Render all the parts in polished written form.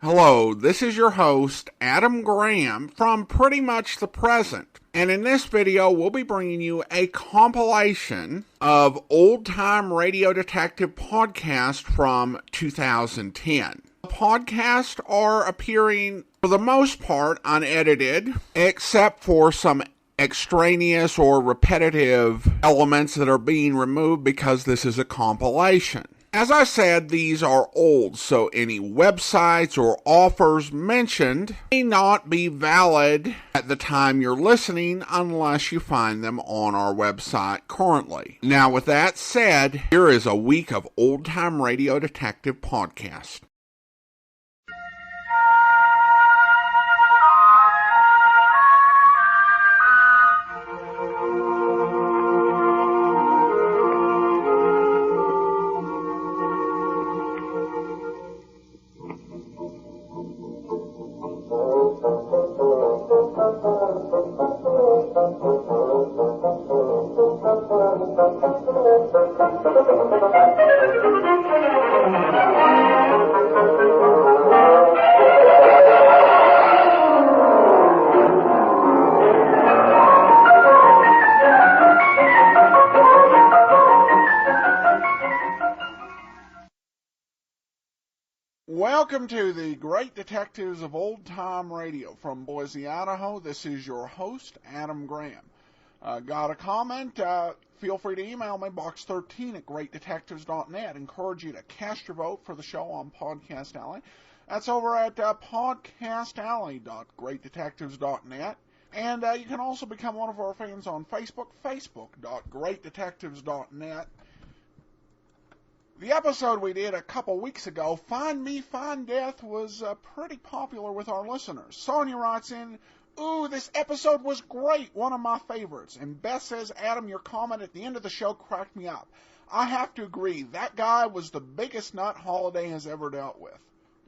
Hello, this is your host, Adam Graham, from Pretty Much the Present. And in this video, we'll be bringing you a compilation of old-time radio detective podcasts from 2010. The podcasts are appearing, for the most part, unedited, except for some extraneous or repetitive elements that are being removed because this is a compilation. As I said, these are old, so any websites or offers mentioned may not be valid at the time you're listening unless you find them on our website currently. Now, with that said, here is a week of old-time radio detective podcast. Welcome to the Great Detectives of Old Time Radio from Boise, Idaho. This is your host, Adam Graham. Got a comment? Feel free to email me, box13@greatdetectives.net. Encourage you to cast your vote for the show on Podcast Alley. That's over at podcastalley.greatdetectives.net. And you can also become one of our fans on Facebook, facebook.greatdetectives.net. The episode we did a couple weeks ago, Find Me, Find Death, was pretty popular with our listeners. Sonia writes in, "Ooh, this episode was great, one of my favorites." And Beth says, "Adam, your comment at the end of the show cracked me up. I have to agree, that guy was the biggest nut Holiday has ever dealt with."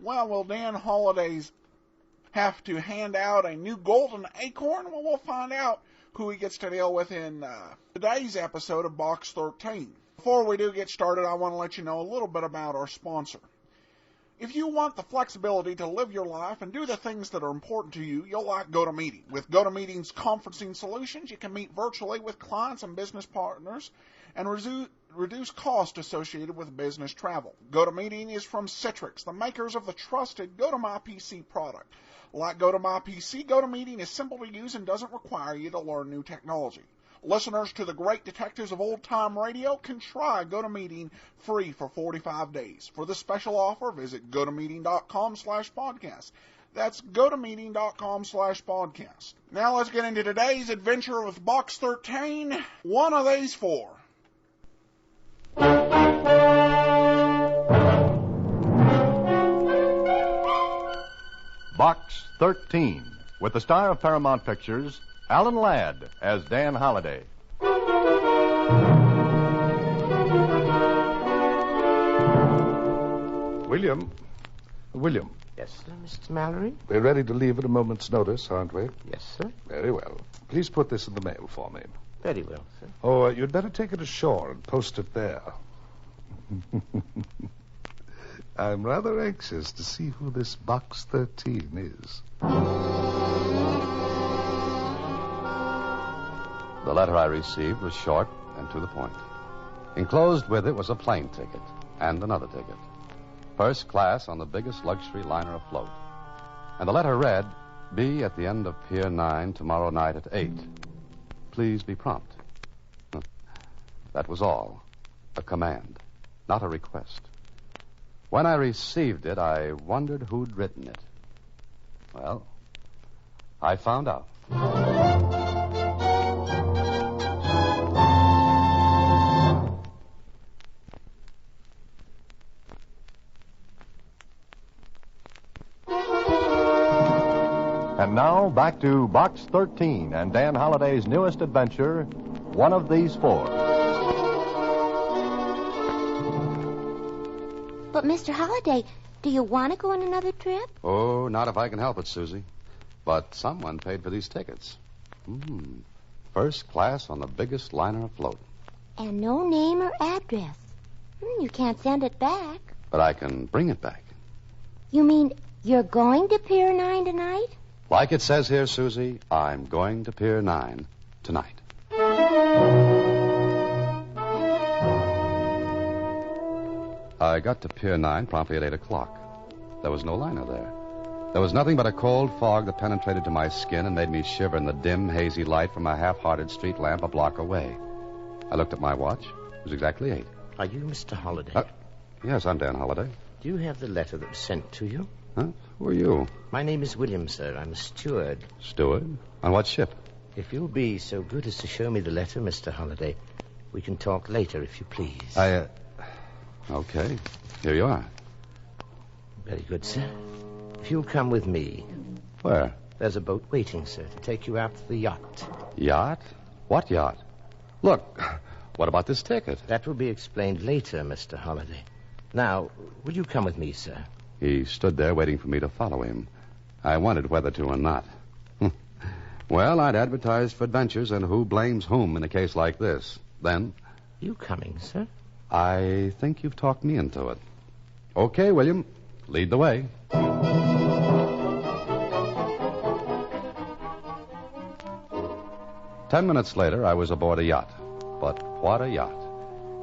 Well, will Dan Holiday's have to hand out a new golden acorn? Well, we'll find out who he gets to deal with in today's episode of Box 13. Before we do get started, I want to let you know a little bit about our sponsor. If you want the flexibility to live your life and do the things that are important to you, you'll like GoToMeeting. With GoToMeeting's conferencing solutions, you can meet virtually with clients and business partners and reduce costs associated with business travel. GoToMeeting is from Citrix, the makers of the trusted GoToMyPC product. Like GoToMyPC, GoToMeeting is simple to use and doesn't require you to learn new technology. Listeners to the Great Detectives of Old Time Radio can try GoToMeeting free for 45 days. For this special offer, visit gotomeeting.com/podcast. That's gotomeeting.com/podcast. Now let's get into today's adventure with Box 13, one of these four. Box 13, with the star of Paramount Pictures, Alan Ladd as Dan Holliday. William. Yes, sir, Mr. Mallory? We're ready to leave at a moment's notice, aren't we? Yes, sir. Very well. Please put this in the mail for me. Very well, sir. Oh, you'd better take it ashore and post it there. I'm rather anxious to see who this Box 13 is. The letter I received was short and to the point. Enclosed with it was a plane ticket and another ticket. First class on the biggest luxury liner afloat. And the letter read, "Be at the end of Pier 9 tomorrow night at 8. Please be prompt." That was all. A command, not a request. When I received it, I wondered who'd written it. Well, I found out. And now, back to Box 13 and Dan Holliday's newest adventure, One of These Four. But, Mr. Holliday, do you want to go on another trip? Oh, not if I can help it, Susie. But someone paid for these tickets. First class on the biggest liner afloat. And no name or address. You can't send it back. But I can bring it back. You mean You're going to Pier 9 tonight? Like it says here, Susie, I'm going to Pier 9 tonight. I got to Pier 9 promptly at 8 o'clock. There was no liner there. There was nothing but a cold fog that penetrated to my skin and made me shiver in the dim, hazy light from a half-hearted street lamp a block away. I looked at my watch. It was exactly 8. Are you Mr. Holliday? Yes, I'm Dan Holliday. Do you have the letter that was sent to you? Huh? Who are you? My name is William, sir. I'm a steward. Steward? On what ship? If you'll be so good as to show me the letter, Mr. Holliday, we can talk later, if you please. Okay. Here you are. Very good, sir. If you'll come with me. Where? There's a boat waiting, sir, to take you out to the yacht. Yacht? What yacht? Look, what about this ticket? That will be explained later, Mr. Holliday. Now, will you come with me, sir? He stood there waiting for me to follow him. I wondered whether to or not. Well, I'd advertised for adventures, and who blames whom in a case like this? Then... You coming, sir? I think you've talked me into it. Okay, William. Lead the way. 10 minutes later, I was aboard a yacht. But what a yacht.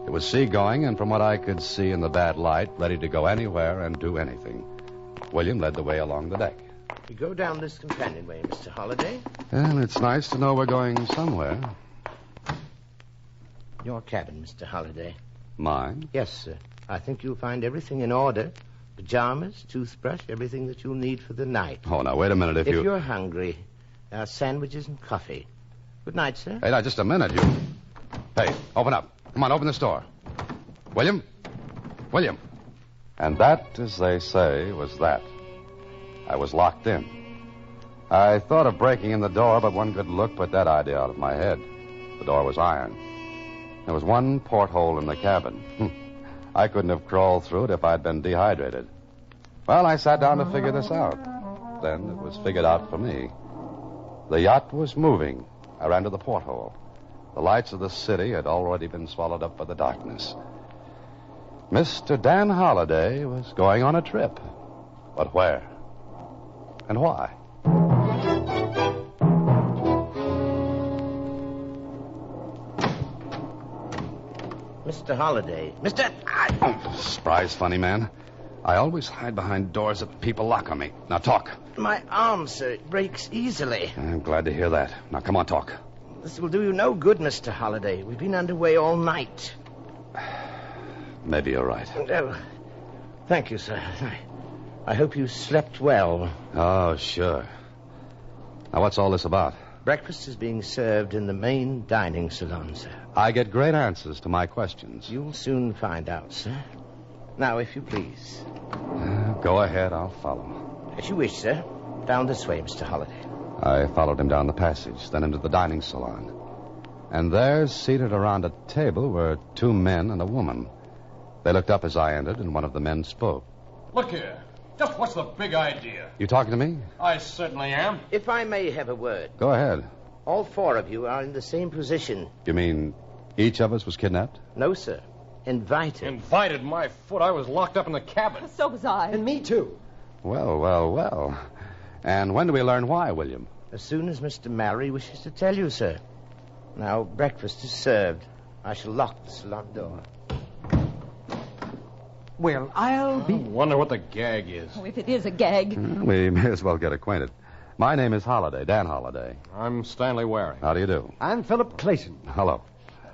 It was seagoing, and from what I could see in the bad light, ready to go anywhere and do anything. William led the way along the deck. We go down this companionway, Mr. Holliday. Well, it's nice to know we're going somewhere. Your cabin, Mr. Holliday. Mine? Yes, sir. I think you'll find everything in order. Pajamas, toothbrush, everything that you'll need for the night. Oh, now, wait a minute. If you're hungry, there are sandwiches and coffee. Good night, sir. Hey, now, just a minute. Hey, open up. Come on, open this door. William? William. And that, as they say, was that. I was locked in. I thought of breaking in the door, but one good look put that idea out of my head. The door was iron. There was one porthole in the cabin. I couldn't have crawled through it if I'd been dehydrated. Well, I sat down to figure this out. Then it was figured out for me. The yacht was moving. I ran to the porthole. The lights of the city had already been swallowed up by the darkness. Mr. Dan Holliday was going on a trip. But where? And why? Mr. Holliday. Surprise, funny man. I always hide behind doors that people lock on me. Now talk. My arm, sir. It breaks easily. I'm glad to hear that. Now come on, talk. This will do you no good, Mr. Holliday. We've been underway all night. Maybe you're right. Oh, thank you, sir. I hope you slept well. Oh, sure. Now, what's all this about? Breakfast is being served in the main dining salon, sir. I get great answers to my questions. You'll soon find out, sir. Now, if you please. Go ahead, I'll follow. As you wish, sir. Down this way, Mr. Holliday. I followed him down the passage, then into the dining salon. And there, seated around a table, were 2 men and a woman. They looked up as I entered, and one of the men spoke. Look here. Just what's the big idea? You talking to me? I certainly am. If I may have a word. Go ahead. All 4 of you are in the same position. You mean each of us was kidnapped? No, sir. Invited. Invited my foot. I was locked up in the cabin. So was I. And me, too. Well. And when do we learn why, William? As soon as Mr. Mallory wishes to tell you, sir. Now, breakfast is served. I shall lock the salon door. Well, I'll be... I wonder what the gag is. Oh, if it is a gag. We may as well get acquainted. My name is Holliday, Dan Holliday. I'm Stanley Waring. How do you do? I'm Philip Clayton. Hello.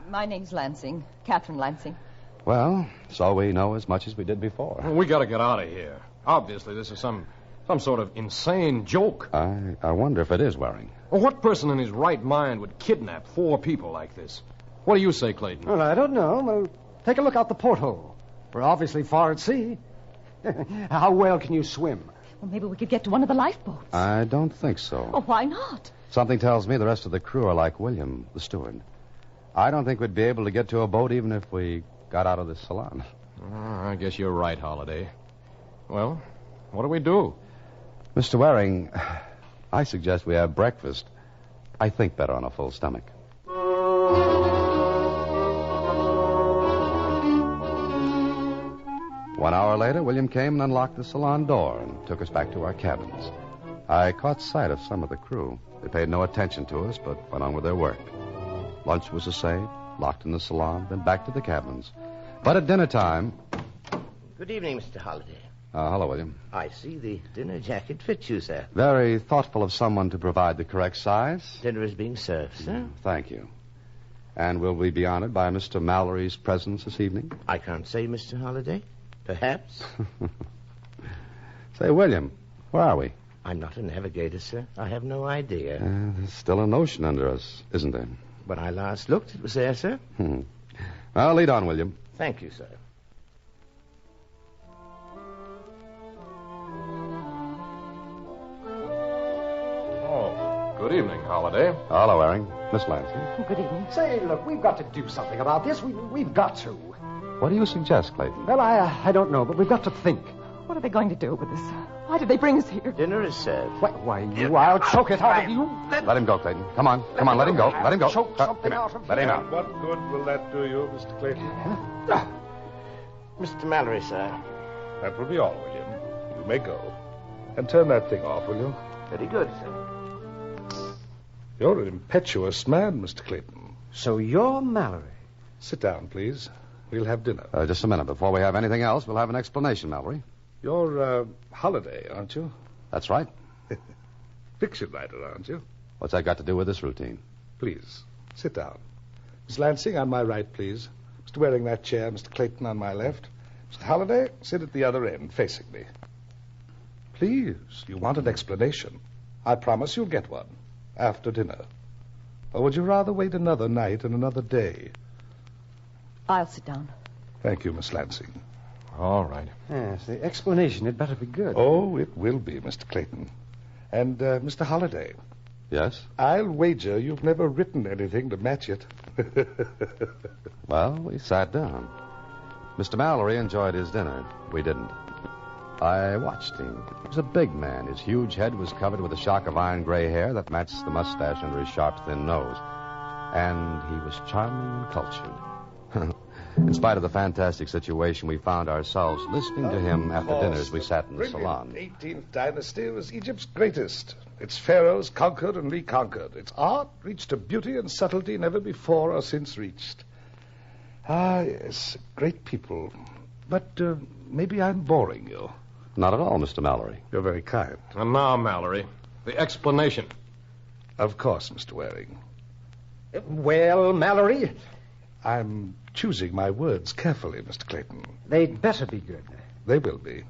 My name's Lansing. Catherine Lansing. Well, so we know as much as we did before. We got to get out of here. Obviously, this is some sort of insane joke. I wonder if it is Waring. Well, what person in his right mind would kidnap 4 people like this? What do you say, Clayton? Well, I don't know. Well, take a look out the porthole. We're obviously far at sea. How well can you swim? Well, maybe we could get to one of the lifeboats. I don't think so. Oh, why not? Something tells me the rest of the crew are like William, the steward. I don't think we'd be able to get to a boat even if we got out of this salon. I guess you're right, Holliday. Well, what do we do? Mr. Waring, I suggest we have breakfast. I think better on a full stomach. 1 hour later, William came and unlocked the salon door and took us back to our cabins. I caught sight of some of the crew. They paid no attention to us, but went on with their work. Lunch was essayed, locked in the salon, then back to the cabins. But at dinner time... Good evening, Mr. Holliday. Hello, William. I see the dinner jacket fits you, sir. Very thoughtful of someone to provide the correct size. Dinner is being served, sir. Thank you. And will we be honored by Mr. Mallory's presence this evening? I can't say, Mr. Holliday. Perhaps. Say, William, where are we? I'm not a navigator, sir. I have no idea. There's still an ocean under us, isn't there? When I last looked, it was there, sir. Well, lead on, William. Thank you, sir. Oh, good evening, Holliday. Hello, Waring. Miss Lansing. Good evening. Say, look, we've got to do something about this. We've got to. What do you suggest, Clayton? Well, I don't know, but we've got to think. What are they going to do with us? Why did they bring us here? Dinner is served. Why, I'll choke it out of you. Let him go, Clayton. Come on, let him go. Let him go. Choke something out of Let him you. out. What good will that do you, Mr. Clayton? Mr. Mallory, sir. That will be all, William. You may go. And turn that thing off, will you? Very good, sir. You're an impetuous man, Mr. Clayton. So you're Mallory. Sit down, please. We'll have dinner. Just a minute. Before we have anything else, we'll have an explanation, Mallory. You're Holiday, aren't you? That's right. Fiction writer, aren't you? What's that got to do with this routine? Please, sit down. Miss Lansing, on my right, please. Mr. Waring, that chair. Mr. Clayton on my left. Mr. Holiday, sit at the other end, facing me. Please, you want an explanation. I promise you'll get one. After dinner. Or would you rather wait another night and another day? I'll sit down. Thank you, Miss Lansing. All right. Yes, the explanation had better be good. Oh, it will be, Mr. Clayton. And, Mr. Holiday, Yes? I'll wager you've never written anything to match it. Well, we sat down. Mr. Mallory enjoyed his dinner. We didn't. I watched him. He was a big man. His huge head was covered with a shock of iron gray hair that matched the mustache under his sharp, thin nose. And he was charming and cultured. In spite of the fantastic situation, we found ourselves listening to him at the dinners we sat in the salon. The 18th dynasty was Egypt's greatest. Its pharaohs conquered and reconquered. Its art reached a beauty and subtlety never before or since reached. Ah, yes, great people. But maybe I'm boring you. Not at all, Mr. Mallory. You're very kind. And now, Mallory, the explanation. Of course, Mr. Waring. Well, Mallory, I'm choosing my words carefully, Mr. Clayton. they'd better be good. They will be.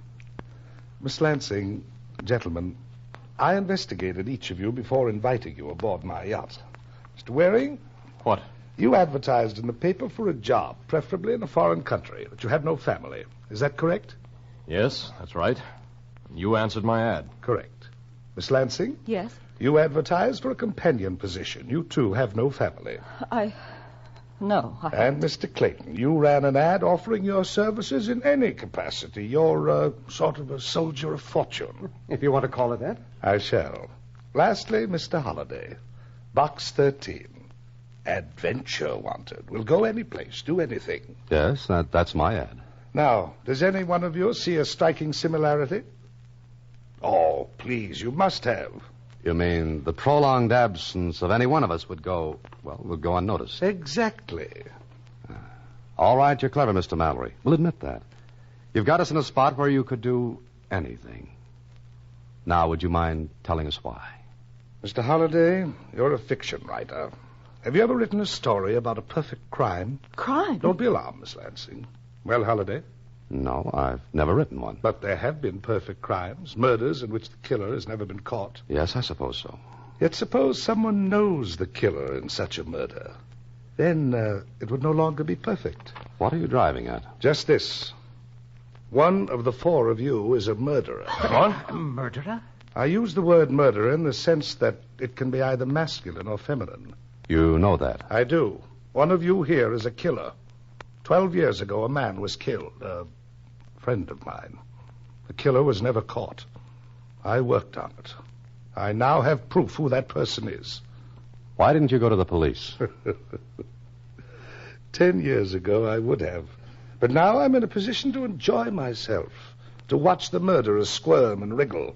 Miss Lansing, gentlemen, I investigated each of you before inviting you aboard my yacht. Mr. Waring? What? You advertised in the paper for a job, preferably in a foreign country, but you had no family. Is that correct? Yes, that's right. You answered my ad. Correct. Miss Lansing? Yes? You advertised for a companion position. You, too, have no family. No. And Mr. Clayton, you ran an ad offering your services in any capacity. You're sort of a soldier of fortune. If you want to call it that. I shall. Lastly, Mr. Holliday. Box 13. Adventure wanted. Will go any place, do anything. Yes, that's my ad. Now, does any one of you see a striking similarity? Oh, please, you must have. You mean the prolonged absence of any one of us would go unnoticed? Exactly. All right, you're clever, Mr. Mallory. We'll admit that. You've got us in a spot where you could do anything. Now, would you mind telling us why? Mr. Holliday, you're a fiction writer. Have you ever written a story about a perfect crime? Crime? Don't be alarmed, Miss Lansing. Well, Holliday? No, I've never written one. But there have been perfect crimes, murders in which the killer has never been caught. Yes, I suppose so. Yet suppose someone knows the killer in such a murder. Then it would no longer be perfect. What are you driving at? Just this. One of the four of you is a murderer. What? A murderer? I use the word murderer in the sense that it can be either masculine or feminine. You know that. I do. One of you here is a killer. 12 years ago, a man was killed. A friend of mine. The killer was never caught. I worked on it. I now have proof who that person is. Why didn't you go to the police? 10 years ago, I would have. But now I'm in a position to enjoy myself, to watch the murderers squirm and wriggle.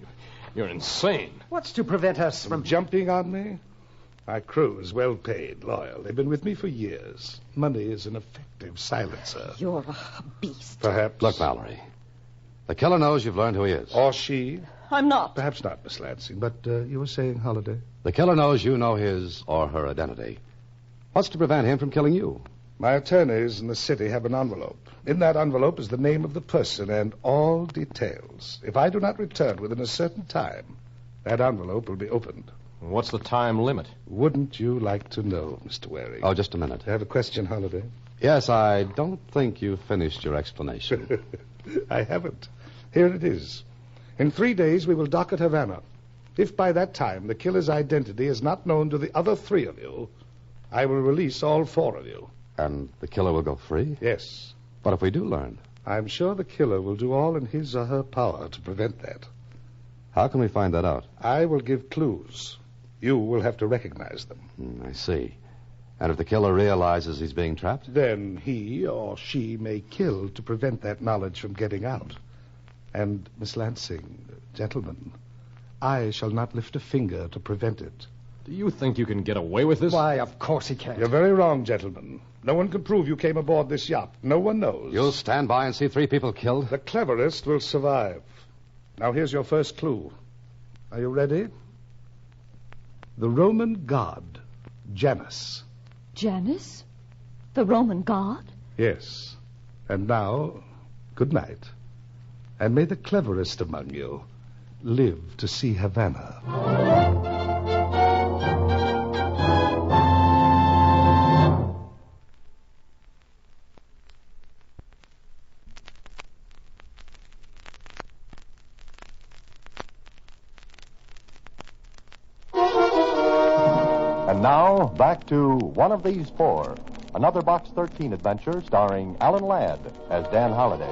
You're insane. What's to prevent us From jumping on me? My crew is well paid, loyal. They've been with me for years. Money is an effective silencer. You're a beast. Perhaps. Look, Mallory. The killer knows you've learned who he is. Or she. I'm not. Perhaps not, Miss Lansing, but you were saying Holiday? The killer knows you know his or her identity. What's to prevent him from killing you? My attorneys in the city have an envelope. In that envelope is the name of the person and all details. If I do not return within a certain time, that envelope will be opened. What's the time limit? Wouldn't you like to know, Mr. Waring? Oh, just a minute. I have a question, Holiday. Yes, I don't think you've finished your explanation. I haven't. Here it is. In 3 days, we will dock at Havana. If by that time the killer's identity is not known to the other 3 of you, I will release all 4 of you. And the killer will go free? Yes. But if we do learn? I'm sure the killer will do all in his or her power to prevent that. How can we find that out? I will give clues. You will have to recognize them. I see. And if the killer realizes he's being trapped? Then he or she may kill to prevent that knowledge from getting out. And, Miss Lansing, gentlemen, I shall not lift a finger to prevent it. Do you think you can get away with this? Why, of course he can. You're very wrong, gentlemen. No one can prove you came aboard this yacht. No one knows. You'll stand by and see 3 people killed? The cleverest will survive. Now, here's your first clue. Are you ready? The Roman god, Janus. Janus? The Roman god? Yes. And now, good night. And may the cleverest among you live to see Havana. And now, back to One of These 4, another Box 13 adventure starring Alan Ladd as Dan Holliday.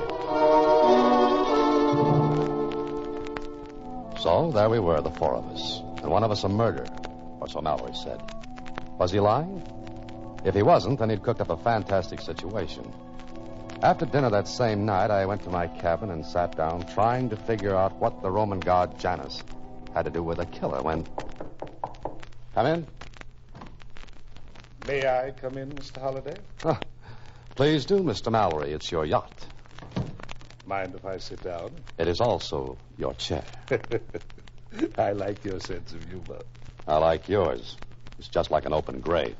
So, there we were, the 4 of us. And one of us a murderer, or so Mallory said. Was he lying? If he wasn't, then he'd cooked up a fantastic situation. After dinner that same night, I went to my cabin and sat down trying to figure out what the Roman god Janus had to do with a killer when... Come in. May I come in, Mr. Holliday? Oh, please do, Mr. Mallory. It's your yacht. Mind if I sit down? It is also your chair. I like your sense of humor. I like yours. It's just like an open grave.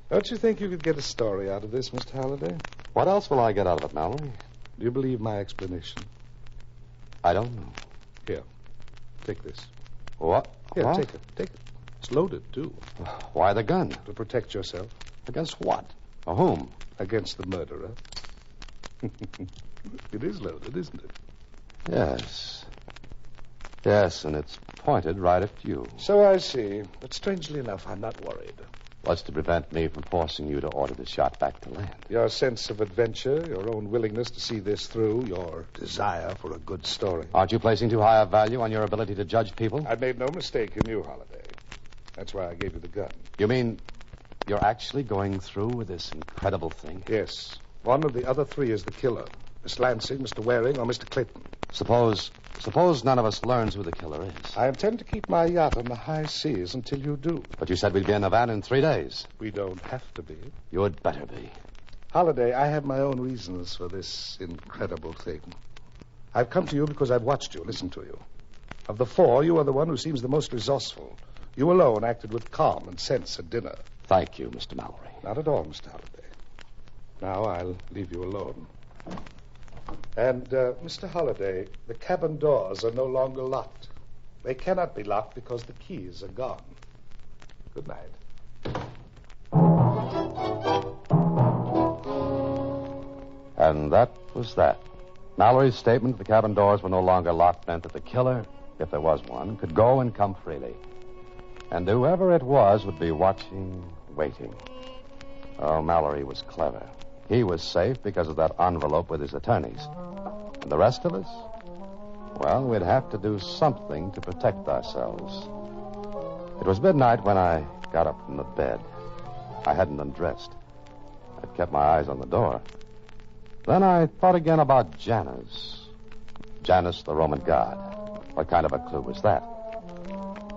Don't you think you could get a story out of this, Mr. Holliday? What else will I get out of it, Mallory? Do you believe my explanation? I don't know. Here, take this. What? Here, What? take it. Take it. It's loaded, too. Why the gun? To protect yourself. Against what? Or whom? Against the murderer. It is loaded, isn't it? Yes. Yes, and it's pointed right at you. So I see. But strangely enough, I'm not worried. What's to prevent me from forcing you to order this yacht back to land? Your sense of adventure, your own willingness to see this through, your desire for a good story. Aren't you placing too high a value on your ability to judge people? I made no mistake in you, Holliday. That's why I gave you the gun. You mean you're actually going through with this incredible thing? Yes. One of the other 3 is the killer. Miss Lansing, Mr. Waring, or Mr. Clayton. Suppose none of us learns who the killer is. I intend to keep my yacht on the high seas until you do. But you said we'd be in Havana in 3 days. We don't have to be. You'd better be. Holliday, I have my own reasons for this incredible thing. I've come to you because I've watched you, listened to you. Of the 4, you are the one who seems the most resourceful. You alone acted with calm and sense at dinner. Thank you, Mr. Mallory. Not at all, Mr. Holliday. Now I'll leave you alone. And, Mr. Holliday, the cabin doors are no longer locked. They cannot be locked because the keys are gone. Good night. And that was that. Mallory's statement the cabin doors were no longer locked meant that the killer, if there was one, could go and come freely. And whoever it was would be watching, waiting. Oh, Mallory was clever. He was safe because of that envelope with his attorneys. And the rest of us? Well, we'd have to do something to protect ourselves. It was midnight when I got up from the bed. I hadn't undressed. I'd kept my eyes on the door. Then I thought again about Janus. Janus, the Roman god. What kind of a clue was that?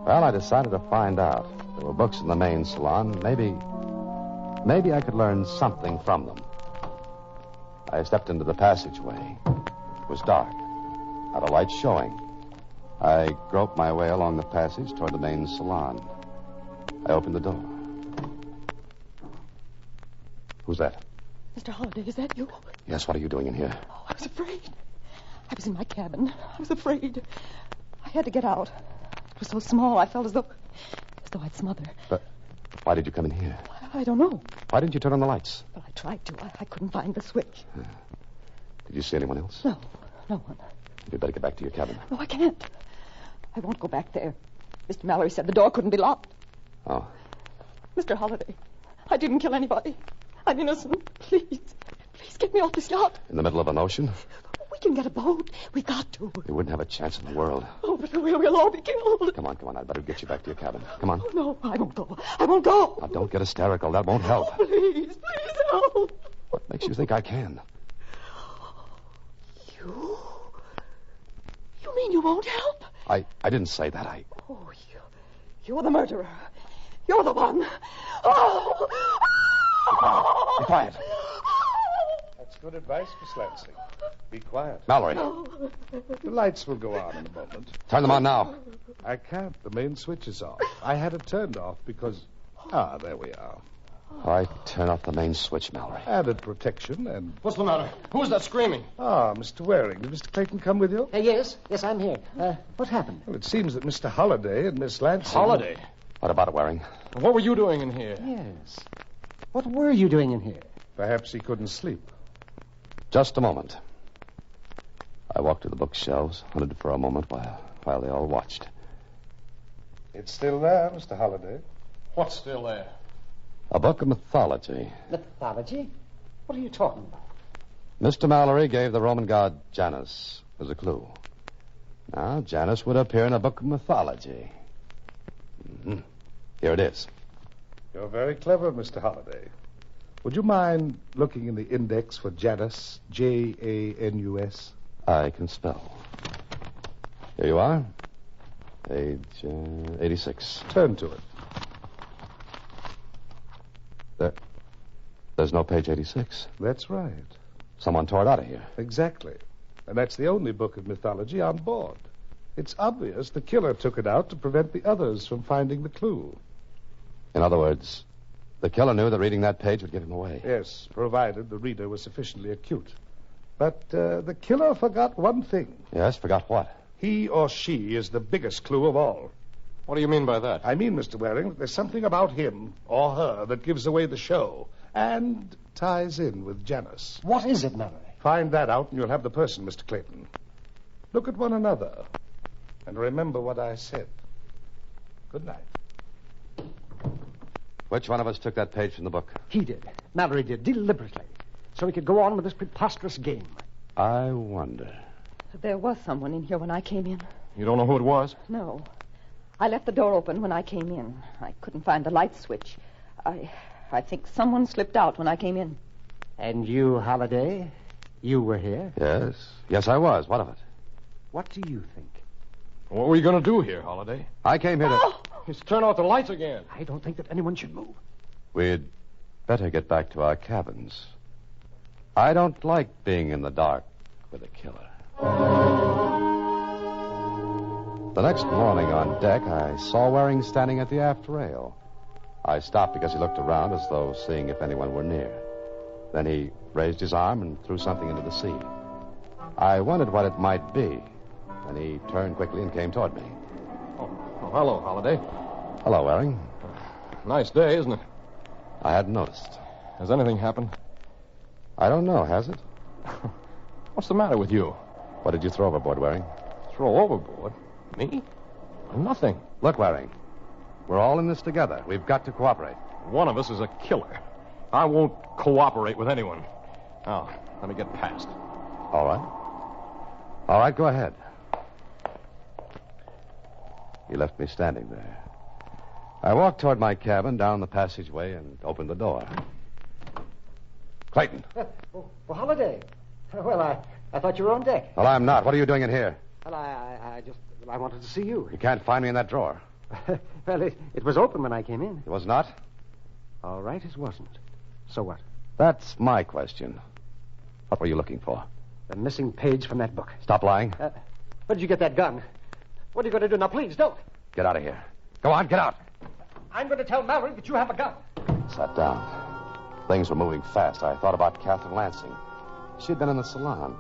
Well, I decided to find out. There were books in the main salon. Maybe I could learn something from them. I stepped into the passageway. It was dark. Not a light showing. I groped my way along the passage toward the main salon. I opened the door. Who's that? Mr. Holliday, is that you? Yes, what are you doing in here? Oh, I was afraid. I was in my cabin. I was afraid. I had to get out. It was so small, I felt as though I'd smother. But why did you come in here? I don't know. Why didn't you turn on the lights? Well, I tried to. I couldn't find the switch. Did you see anyone else? No one. You'd better get back to your cabin. No, I can't. I won't go back there. Mr. Mallory said the door couldn't be locked. Oh. Mr. Holliday, I didn't kill anybody. I'm innocent. Please get me off this yacht. In the middle of an ocean? We can get a boat. We've got to. You wouldn't have a chance in the world. Oh, but we'll all be killed. Come on. I'd better get you back to your cabin. Come on. Oh, no, I won't go. I won't go. Now, don't get hysterical. That won't help. Oh, please help. What makes you think I can? You mean you won't help? I didn't say that. Oh, you're the murderer. You're the one. Oh! Be quiet. That's good advice, Miss Lansing. Be quiet. Mallory. The lights will go on in a moment. Turn them on now. I can't. The main switch is off. I had it turned off because... there we are. I turn off the main switch, Mallory. Added protection and... What's the matter? Who's that screaming? Mr. Waring. Did Mr. Clayton come with you? Yes, I'm here. What happened? Well, it seems that Mr. Holliday and Miss Lansing... Holiday? What about it, Waring? What were you doing in here? Yes. What were you doing in here? Perhaps he couldn't sleep. Just a moment. I walked to the bookshelves, hunted for a moment while they all watched. It's still there, Mr. Holliday. What's still there? A book of mythology. Mythology? What are you talking about? Mr. Mallory gave the Roman god Janus as a clue. Now, Janus would appear in a book of mythology. Mm-hmm. Here it is. You're very clever, Mr. Holliday. Would you mind looking in the index for Janus, Janus? I can spell. Here you are. Page 86. Turn to it. There's no page 86. That's right. Someone tore it out of here. Exactly. And that's the only book of mythology on board. It's obvious the killer took it out to prevent the others from finding the clue. In other words, the killer knew that reading that page would give him away. Yes, provided the reader was sufficiently acute. But the killer forgot one thing. Yes, forgot what? He or she is the biggest clue of all. What do you mean by that? I mean, Mr. Waring, that there's something about him or her that gives away the show and ties in with Janus. What is it, Mallory? Find that out and you'll have the person, Mr. Clayton. Look at one another and remember what I said. Good night. Which one of us took that page from the book? He did. Mallory did, deliberately. So he could go on with this preposterous game. I wonder. There was someone in here when I came in. You don't know who it was? No. I left the door open when I came in. I couldn't find the light switch. I think someone slipped out when I came in. And you, Holliday, you were here? Yes, I was. What of it? What do you think? What were you going to do here, Holiday? I came here to... He's turn out the lights again. I don't think that anyone should move. We'd better get back to our cabins. I don't like being in the dark with a killer. The next morning on deck, I saw Waring standing at the aft rail. I stopped because he looked around as though seeing if anyone were near. Then he raised his arm and threw something into the sea. I wondered what it might be. Then he turned quickly and came toward me. Oh, hello, Holiday. Hello, Waring. Nice day, isn't it? I hadn't noticed. Has anything happened? I don't know, has it? What's the matter with you? What did you throw overboard, Waring? Throw overboard? Me? Nothing. Look, Waring. We're all in this together. We've got to cooperate. One of us is a killer. I won't cooperate with anyone. Now, let me get past. All right. All right, go ahead. He left me standing there. I walked toward my cabin, down the passageway, and opened the door. Clayton. Holiday. Well, I thought you were on deck. Well, I'm not. What are you doing in here? Well, I wanted to see you. You can't find me in that drawer. Well, it was open when I came in. It was not? All right, it wasn't. So what? That's my question. What were you looking for? The missing page from that book. Stop lying. Where did you get that gun? What are you going to do now? Please, don't. Get out of here. Go on, get out. I'm going to tell Mallory that you have a gun. Sat down. Things were moving fast. I thought about Catherine Lansing. She'd been in the salon.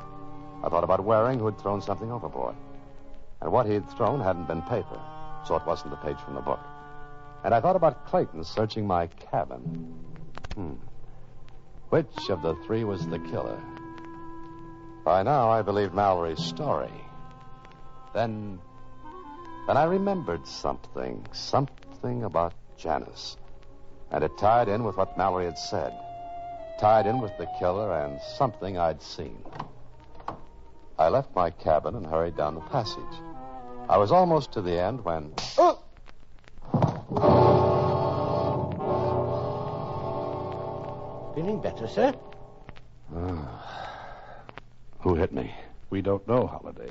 I thought about Waring, who had thrown something overboard. And what he'd thrown hadn't been paper, so it wasn't the page from the book. And I thought about Clayton searching my cabin. Which of the three was the killer? By now, I believed Mallory's story. Then I remembered something about Janice. And it tied in with what Mallory had said. Tied in with the killer and something I'd seen. I left my cabin and hurried down the passage. I was almost to the end when... Oh! Feeling better, sir? Who hit me? We don't know, Holliday.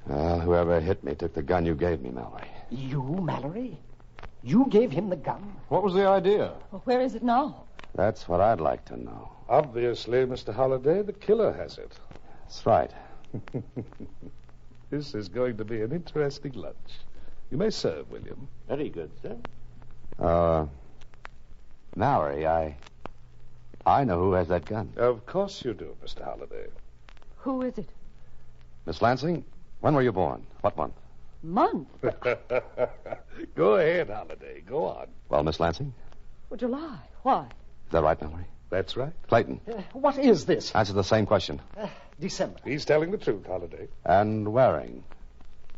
Well, whoever hit me took the gun you gave me, Mallory. You, Mallory? You gave him the gun? What was the idea? Well, where is it now? That's what I'd like to know. Obviously, Mr. Holliday, the killer has it. That's right. This is going to be an interesting lunch. You may serve, William. Very good, sir. Mallory, I know who has that gun. Of course you do, Mr. Holliday. Who is it? Miss Lansing, when were you born? What month? Month? Go ahead, Holliday. Go on. Well, Miss Lansing? Well, July. Why? Is that right, Mallory? That's right. Clayton, What is this? answer the same question. December. He's telling the truth, Holliday. And Waring,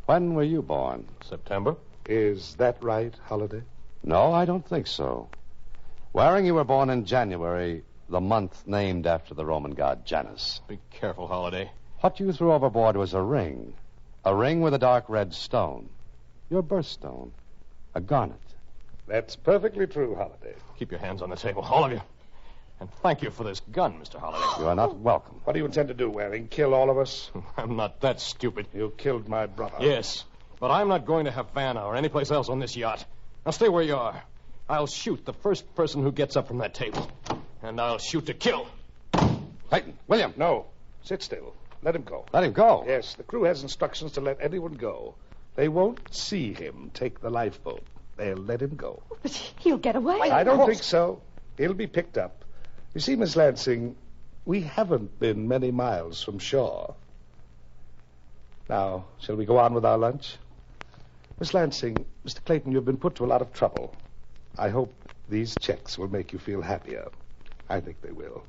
when were you born? September? Is that right, Holliday? No, I don't think so. Waring, you were born in January, the month named after the Roman god Janus. Be careful, Holiday. What you threw overboard was a ring. A ring with a dark red stone. Your birthstone. A garnet. That's perfectly true, Holliday. Keep your hands on the table, all of you. And thank you for this gun, Mr. Holiday. You are not welcome. What do you intend to do, Waring? Kill all of us? I'm not that stupid. You killed my brother. Yes, but I'm not going to Havana or anyplace else on this yacht. Now stay where you are. I'll shoot the first person who gets up from that table. And I'll shoot to kill. Clayton, William. No. Sit still. Let him go. Let him go. Yes, the crew has instructions to let anyone go. They won't see him take the lifeboat. They'll let him go. But he'll get away. I don't think so. He'll be picked up. You see, Miss Lansing, we haven't been many miles from shore. Now, shall we go on with our lunch? Miss Lansing, Mr. Clayton, you've been put to a lot of trouble. I hope these checks will make you feel happier. I think they will.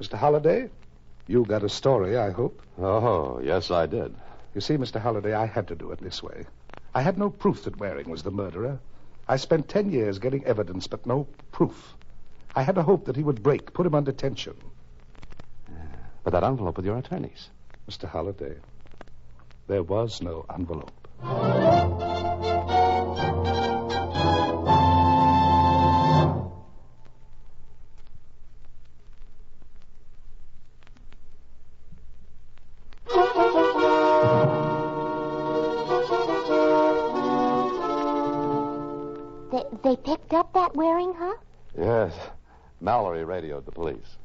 Mr. Holliday, you got a story, I hope. Oh, yes, I did. You see, Mr. Holliday, I had to do it this way. I had no proof that Waring was the murderer. I spent 10 years getting evidence, but no proof. I had a hope that he would break, put him under tension. But that envelope with your attorneys. Mr. Holliday, there was no envelope. They picked up that Waring, huh? Yes. Mallory radioed the police.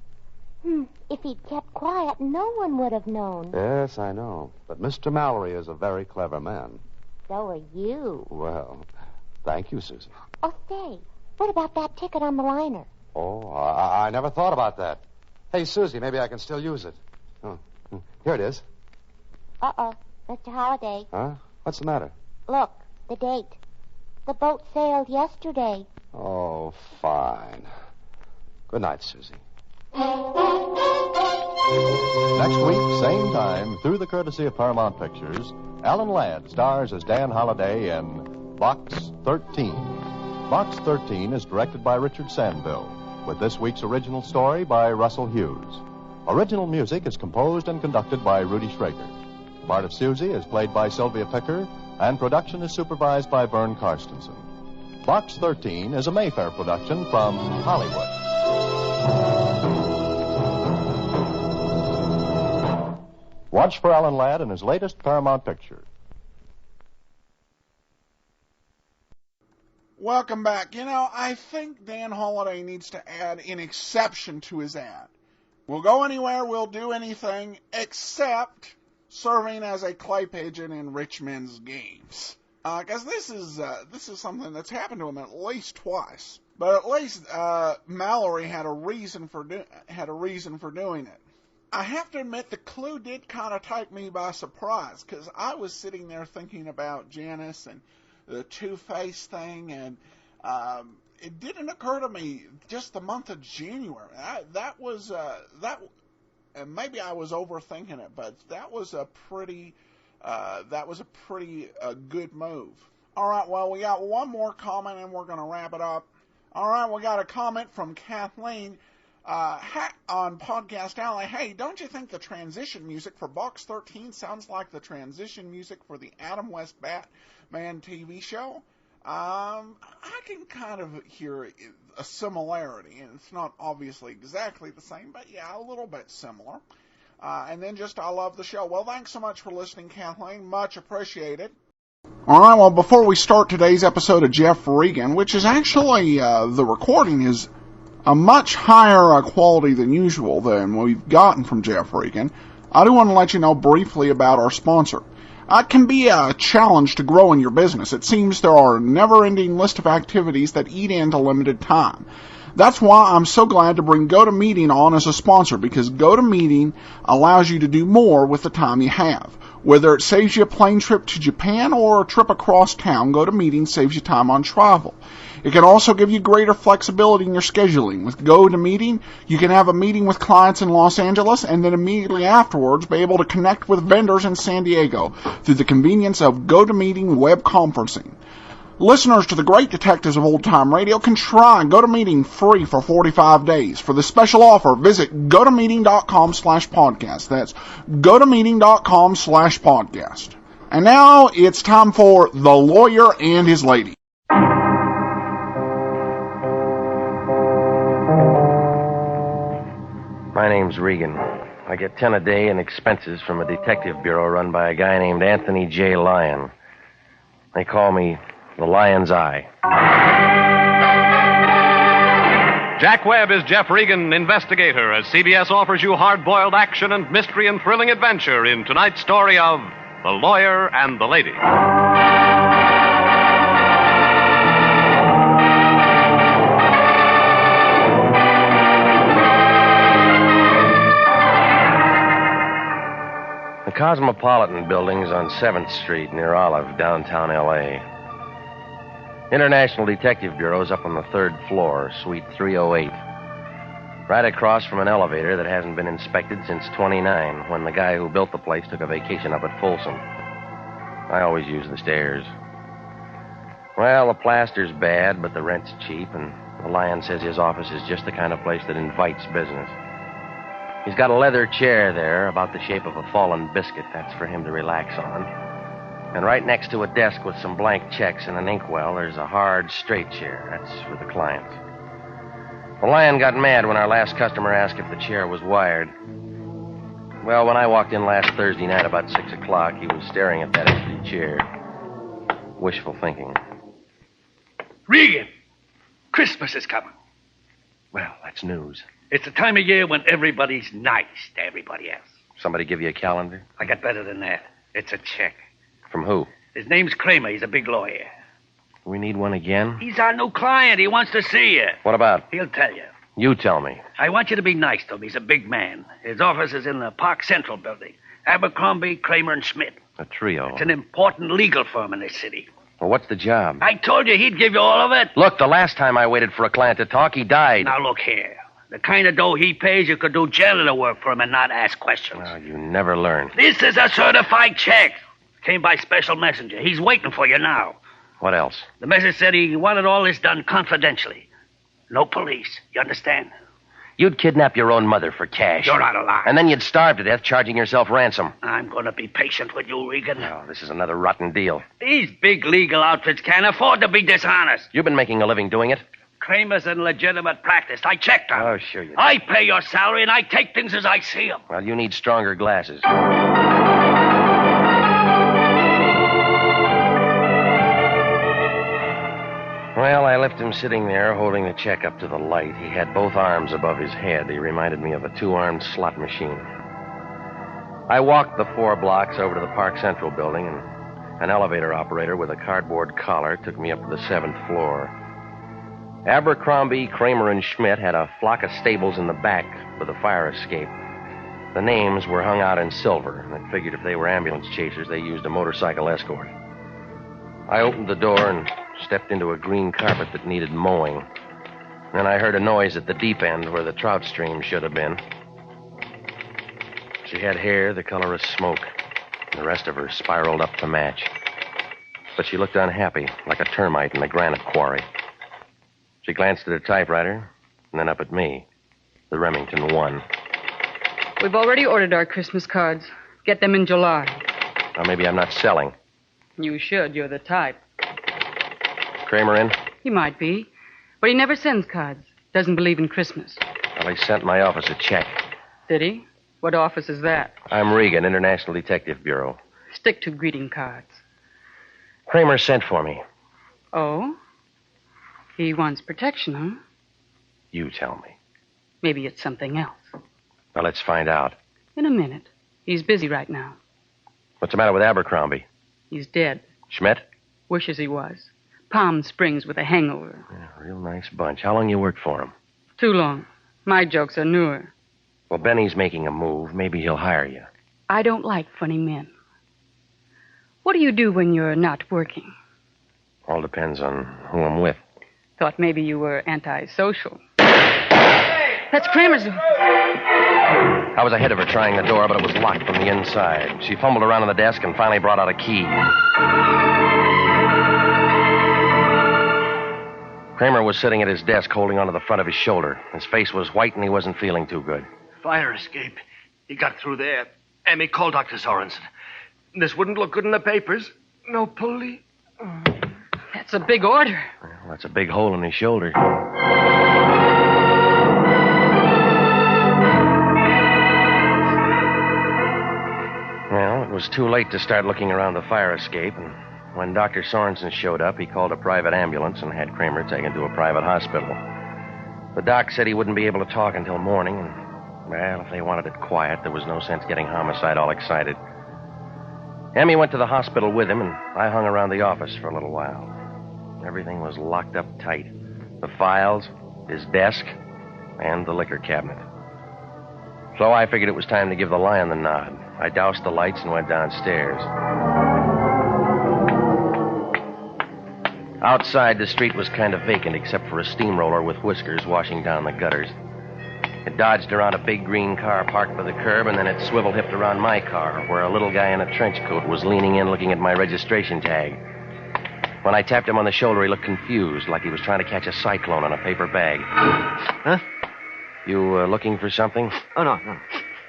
If he'd kept quiet, no one would have known. Yes, I know. But Mr. Mallory is a very clever man. So are you. Well, thank you, Susie. Oh, say, what about that ticket on the liner? Oh, I never thought about that. Hey, Susie, maybe I can still use it. Oh, here it is. Uh-oh, Mr. Holliday. Huh? What's the matter? Look, the date. The boat sailed yesterday. Oh, fine. Good night, Susie. Next week, same time, through the courtesy of Paramount Pictures, Alan Ladd stars as Dan Holliday in Box 13. Box 13 is directed by Richard Sandville, with this week's original story by Russell Hughes. Original music is composed and conducted by Rudy Schrager. The part of Susie is played by Sylvia Picker, and production is supervised by Vern Karstensen. Box 13 is a Mayfair production from Hollywood. Watch for Alan Ladd in his latest Paramount picture. Welcome back. I think Dan Holliday needs to add an exception to his ad. We'll go anywhere, we'll do anything, except serving as a clay pigeon in rich men's games. Because this is something that's happened to him at least twice. But at least Mallory had a reason for doing it. I have to admit the clue did kind of take me by surprise, because I was sitting there thinking about Janice and the Two-Face thing, and it didn't occur to me just the month of January. And maybe I was overthinking it, but that was a pretty good move. All right, well, we got one more comment, and we're going to wrap it up. All right, we got a comment from Kathleen on Podcast Alley. Hey, don't you think the transition music for Box 13 sounds like the transition music for the Adam West Batman TV show? I can kind of hear a similarity, and it's not obviously exactly the same, but yeah, a little bit similar. And then just, I love the show. Well, thanks so much for listening, Kathleen. Much appreciated. All right, well, before we start today's episode of Jeff Regan, which is actually, the recording is a much higher quality than usual than we've gotten from Jeff Regan, I do want to let you know briefly about our sponsor. It can be a challenge to grow in your business. It seems there are a never-ending list of activities that eat into limited time. That's why I'm so glad to bring GoToMeeting on as a sponsor, because GoToMeeting allows you to do more with the time you have. Whether it saves you a plane trip to Japan or a trip across town, GoToMeeting saves you time on travel. It can also give you greater flexibility in your scheduling. With GoToMeeting, you can have a meeting with clients in Los Angeles and then immediately afterwards be able to connect with vendors in San Diego through the convenience of GoToMeeting web conferencing. Listeners to the great detectives of old-time radio can try GoToMeeting free for 45 days. For the special offer, visit gotomeeting.com/podcast. That's gotomeeting.com/podcast. And now it's time for The Lawyer and His Lady. My name's Regan. I get 10 a day in expenses from a detective bureau run by a guy named Anthony J. Lyon. They call me the Lion's Eye. Jack Webb is Jeff Regan, investigator, as CBS offers you hard-boiled action and mystery and thrilling adventure in tonight's story of The Lawyer and the Lady. The Cosmopolitan Building's on 7th Street near Olive, downtown L.A. International Detective Bureau's up on the 3rd floor, suite 308. Right across from an elevator that hasn't been inspected since 29, when the guy who built the place took a vacation up at Folsom. I always use the stairs. Well, the plaster's bad, but the rent's cheap, and the Lion says his office is just the kind of place that invites business. He's got a leather chair there, about the shape of a fallen biscuit. That's for him to relax on. And right next to a desk with some blank checks and an inkwell, there's a hard, straight chair. That's for the client. The Lion got mad when our last customer asked if the chair was wired. Well, when I walked in last Thursday night about 6 o'clock, he was staring at that empty chair. Wishful thinking. Regan! Christmas is coming. Well, that's news. It's the time of year when everybody's nice to everybody else. Somebody give you a calendar? I got better than that. It's a check. From who? His name's Kramer. He's a big lawyer. We need one again? He's our new client. He wants to see you. What about? He'll tell you. You tell me. I want you to be nice to him. He's a big man. His office is in the Park Central building. Abercrombie, Kramer, and Schmidt. A trio. It's an important legal firm in this city. Well, what's the job? I told you he'd give you all of it. Look, the last time I waited for a client to talk, he died. Now, look here. The kind of dough he pays, you could do janitor work for him and not ask questions. Well, you never learn. This is a certified check. Came by special messenger. He's waiting for you now. What else? The message said he wanted all this done confidentially. No police. You understand? You'd kidnap your own mother for cash. You're out of line. And then you'd starve to death charging yourself ransom. I'm going to be patient with you, Regan. No, this is another rotten deal. These big legal outfits can't afford to be dishonest. You've been making a living doing it. Kramer's in legitimate practice. I checked him. Oh, sure you do. I pay your salary, and I take things as I see them. Well, you need stronger glasses. Well, I left him sitting there holding the check up to the light. He had both arms above his head. He reminded me of a two-armed slot machine. I walked the 4 blocks over to the Park Central building, and an elevator operator with a cardboard collar took me up to the 7th floor. Abercrombie, Kramer, and Schmidt had a flock of stables in the back with a fire escape. The names were hung out in silver, and I figured if they were ambulance chasers, they used a motorcycle escort. I opened the door and stepped into a green carpet that needed mowing. Then I heard a noise at the deep end where the trout stream should have been. She had hair the color of smoke. The rest of her spiraled up to match. But she looked unhappy, like a termite in a granite quarry. She glanced at her typewriter, and then up at me. The Remington 1. We've already ordered our Christmas cards. Get them in July. Well, maybe I'm not selling. You should. You're the type. Kramer in? He might be. But he never sends cards. Doesn't believe in Christmas. Well, he sent my office a check. Did he? What office is that? I'm Regan, International Detective Bureau. Stick to greeting cards. Kramer sent for me. Oh? He wants protection, huh? You tell me. Maybe it's something else. Well, let's find out. In a minute. He's busy right now. What's the matter with Abercrombie? He's dead. Schmidt? Wishes he was. Palm Springs with a hangover. Yeah, real nice bunch. How long you worked for him? Too long. My jokes are newer. Well, Benny's making a move. Maybe he'll hire you. I don't like funny men. What do you do when you're not working? All depends on who I'm with. Thought maybe you were antisocial. That's Kramer's. I was ahead of her trying the door, but it was locked from the inside. She fumbled around on the desk and finally brought out a key. Kramer was sitting at his desk holding onto the front of his shoulder. His face was white and he wasn't feeling too good. Fire escape. He got through there. Amy, call Dr. Sorensen. This wouldn't look good in the papers. No police. That's a big order. Well, that's a big hole in his shoulder. Well, it was too late to start looking around the fire escape, and when Dr. Sorensen showed up, he called a private ambulance and had Kramer taken to a private hospital. The doc said he wouldn't be able to talk until morning, and, well, if they wanted it quiet, there was no sense getting homicide all excited. Emmy went to the hospital with him, and I hung around the office for a little while. Everything was locked up tight. The files, his desk, and the liquor cabinet. So I figured it was time to give the Lyon the nod. I doused the lights and went downstairs. Outside, the street was kind of vacant except for a steamroller with whiskers washing down the gutters. It dodged around a big green car parked by the curb, and then it swivel-hipped around my car, where a little guy in a trench coat was leaning in looking at my registration tag. When I tapped him on the shoulder, he looked confused, like he was trying to catch a cyclone on a paper bag. Huh? You looking for something? Oh, no.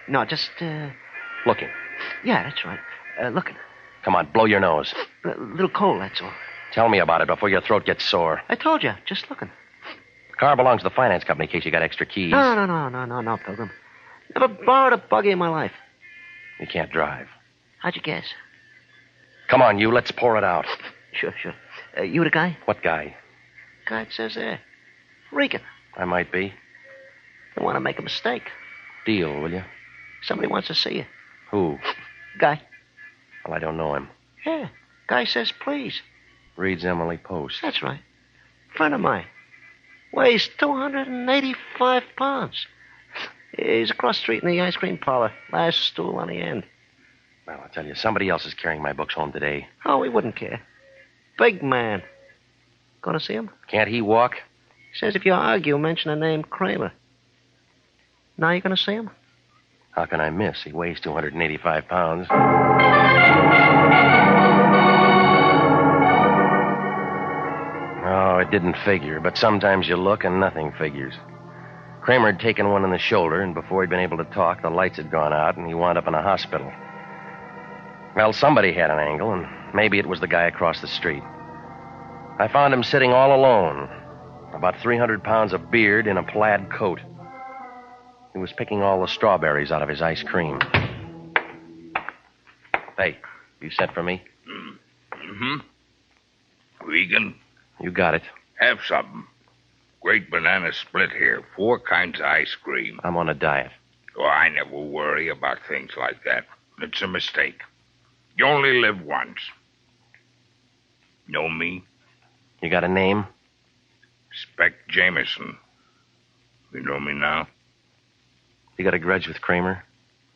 No, just, Looking. Yeah, that's right. Looking. Come on, blow your nose. A little cold, that's all. Tell me about it before your throat gets sore. I told you, just looking. The car belongs to the finance company in case you got extra keys. No, Pilgrim. Never borrowed a buggy in my life. You can't drive. How'd you guess? Come on, you. Let's pour it out. Sure. You the guy? What guy? Guy it says there. Regan. I might be. Don't want to make a mistake. Deal, will you? Somebody wants to see you. Who? Guy. Well, I don't know him. Yeah. Guy says please. Reads Emily Post. That's right. Friend of mine. Weighs 285 pounds. He's across the street in the ice cream parlor. Last stool on the end. Well, I'll tell you, somebody else is carrying my books home today. Oh, we wouldn't care. Big man. Gonna see him? Can't he walk? Says if you argue, mention the name Kramer. Now you gonna see him? How can I miss? He weighs 285 pounds. Oh, it didn't figure, but sometimes you look and nothing figures. Kramer had taken one in the shoulder, and before he'd been able to talk, the lights had gone out, and he wound up in a hospital. Well, somebody had an angle, and maybe it was the guy across the street. I found him sitting all alone, About 300 pounds of beard in a plaid coat. He was picking all the strawberries out of his ice cream. Hey, you sent for me? Mm-hmm. Regan? You got it. Have something. Great banana split here. 4 kinds of ice cream. I'm on a diet. Oh, I never worry about things like that. It's a mistake. You only live once. Know me? You got a name? Spec Jameson. You know me now? You got a grudge with Kramer?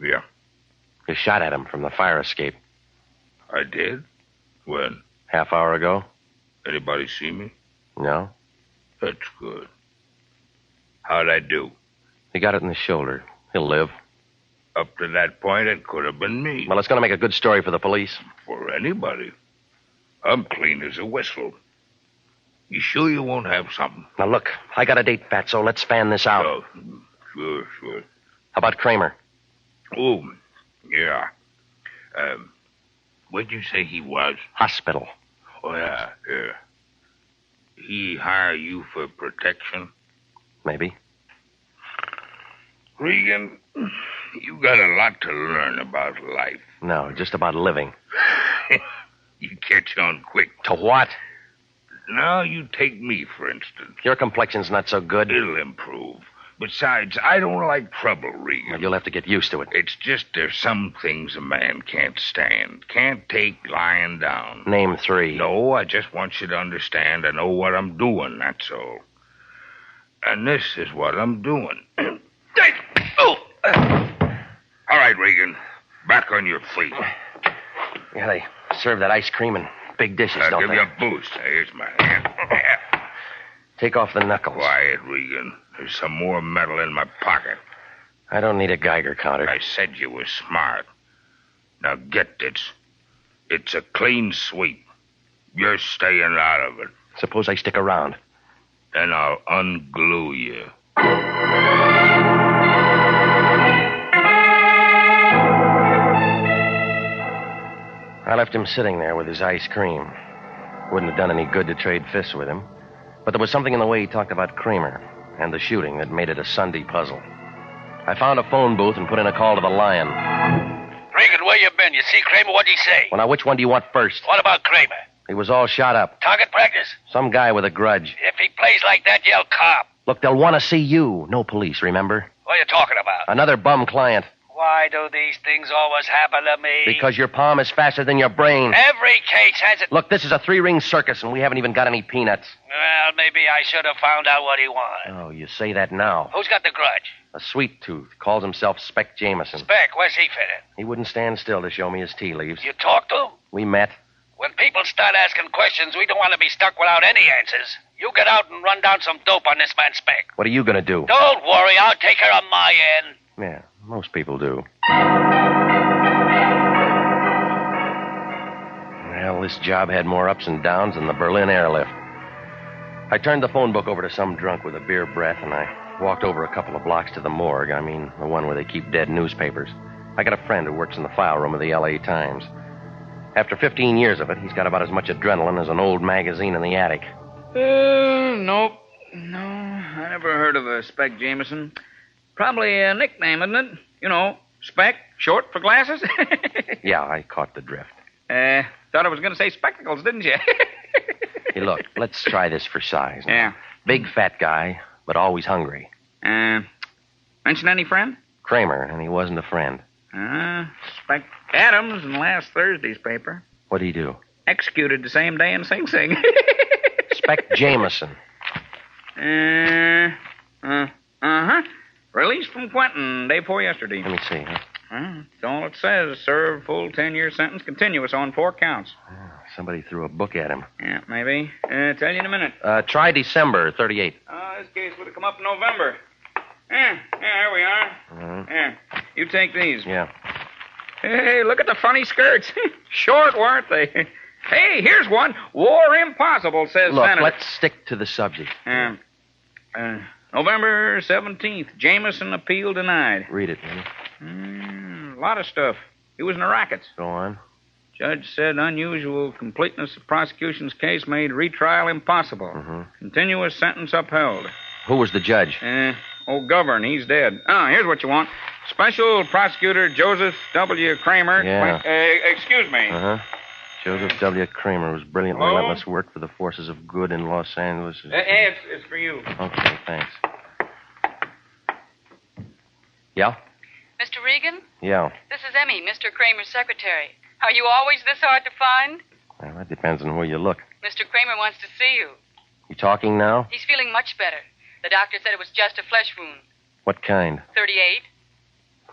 Yeah. You shot at him from the fire escape. I did? When? Half hour ago? Anybody see me? No. That's good. How'd I do? He got it in the shoulder. He'll live. Up to that point, it could have been me. Well, it's going to make a good story for the police. For anybody. I'm clean as a whistle. You sure you won't have something? Now, look, I got a date, Fatso. Let's fan this out. Oh, sure. How about Kramer? Oh, yeah. Where'd you say he was? Hospital. Oh, yeah. He hire you for protection? Maybe. Regan, you got a lot to learn about life. No, just about living. You catch on quick. To what? Now, you take me, for instance. Your complexion's not so good. It'll improve. Besides, I don't like trouble, Regan. Well, you'll have to get used to it. It's just there's some things a man can't stand. Can't take lying down. Name 3. No, I just want you to understand I know what I'm doing, that's all. And this is what I'm doing. All right, Regan. Back on your feet. Yeah, they serve that ice cream in big dishes, I'll don't give they? you a boost. Here's my hand. Take off the knuckles. Quiet, Regan. There's some more metal in my pocket. I don't need a Geiger counter. I said you were smart. Now get this. It's a clean sweep. You're staying out of it. Suppose I stick around. Then I'll unglue you. I left him sitting there with his ice cream. Wouldn't have done any good to trade fists with him. But there was something in the way he talked about Kramer and the shooting that made it a Sunday puzzle. I found a phone booth and put in a call to the Lyon. Regan, where you been? You see Kramer? What'd he say? Well, now, which one do you want first? What about Kramer? He was all shot up. Target practice? Some guy with a grudge. If he plays like that, yell cop. Look, they'll want to see you. No police, remember? What are you talking about? Another bum client. Why do these things always happen to me? Because your palm is faster than your brain. Every case has it. Look, this is a 3-ring circus, and we haven't even got any peanuts. Well, maybe I should have found out what he wanted. Oh, you say that now. Who's got the grudge? A sweet tooth. Calls himself Spec Jameson. Spec, where's he fit in? He wouldn't stand still to show me his tea leaves. You talked to him? We met. When people start asking questions, we don't want to be stuck without any answers. You get out and run down some dope on this man Spec. What are you going to do? Don't worry, I'll take care of my end. Yeah, most people do. Well, this job had more ups and downs than the Berlin airlift. I turned the phone book over to some drunk with a beer breath, and I walked over a couple of blocks to the morgue. I mean, the one where they keep dead newspapers. I got a friend who works in the file room of the L.A. Times. After 15 years of it, he's got about as much adrenaline as an old magazine in the attic. Nope. No, I never heard of a Spec Jameson. Probably a nickname, isn't it? You know, Spec, short for glasses? Yeah, I caught the drift. Thought I was going to say spectacles, didn't you? Hey, look, let's try this for size. Now. Yeah. Big fat guy, but always hungry. Mention any friend? Kramer, and he wasn't a friend. Spec Adams in last Thursday's paper. What'd he do? Executed the same day in Sing Sing. Spec Jameson. Uh-huh. Released from Quentin day before yesterday. Let me see. That's all it says. Served full 10-year sentence, continuous on 4 counts. Somebody threw a book at him. Yeah, maybe. Tell you in a minute. Try December 38. This case would have come up in November. Yeah, here we are. Mm-hmm. Yeah, you take these. Yeah. Hey, look at the funny skirts. Short, weren't they? Hey, here's one. War impossible, says Look, Senator. let's stick to the subject. November 17th, Jameson appeal denied. Read it, will you? A lot of stuff. He was in the rackets. Go on. Judge said unusual completeness of prosecution's case made retrial impossible. Mm-hmm. Continuous sentence upheld. Who was the judge? Old Govern, he's dead. Here's what you want. Special Prosecutor Joseph W. Kramer. Yeah. Excuse me. Uh-huh. Joseph W. Kramer was brilliant, Hello? relentless work for the forces of good in Los Angeles. It's for you. Okay, thanks. Yeah? Mr. Regan? Yeah. This is Emmy, Mr. Kramer's secretary. Are you always this hard to find? Well, that depends on where you look. Mr. Kramer wants to see you. You talking now? He's feeling much better. The doctor said it was just a flesh wound. What kind? 38.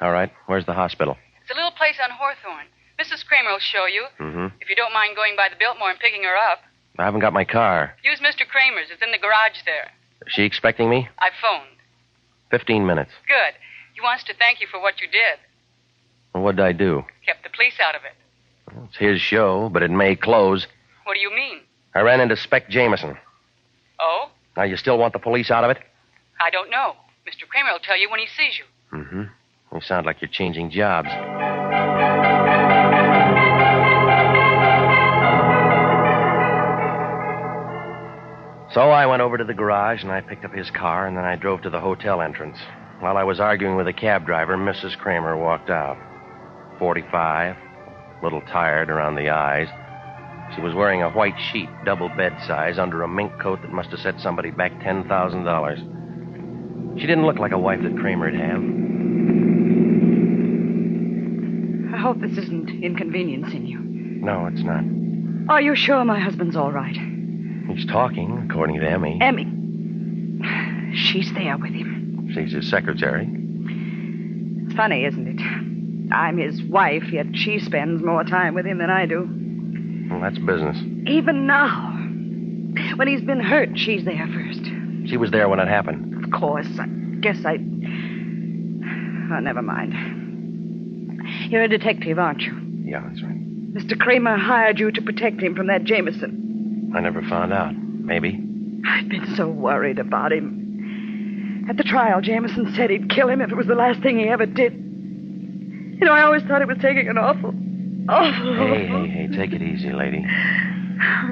All right. Where's the hospital? It's a little place on Hawthorne. Mrs. Kramer will show you. Mm-hmm. If you don't mind going by the Biltmore and picking her up. I haven't got my car. Use Mr. Kramer's. It's in the garage there. Is she expecting me? I phoned. 15 minutes. Good. He wants to thank you for what you did. Well, what'd I do? Kept the police out of it. Well, it's his show, but it may close. What do you mean? I ran into Spec Jameson. Oh? Now, you still want the police out of it? I don't know. Mr. Kramer will tell you when he sees you. Mm-hmm. You sound like you're changing jobs. So I went over to the garage and I picked up his car and then I drove to the hotel entrance. While I was arguing with the cab driver, Mrs. Kramer walked out. 45, a little tired around the eyes. She was wearing a white sheet, double bed size, under a mink coat that must have set somebody back $10,000. She didn't look like a wife that Kramer'd have. I hope this isn't inconveniencing you. No, it's not. Are you sure my husband's all right? He's talking, according to Emmy. Emmy. She's there with him. She's his secretary. It's funny, isn't it? I'm his wife, yet she spends more time with him than I do. Well, that's business. Even now. When he's been hurt, she's there first. She was there when it happened. Of course. I guess I... Oh, never mind. You're a detective, aren't you? Yeah, that's right. Mr. Kramer hired you to protect him from that Jameson. I never found out. Maybe. I've been so worried about him. At the trial, Jameson said he'd kill him if it was the last thing he ever did. You know, I always thought it was taking an awful... Hey, take it easy, lady.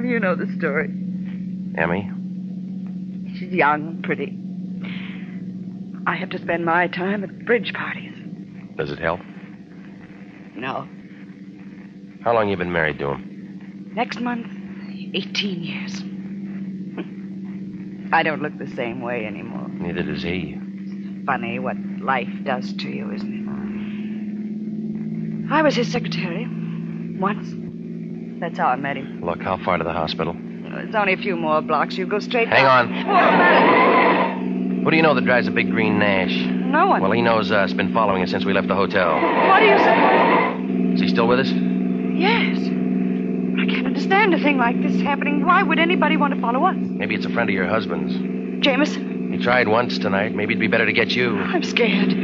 You know the story. Emmy? She's young, pretty. I have to spend my time at bridge parties. Does it help? No. How long you been married to him? Next month, 18 years. I don't look the same way anymore. Neither does he. It's funny what life does to you, isn't it? I was his secretary. Once. That's how I met him. Look, how far to the hospital? It's only a few more blocks. You go straight Hang down. on. Who do you know that drives a big green Nash? No one. Well, he knows us. Been following us since we left the hotel. What do you say? Is he still with us? Yes. I can't understand a thing like this happening. Why would anybody want to follow us? Maybe it's a friend of your husband's. Jameson? He tried once tonight. Maybe it'd be better to get you. I'm scared. All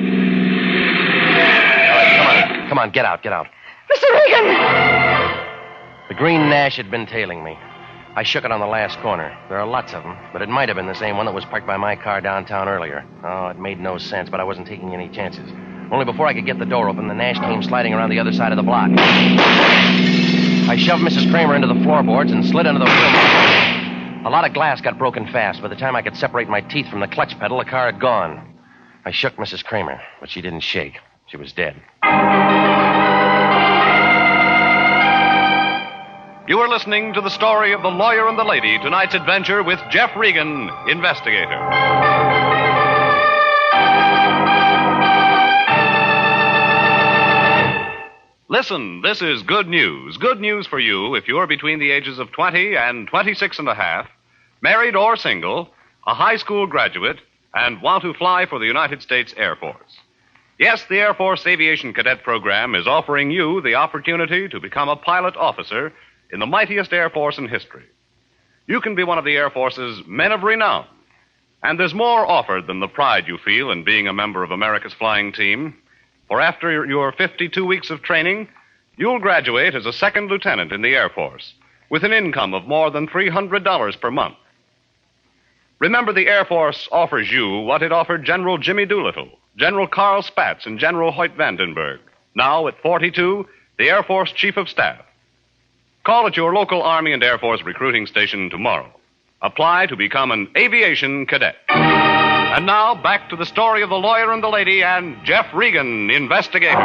right, come on, get out. Mr. Regan! The green Nash had been tailing me. I shook it on the last corner. There are lots of them, but it might have been the same one that was parked by my car downtown earlier. Oh, it made no sense, but I wasn't taking any chances. Only before I could get the door open, the Nash came sliding around the other side of the block. I shoved Mrs. Kramer into the floorboards and slid into the room. A lot of glass got broken fast. By the time I could separate my teeth from the clutch pedal, the car had gone. I shook Mrs. Kramer, but she didn't shake. She was dead. You are listening to the story of The Lawyer and the Lady, tonight's adventure with Jeff Regan, investigator. Listen, this is good news. Good news for you if you're between the ages of 20 and 26 and a half, married or single, a high school graduate, and want to fly for the United States Air Force. Yes, the Air Force Aviation Cadet Program is offering you the opportunity to become a pilot officer in the mightiest Air Force in history. You can be one of the Air Force's men of renown. And there's more offered than the pride you feel in being a member of America's flying team. For after your 52 weeks of training, you'll graduate as a second lieutenant in the Air Force with an income of more than $300 per month. Remember, the Air Force offers you what it offered General Jimmy Doolittle, General Carl Spaatz, and General Hoyt Vandenberg. Now, at 42, the Air Force Chief of Staff. Call at your local Army and Air Force recruiting station tomorrow. Apply to become an aviation cadet. And now, back to the story of the lawyer and the lady and Jeff Regan, investigator.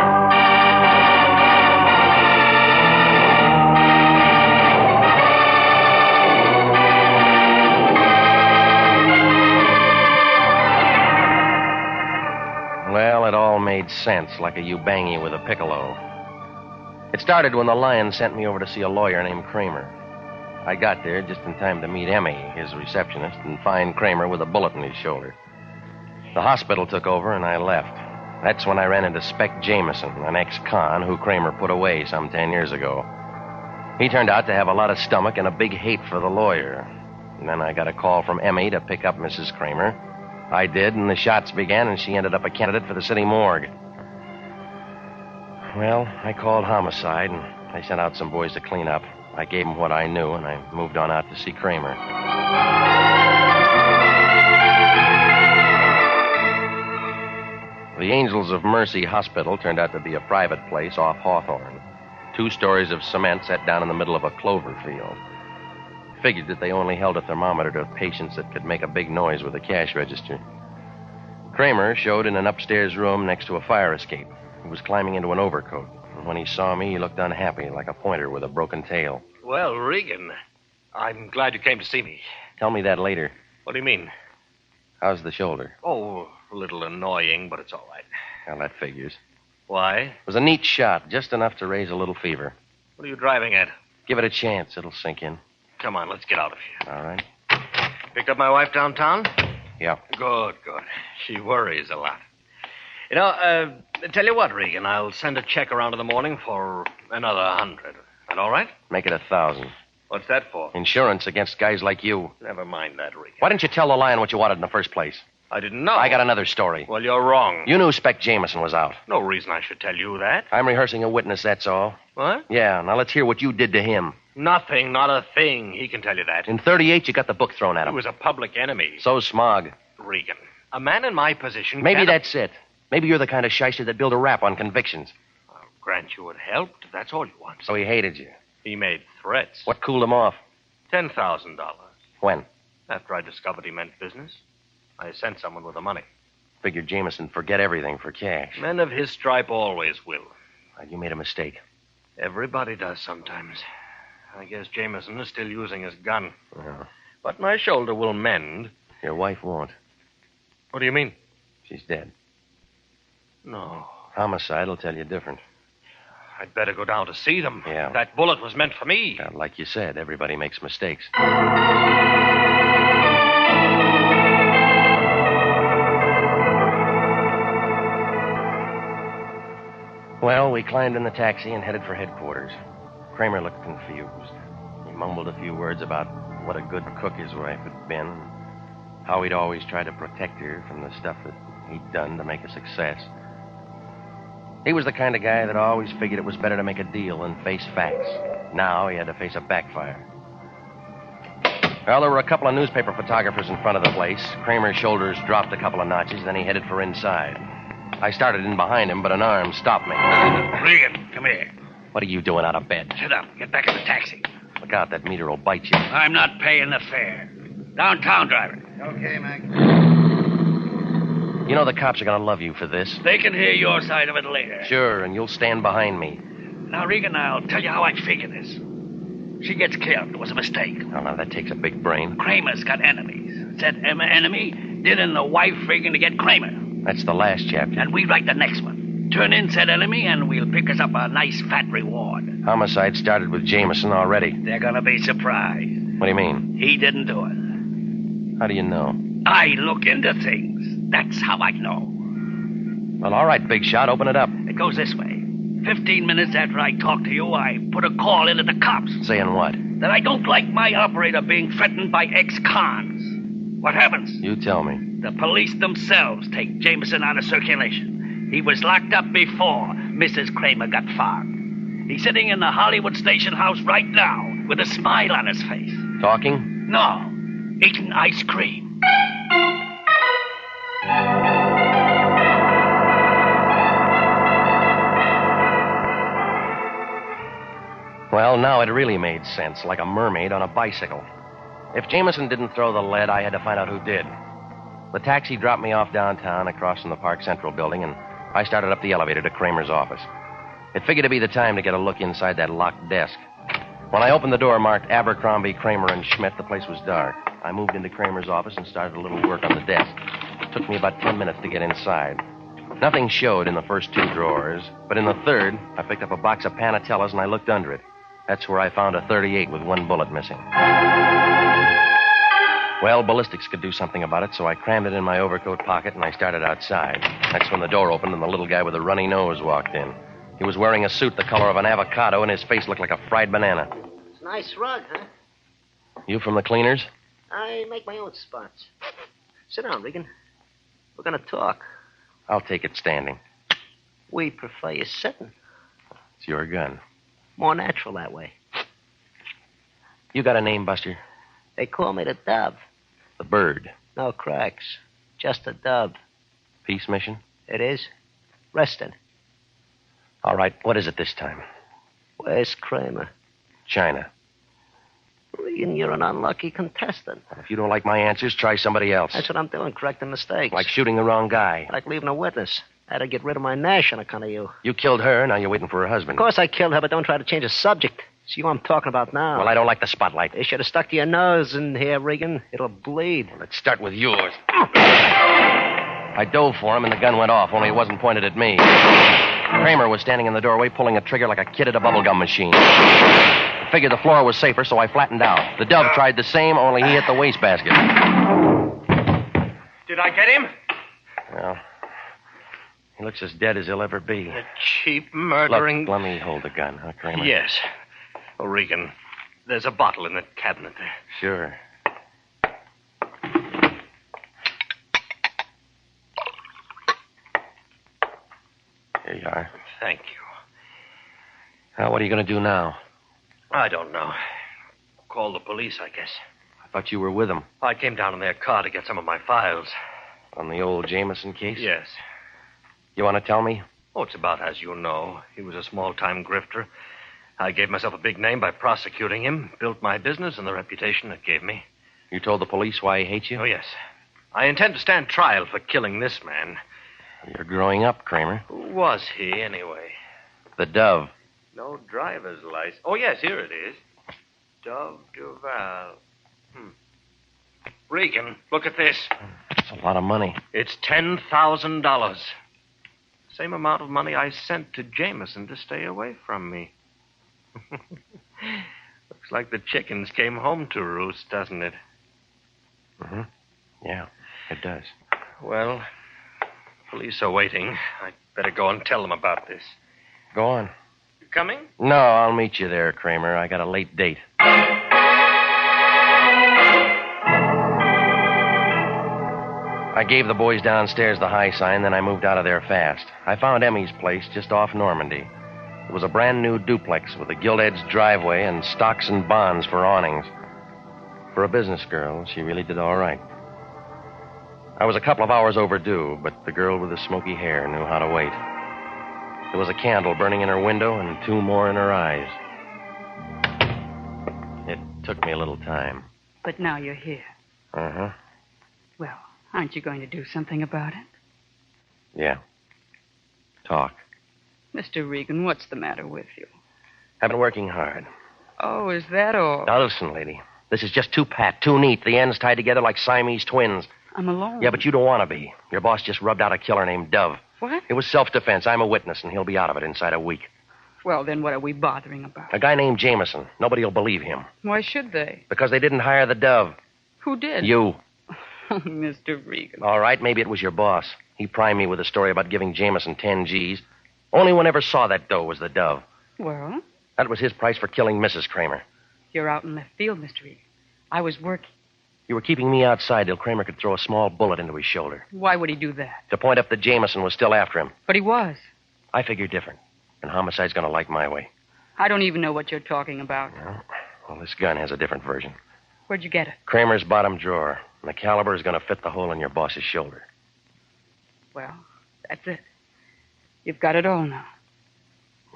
Well, it all made sense, like a Ubangi with a piccolo. It started when the Lyon sent me over to see a lawyer named Kramer. I got there just in time to meet Emmy, his receptionist, and find Kramer with a bullet in his shoulder. The hospital took over, and I left. That's when I ran into Spec Jameson, an ex-con who Kramer put away some 10 years ago. He turned out to have a lot of stomach and a big hate for the lawyer. And then I got a call from Emmy to pick up Mrs. Kramer. I did, and the shots began, and she ended up a candidate for the city morgue. Well, I called homicide, and I sent out some boys to clean up. I gave them what I knew, and I moved on out to see Kramer. The Angels of Mercy Hospital turned out to be a private place off Hawthorne. 2 stories of cement set down in the middle of a clover field. Figured that they only held a thermometer to patients that could make a big noise with a cash register. Kramer showed in an upstairs room next to a fire escape. He was climbing into an overcoat. And when he saw me, he looked unhappy, like a pointer with a broken tail. Well, Regan, I'm glad you came to see me. Tell me that later. What do you mean? How's the shoulder? Oh, a little annoying, but it's all right. Well, that figures. Why? It was a neat shot, just enough to raise a little fever. What are you driving at? Give it a chance. It'll sink in. Come on, let's get out of here. All right. Picked up my wife downtown? Yeah. Good. She worries a lot. You know, tell you what, Regan, I'll send a check around in the morning for another 100. That all right? Make it 1,000. What's that for? Insurance against guys like you. Never mind that, Regan. Why didn't you tell the Lyon what you wanted in the first place? I didn't know. I got another story. Well, you're wrong. You knew Spec Jameson was out. No reason I should tell you that. I'm rehearsing a witness, that's all. What? Yeah, now let's hear what you did to him. Nothing, not a thing. He can tell you that. In 38, you got the book thrown at He him. was a public enemy. So's Smog. Regan, a man in my position Maybe cannot... that's it. Maybe you're the kind of shyster that build a rap on convictions. I'll grant you it helped, if that's all you want. So he hated you. He made threats. What cooled him off? $10,000. When? After I discovered he meant business, I sent someone with the money. Figured Jameson forget everything for cash. Men of his stripe always will. You made a mistake. Everybody does sometimes. I guess Jameson is still using his gun. Yeah. But my shoulder will mend. Your wife won't. What do you mean? She's dead. No. Homicide will tell you different. I'd better go down to see them. Yeah. That bullet was meant for me. Like you said, everybody makes mistakes. Well, we climbed in the taxi and headed for headquarters. Kramer looked confused. He mumbled a few words about what a good cook his wife had been, and how he'd always tried to protect her from the stuff that he'd done to make a success. He was the kind of guy that always figured it was better to make a deal than face facts. Now he had to face a backfire. Well, there were a couple of newspaper photographers in front of the place. Kramer's shoulders dropped a couple of notches, then he headed for inside. I started in behind him, but an arm stopped me. Regan, come here. What are you doing out of bed? Sit up. Get back in the taxi. Look out, that meter will bite you. I'm not paying the fare. Downtown driver. Okay, Mac. You know the cops are going to love you for this. They can hear your side of it later. Sure, and you'll stand behind me. Now, Regan, I'll tell you how I figure this. She gets killed. It was a mistake. Oh, now that takes a big brain. Kramer's got enemies. Said Emma enemy, didn't the wife Regan to get Kramer. That's the last chapter. And we write the next one. Turn in said enemy, and we'll pick us up a nice fat reward. Homicide started with Jameson already. They're gonna be surprised. What do you mean? He didn't do it. How do you know? I look into things. That's how I know. Well, all right, big shot. Open it up. It goes this way. 15 minutes after I talk to you, I put a call in to the cops. Saying what? That I don't like my operator being threatened by ex-cons. What happens? You tell me. The police themselves take Jameson out of circulation. He was locked up before Mrs. Kramer got fogged. He's sitting in the Hollywood station house right now with a smile on his face. Talking? No, eating ice cream. Well, Well, now it really made sense, like a mermaid on a bicycle. If Jameson didn't throw the lead, I had to find out who did. The taxi dropped me off downtown across from the Park Central building, and I started up the elevator to Kramer's office. It figured to be the time to get a look inside that locked desk. When I opened the door marked Abercrombie, Kramer, and Schmidt, the place was dark. I moved into Kramer's office and started a little work on the desk. It took me about 10 minutes to get inside. Nothing showed in the first 2 drawers, but in the third, I picked up a box of Panatellas and I looked under it. That's where I found a .38 with 1 bullet missing. Well, ballistics could do something about it, so I crammed it in my overcoat pocket and I started outside. That's when the door opened and the little guy with the runny nose walked in. He was wearing a suit the color of an avocado and his face looked like a fried banana. It's a nice rug, huh? You from the cleaners? I make my own spots. Sit down, Regan. We're going to talk. I'll take it standing. We prefer you sitting. It's your gun. More natural that way. You got a name, Buster? They call me the Dove. The bird. No cracks. Just a dove. Peace mission? It is. Rested. All right, what is it this time? Where's Kramer? China. Regan, you're an unlucky contestant. If you don't like my answers, try somebody else. That's what I'm doing, correcting mistakes. Like shooting the wrong guy. Like leaving a witness. I had to get rid of my Nash on account of you. You killed her, now you're waiting for her husband. Of course I killed her, but don't try to change the subject. It's you I'm talking about now. Well, I don't like the spotlight. You should have stuck to your nose in here, Regan. It'll bleed. Well, let's start with yours. I dove for him, and the gun went off, only it wasn't pointed at me. Kramer was standing in the doorway, pulling a trigger like a kid at a bubblegum machine. I figured the floor was safer, so I flattened out. The Dove tried the same, only he hit the wastebasket. Did I get him? Well, he looks as dead as he'll ever be. The cheap murdering... Look, let me hold the gun, huh, Kramer? Yes. Oh, Regan, there's a bottle in the cabinet there. Sure. Here you are. Thank you. Now, what are you going to do now? I don't know. Call the police, I guess. I thought you were with them. I came down in their car to get some of my files. On the old Jameson case? Yes. You want to tell me? Oh, it's about as you know. He was a small-time grifter. I gave myself a big name by prosecuting him, built my business and the reputation it gave me. You told the police why he hates you? Oh, yes. I intend to stand trial for killing this man. You're growing up, Kramer. Who was he, anyway? The Dove. No driver's license. Oh, yes, here it is. Dove Duval. Regan, look at this. It's a lot of money. It's $10,000. Same amount of money I sent to Jameson to stay away from me. Looks like the chickens came home to roost, doesn't it? Mm-hmm. Yeah, it does. Well, police are waiting. I'd better go and tell them about this. Go on. You coming? No, I'll meet you there, Kramer. I got a late date. I gave the boys downstairs the high sign, then I moved out of there fast. I found Emmy's place just off Normandy. It was a brand new duplex with a gilt-edged driveway and stocks and bonds for awnings. For a business girl, she really did all right. I was a couple of hours overdue, but the girl with the smoky hair knew how to wait. There was a candle burning in her window and 2 more in her eyes. It took me a little time. But now you're here. Uh-huh. Well, aren't you going to do something about it? Yeah. Talk. Mr. Regan, what's the matter with you? I've been working hard. Oh, is that all? Now, listen, lady. This is just too pat, too neat. The ends tied together like Siamese twins. I'm alone. Yeah, but you don't want to be. Your boss just rubbed out a killer named Dove. What? It was self-defense. I'm a witness, and he'll be out of it inside a week. Well, then what are we bothering about? A guy named Jameson. Nobody will believe him. Why should they? Because they didn't hire the Dove. Who did? You. Oh, Mr. Regan. All right, maybe it was your boss. He primed me with a story about giving Jameson 10 G's. Only one ever saw that dough was the Dove. Well? That was his price for killing Mrs. Kramer. You're out in left field, Mr. Regan. I was working. You were keeping me outside till Kramer could throw a small bullet into his shoulder. Why would he do that? To point up that Jameson was still after him. But he was. I figure different. And homicide's going to like my way. I don't even know what you're talking about. Well, this gun has a different version. Where'd you get it? Kramer's bottom drawer. And the caliber is going to fit the hole in your boss's shoulder. Well, that's it. You've got it all now.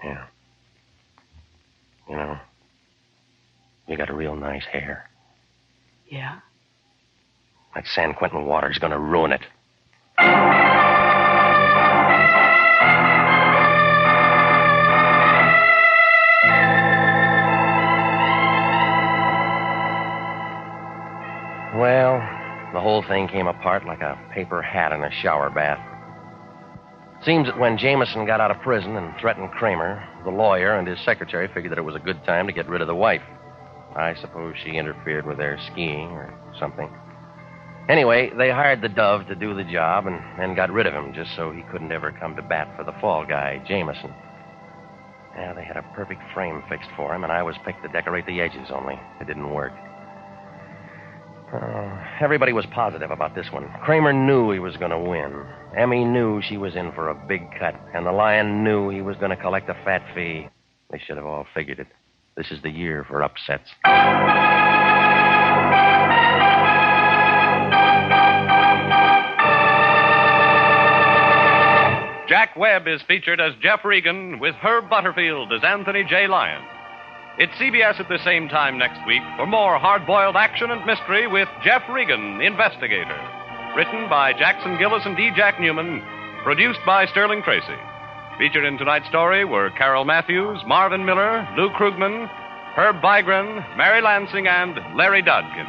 Yeah. You know, You got real nice hair. Yeah? That San Quentin water's gonna ruin it. Well, the whole thing came apart like a paper hat in a shower bath. Seems that when Jameson got out of prison and threatened Kramer, the lawyer and his secretary figured that it was a good time to get rid of the wife. I suppose she interfered with their skiing or something. Anyway, they hired the Dove to do the job and then got rid of him just so he couldn't ever come to bat for the fall guy, Jameson. Yeah, they had a perfect frame fixed for him, and I was picked to decorate the edges, only it didn't work. Everybody was positive about this one. Kramer knew he was going to win. Emmy knew she was in for a big cut, and the Lion knew he was going to collect a fat fee. They should have all figured it. This is the year for upsets. Jack Webb is featured as Jeff Regan with Herb Butterfield as Anthony J. Lyon. It's CBS at the same time next week for more hard-boiled action and mystery with Jeff Regan, Investigator. Written by Jackson Gillis and D. Jack Newman. Produced by Sterling Tracy. Featured in tonight's story were Carol Matthews, Marvin Miller, Lou Krugman, Herb Bygren, Mary Lansing, and Larry Dodkin.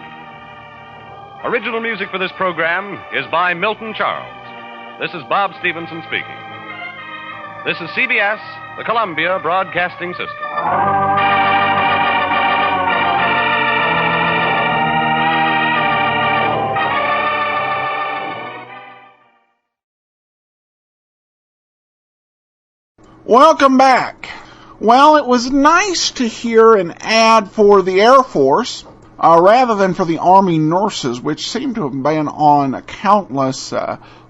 Original music for this program is by Milton Charles. This is Bob Stevenson speaking. This is CBS, the Columbia Broadcasting System. Welcome back. Well, it was nice to hear an ad for the Air Force rather than for the Army nurses, which seemed to have been on a countless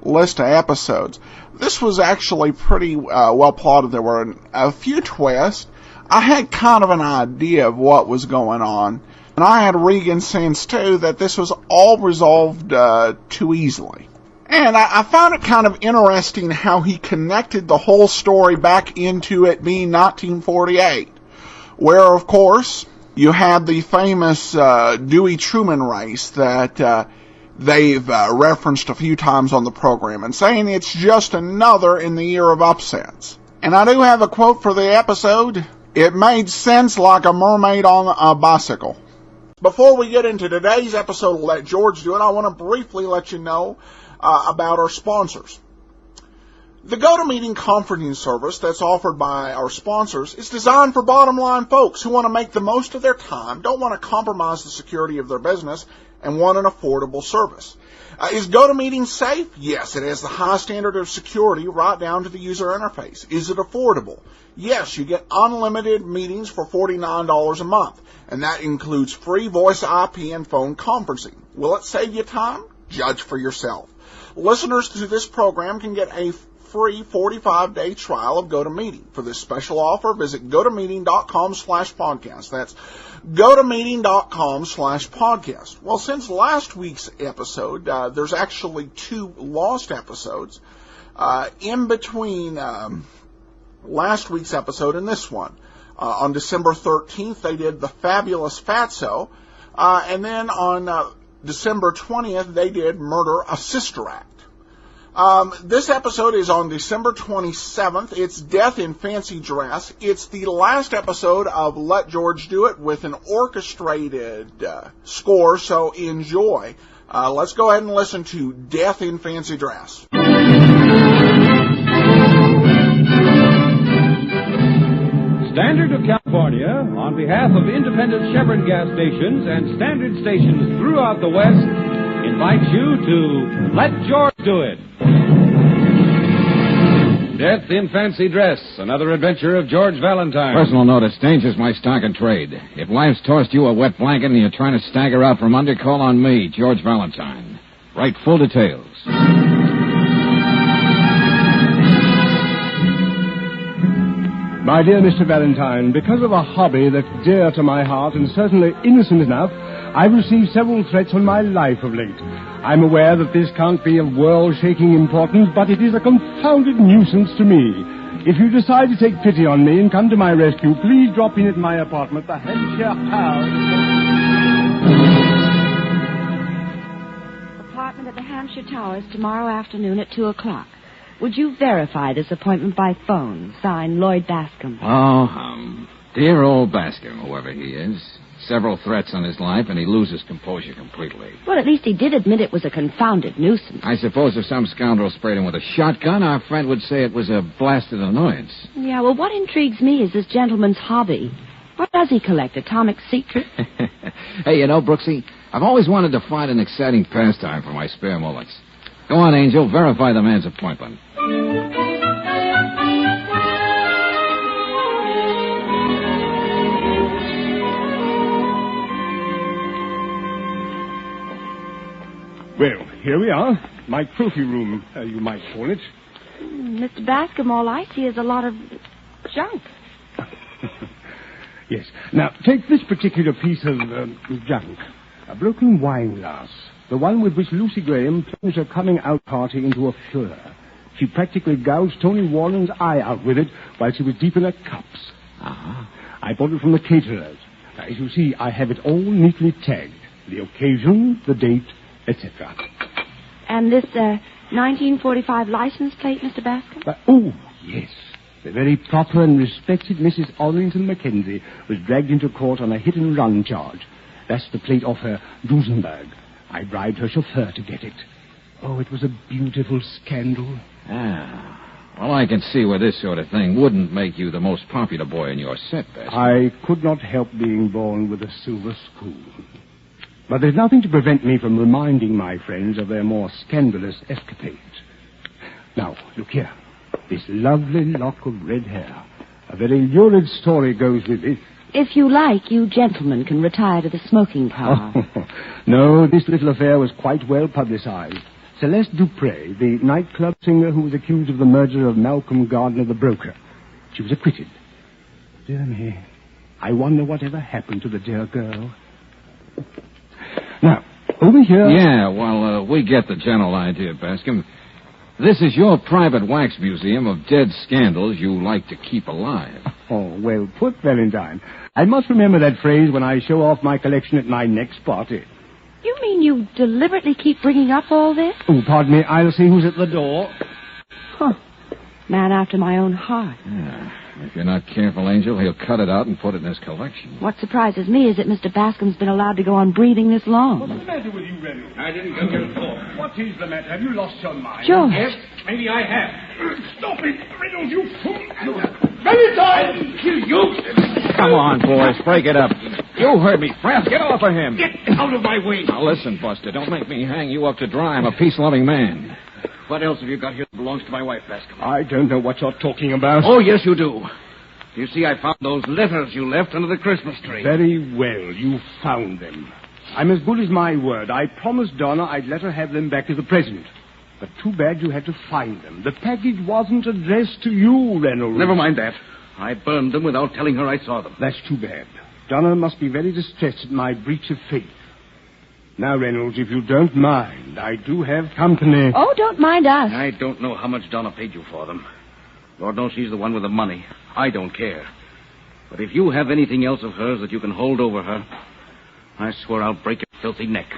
list of episodes. This was actually pretty well plotted. There were a few twists. I had kind of an idea of what was going on, and I had Regan sense, too, that this was all resolved too easily. And I found it kind of interesting how he connected the whole story back into it being 1948, where, of course, you had the famous Dewey Truman race that they've referenced a few times on the program, and saying it's just another in the year of upsets. And I do have a quote for the episode. It made sense like a mermaid on a bicycle. Before we get into today's episode of Let George Do It, I want to briefly let you know about our sponsors. The GoToMeeting conferencing service that's offered by our sponsors is designed for bottom-line folks who want to make the most of their time, don't want to compromise the security of their business, and want an affordable service. Is GoToMeeting safe? Yes, it has the high standard of security right down to the user interface. Is it affordable? Yes, you get unlimited meetings for $49 a month, and that includes free voice IP and phone conferencing. Will it save you time? Judge for yourself. Listeners to this program can get a free 45-day trial of GoToMeeting. For this special offer, visit gotomeeting.com/podcast. That's gotomeeting.com/podcast. Well, since last week's episode, there's actually 2 lost episodes in between last week's episode and this one. On December 13th, they did The Fabulous Fatso, and then on December 20th, they did Murder, a Sister Act. This episode is on December 27th. It's Death in Fancy Dress. It's the last episode of Let George Do It with an orchestrated score, so enjoy. Let's go ahead and listen to Death in Fancy Dress. Standard of California, on behalf of independent Chevron gas stations and standard stations throughout the West, invites you to Let George Do It. Death in Fancy Dress, another adventure of George Valentine. Personal notice, changes my stock and trade. If life's tossed you a wet blanket and you're trying to stagger out from under, call on me, George Valentine. Write full details. My dear Mr. Valentine, because of a hobby that's dear to my heart and certainly innocent enough, I've received several threats on my life of late. I'm aware that this can't be of world-shaking importance, but it is a confounded nuisance to me. If you decide to take pity on me and come to my rescue, please drop in at my apartment, the Hampshire House. Apartment at the Hampshire Towers tomorrow afternoon at 2 o'clock. Would you verify this appointment by phone? Signed, Lloyd Bascom. Oh, dear old Bascom, whoever he is. Several threats on his life, and he loses composure completely. Well, at least he did admit it was a confounded nuisance. I suppose if some scoundrel sprayed him with a shotgun, our friend would say it was a blasted annoyance. Yeah, well, what intrigues me is this gentleman's hobby. What does he collect? Atomic secrets? Hey, you know, Brooksy, I've always wanted to find an exciting pastime for my spare moments. Go on, Angel, verify the man's appointment. Well, here we are. My trophy room, you might call it. Mr. Bascom, all I see is a lot of junk. Yes. Now, take this particular piece of junk. A broken wine glass. The one with which Lucy Graham plunged her coming-out party into a furor. She practically gouged Tony Warren's eye out with it while she was deep in her cups. Uh-huh. I bought it from the caterers. Now, as you see, I have it all neatly tagged. The occasion, the date, etc. And this 1945 license plate, Mr. Bascom? Oh, yes. The very proper and respected Mrs. Orrington Mackenzie was dragged into court on a hit-and-run charge. That's the plate off her Duesenberg. I bribed her chauffeur to get it. Oh, it was a beautiful scandal. Ah. Well, I can see where this sort of thing wouldn't make you the most popular boy in your set, Bascom. I could not help being born with a silver spoon. But there's nothing to prevent me from reminding my friends of their more scandalous escapades. Now, look here. This lovely lock of red hair. A very lurid story goes with it. If you like, you gentlemen can retire to the smoking parlor. No, this little affair was quite well publicized. Celeste Dupre, the nightclub singer who was accused of the murder of Malcolm Gardner, the broker. She was acquitted. Dear me, I wonder whatever happened to the dear girl. Now, over here... Yeah, well, we get the general idea, Bascom. This is your private wax museum of dead scandals you like to keep alive. Oh, well put, Valentine. I must remember that phrase when I show off my collection at my next party. You mean you deliberately keep bringing up all this? Oh, pardon me. I'll see who's at the door. Huh. Man after my own heart. Yeah. If you're not careful, Angel, he'll cut it out and put it in his collection. What surprises me is that Mr. Bascom's been allowed to go on breathing this long. What's the matter with you, Reynolds? I didn't go to the floor. What is the matter? Have you lost your mind? George. Yes, maybe I have. Stop it, Reynolds, you fool. Valentine! You! Come on, boys, break it up. You heard me, Frank. Get off of him. Get out of my way. Now, listen, Buster, don't make me hang you up to dry. I'm a peace-loving man. What else have you got here that belongs to my wife, Bascom? I don't know what you're talking about. Oh, yes, you do. You see, I found those letters you left under the Christmas tree. Very well, you found them. I'm as good as my word. I promised Donna I'd let her have them back as a present. But too bad you had to find them. The package wasn't addressed to you, Reynolds. Never mind that. I burned them without telling her I saw them. That's too bad. Donna must be very distressed at my breach of faith. Now, Reynolds, if you don't mind, I do have company. Oh, don't mind us. I don't know how much Donna paid you for them. Lord knows she's the one with the money. I don't care. But if you have anything else of hers that you can hold over her, I swear I'll break your filthy neck.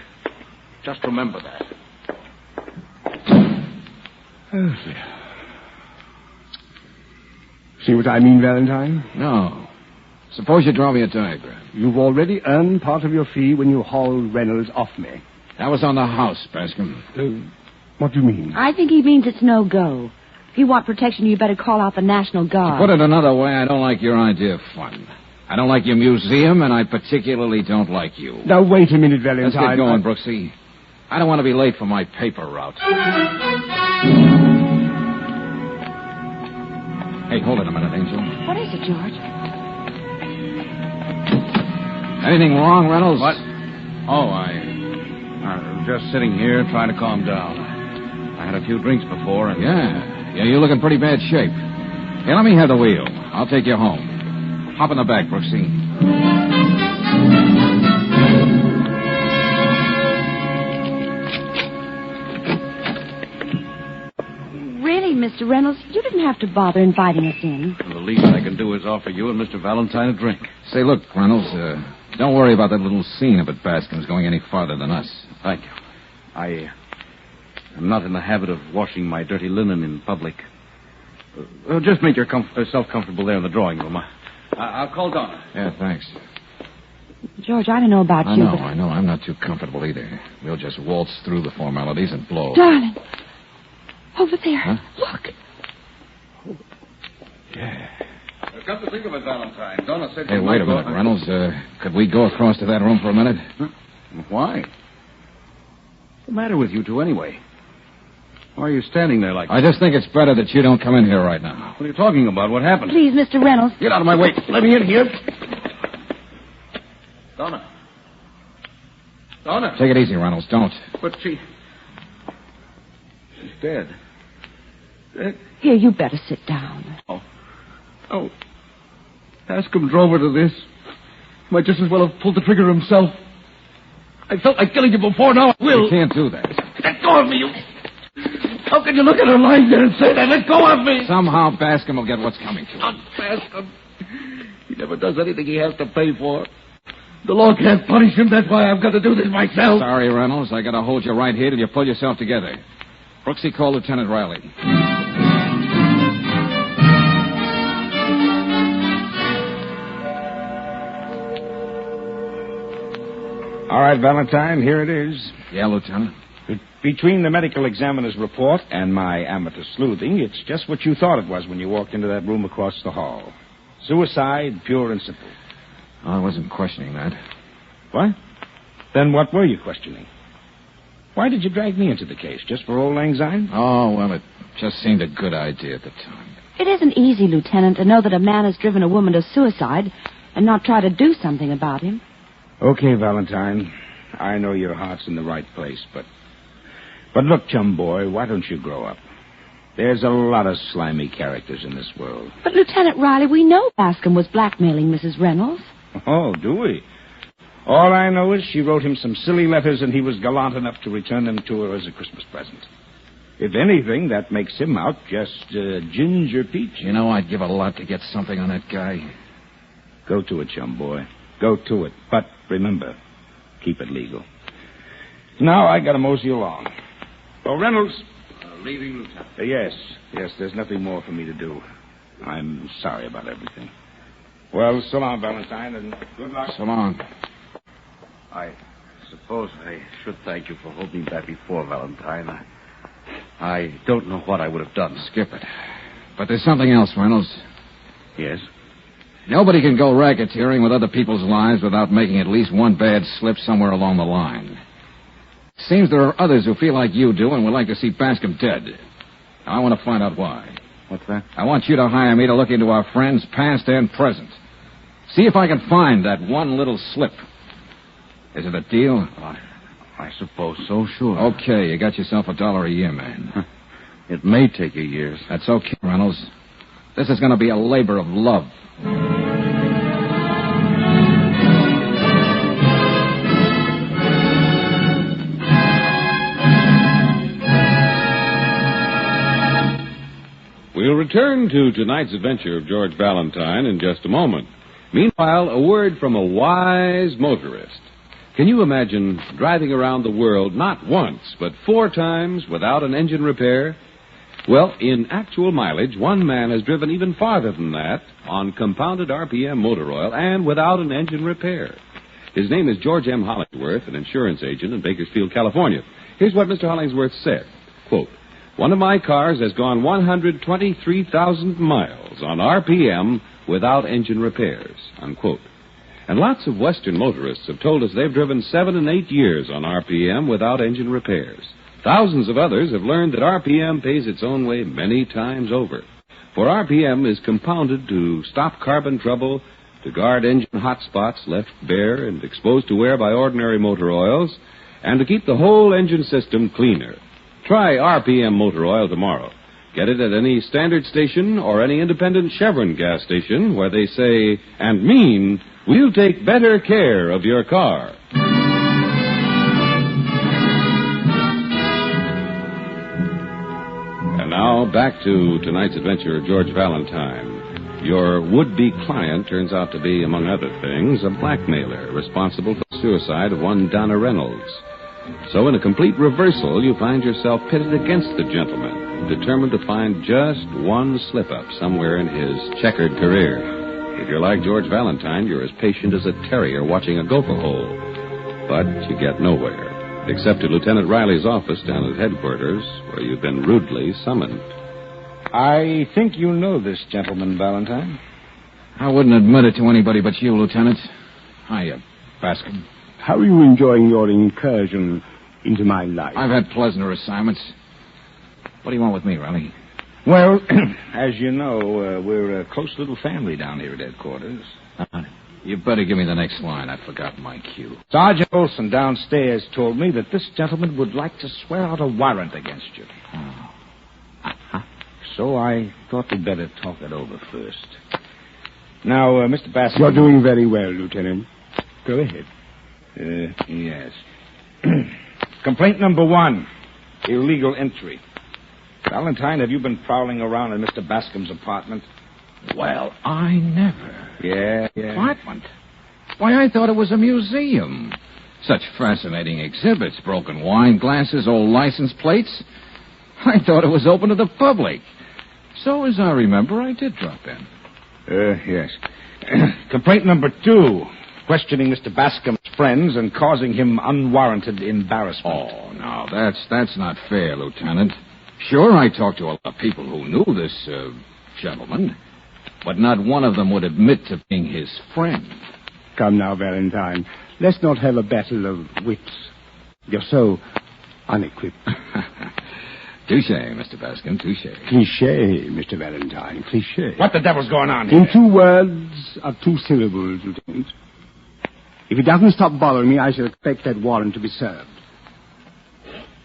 Just remember that. Oh, dear. See what I mean, Valentine? No. Suppose you draw me a diagram. You've already earned part of your fee when you hauled Reynolds off me. That was on the house, Bascom. What do you mean? I think he means it's no go. If you want protection, you better call out the National Guard. To put it another way, I don't like your idea of fun. I don't like your museum, and I particularly don't like you. Now, wait a minute, Valentine. Let's get going, Brooksy. I don't want to be late for my paper route. Hey, hold it a minute, Angel. What is it, George? Anything wrong, Reynolds? What? Oh, I'm just sitting here trying to calm down. I had a few drinks before, and... Yeah, you're looking pretty bad shape. Hey, let me have the wheel. I'll take you home. Hop in the back, Brooksy. Really, Mr. Reynolds. You didn't have to bother inviting us in. Well, the least I can do is offer you and Mr. Valentine a drink. Say, look, Reynolds, don't worry about that little scene up at Bascom's going any farther than us. Thank you. I'm not in the habit of washing my dirty linen in public. Just make yourself comfortable there in the drawing room. I'll call Donna. Yeah, thanks. George, I don't know about you, but... I know. I'm not too comfortable either. We'll just waltz through the formalities and blow. Darling. Over there. Huh? Look. Yeah. Come to think of it, Valentine, Donna said... Hey, wait a minute, Reynolds. Could we go across to that room for a minute? Huh? Why? What's the matter with you two, anyway? Why are you standing there like that? I just think it's better that you don't come in here right now. What are you talking about? What happened? Please, Mr. Reynolds. Get out of my way. Let me in here. Donna. Take it easy, Reynolds. Don't. But she's dead. Dead? Here, you better sit down. Oh. Bascom drove her to this. Might just as well have pulled the trigger himself. I felt like killing you before, now I will. You can't do that. Let go of me, you... How can you look at her lying there and say that? Let go of me! Somehow Bascom will get what's coming to him. Not Bascom. He never does anything he has to pay for. The law can't punish him. That's why I've got to do this myself. Sorry, Reynolds. I got to hold you right here till you pull yourself together. Brooksy, call Lieutenant Riley. All right, Valentine, here it is. Yeah, Lieutenant. Between the medical examiner's report and my amateur sleuthing, it's just what you thought it was when you walked into that room across the hall. Suicide, pure and simple. I wasn't questioning that. What? Then what were you questioning? Why did you drag me into the case? Just for old lang syne? Oh, well, it just seemed a good idea at the time. It isn't easy, Lieutenant, to know that a man has driven a woman to suicide and not try to do something about him. Okay, Valentine. I know your heart's in the right place, but look, chum boy, why don't you grow up? There's a lot of slimy characters in this world. But, Lieutenant Riley, we know Bascom was blackmailing Mrs. Reynolds. Oh, do we? All I know is she wrote him some silly letters and he was gallant enough to return them to her as a Christmas present. If anything, that makes him out just Ginger Peach. You know, I'd give a lot to get something on that guy. Go to it, chum boy. Go to it. But remember, keep it legal. Now I got to mosey along. Oh, Reynolds. Leaving, Lieutenant. Yes, there's nothing more for me to do. I'm sorry about everything. Well, so long, Valentine, and good luck. So long. I suppose I should thank you for holding me back before, Valentine. I don't know what I would have done. Skip it. But there's something else, Reynolds. Yes? Nobody can go racketeering with other people's lives without making at least one bad slip somewhere along the line. Seems there are others who feel like you do and would like to see Bascom dead. I want to find out why. What's that? I want you to hire me to look into our friends, past and present. See if I can find that one little slip. Is it a deal? I suppose so, sure. Okay, you got yourself $1 a year, man. It may take you years. That's okay, Reynolds. This is going to be a labor of love. We'll return to tonight's adventure of George Valentine in just a moment. Meanwhile, a word from a wise motorist. Can you imagine driving around the world not once, but 4 times without an engine repair? Well, in actual mileage, one man has driven even farther than that on compounded RPM motor oil and without an engine repair. His name is George M. Hollingsworth, an insurance agent in Bakersfield, California. Here's what Mr. Hollingsworth said. Quote, "One of my cars has gone 123,000 miles on RPM without engine repairs," unquote. And lots of Western motorists have told us they've driven 7 and 8 years on RPM without engine repairs. Thousands of others have learned that RPM pays its own way many times over. For RPM is compounded to stop carbon trouble, to guard engine hot spots left bare and exposed to wear by ordinary motor oils, and to keep the whole engine system cleaner. Try RPM motor oil tomorrow. Get it at any standard station or any independent Chevron gas station where they say and mean, "We'll take better care of your car." And now, now, back to tonight's adventure of George Valentine. Your would-be client turns out to be, among other things, a blackmailer responsible for the suicide of one Donna Reynolds. So in a complete reversal, you find yourself pitted against the gentleman, determined to find just one slip-up somewhere in his checkered career. If you're like George Valentine, you're as patient as a terrier watching a gopher hole. But you get nowhere, except to Lieutenant Riley's office down at headquarters, where you've been rudely summoned. I think you know this gentleman, Valentine. I wouldn't admit it to anybody but you, Lieutenant. Hiya, Bascom. How are you enjoying your incursion into my life? I've had pleasanter assignments. What do you want with me, Riley? Well, as you know, we're a close little family down here at headquarters. You better give me the next line. I've forgotten my cue. Sergeant Olson downstairs told me that this gentleman would like to swear out a warrant against you. Oh. So I thought we'd better talk it over first. Now, Mr. Bascom... You're doing very well, Lieutenant. Go ahead. Yes. Complaint number 1, illegal entry. Valentine, have you been prowling around in Mr. Bascom's apartment? Well, I never. Yeah. Apartment? Why, I thought it was a museum. Such fascinating exhibits, broken wine glasses, old license plates. I thought it was open to the public. So, as I remember, I did drop in. Yes. Complaint number 2, questioning Mr. Bascom's friends and causing him unwarranted embarrassment. Oh, no, that's not fair, Lieutenant. Sure, I talked to a lot of people who knew this, gentleman, but not one of them would admit to being his friend. Come now, Valentine. Let's not have a battle of wits. You're so unequipped. Touche, Mr. Bascom, touche. Cliché, Mr. Valentine, cliché. What the devil's going on here? In 2 words of 2 syllables, Lieutenant. If he doesn't stop bothering me, I shall expect that warrant to be served.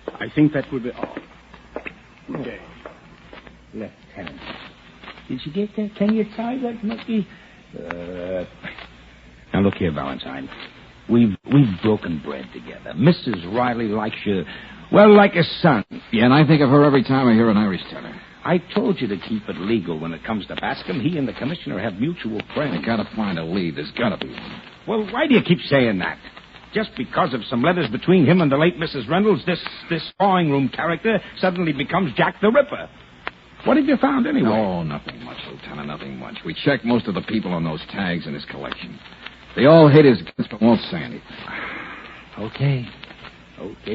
I think that will be all. Good day. Lieutenant. Did you get that? Can you tie that monkey? Now, look here, Valentine. We've broken bread together. Mrs. Riley likes you, well, like a son. Yeah, and I think of her every time I hear an Irish tenor. I told you to keep it legal when it comes to Bascom. He and the commissioner have mutual friends. I gotta find a lead. There's gotta be one. Well, why do you keep saying that? Just because of some letters between him and the late Mrs. Reynolds, this drawing room character suddenly becomes Jack the Ripper. What have you found, anyway? Oh, nothing much, Lieutenant, nothing much. We checked most of the people on those tags in his collection. They all hate his guts but won't say anything. Okay,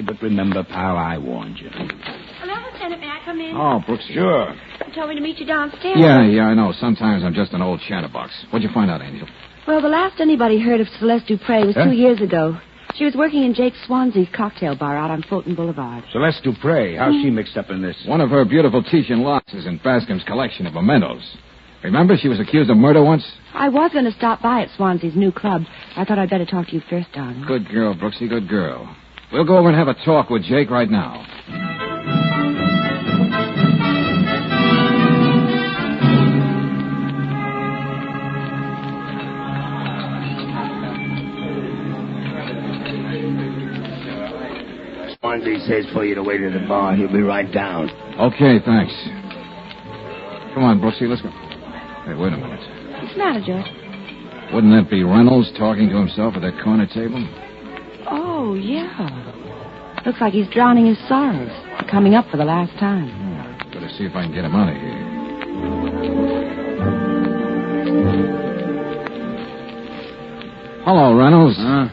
but remember, pal, I warned you. Hello, Lieutenant. May I come in? Oh, Brooks. Sure. You told me to meet you downstairs. Yeah, I know. Sometimes I'm just an old chatterbox. What'd you find out, Angel? Well, the last anybody heard of Celeste Dupre was 2 years ago. She was working in Jake Swansea's cocktail bar out on Fulton Boulevard. Celeste Dupre, how's she mixed up in this? One of her beautiful Titian lots is in Bascom's collection of mementos. Remember, she was accused of murder once? I was going to stop by at Swansea's new club. I thought I'd better talk to you first, darling. Good girl, Brooksy, good girl. We'll go over and have a talk with Jake right now. Swansea says for you to wait at the bar. He'll be right down. Okay, thanks. Come on, Brooksy, let's go. Hey, wait a minute. What's the matter, George? Wouldn't that be Reynolds talking to himself at that corner table? Oh, yeah. Looks like he's drowning his sorrows. Coming up for the last time. Better see if I can get him out of here. Hello, Reynolds. Huh?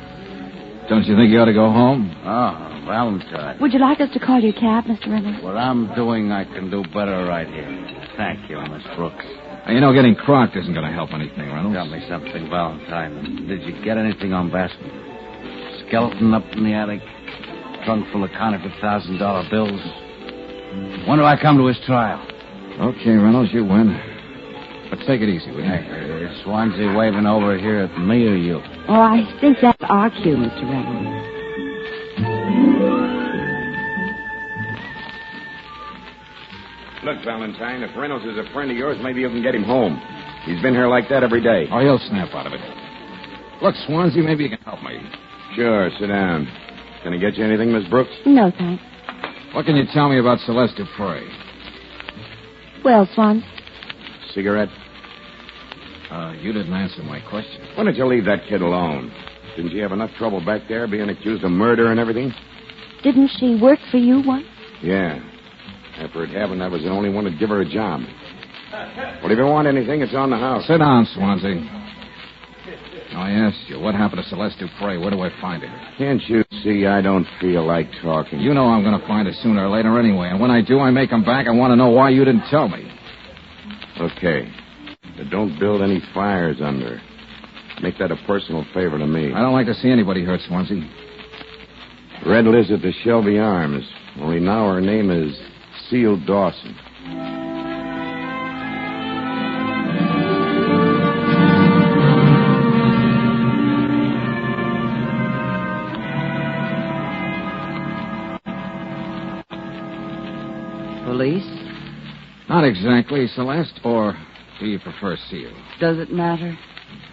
Don't you think you ought to go home? Oh, Valentine. Would you like us to call you a cab, Mr. Reynolds? What I'm doing, I can do better right here. Thank you, Miss Brooks. Now, you know, getting crocked isn't going to help anything, Reynolds. Tell me something, Valentine. Did you get anything on Bascom? Skeleton up in the attic? Trunk full of counterfeit $1,000 bills? When do I come to his trial? Okay, Reynolds, you win. But take it easy, will you? Hey, is Swansea waving over here at me or you? Oh, I think that's our cue, Mr. Reynolds. Look, Valentine, if Reynolds is a friend of yours, maybe you can get him home. He's been here like that every day. Oh, he'll snap out of it. Look, Swansea, maybe you can help me. Sure, sit down. Can I get you anything, Miss Brooks? No, thanks. What can you tell me about Celeste Dupre? well, Swan. Cigarette? You didn't answer my question. Why don't you leave that kid alone? Didn't you have enough trouble back there being accused of murder and everything? Didn't she work for you once? Yeah. After it happened, I was the only one to give her a job. Well, if you want anything, it's on the house. Sit down, Swansea. I asked you, what happened to Celeste Dupre? Where do I find her? Can't you see I don't feel like talking? You know I'm going to find her sooner or later anyway, and when I do, I may come back. I want to know why you didn't tell me. Okay. But don't build any fires under her. Make that a personal favor to me. I don't like to see anybody hurt, Swansea. Red lives at the Shelby Arms. Only now her name is Seal Dawson. Police? Not exactly, Celeste, or do you prefer Seal? Does it matter?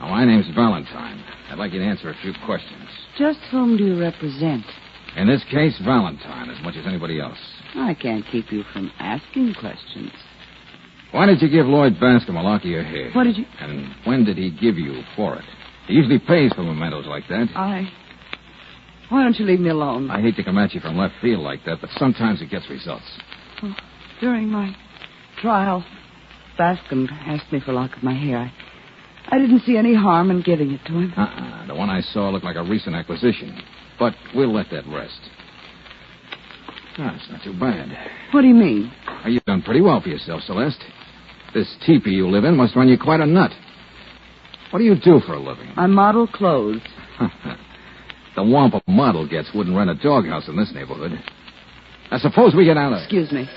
Oh, my name's Valentine. I'd like you to answer a few questions. Just whom do you represent? In this case, Valentine, as much as anybody else. I can't keep you from asking questions. Why did you give Lloyd Bascom a lock of your hair? What did you... And when did he give you for it? He usually pays for mementos like that. Why don't you leave me alone? I hate to come at you from left field like that, but sometimes it gets results. Well, during my trial, Bascom asked me for a lock of my hair. I didn't see any harm in giving it to him. The one I saw looked like a recent acquisition. But we'll let that rest. It's not too bad. What do you mean? You've done pretty well for yourself, Celeste. This teepee you live in must run you quite a nut. What do you do for a living? I model clothes. The wamp a model gets wouldn't rent a doghouse in this neighborhood. Now, suppose we get out of... Excuse me.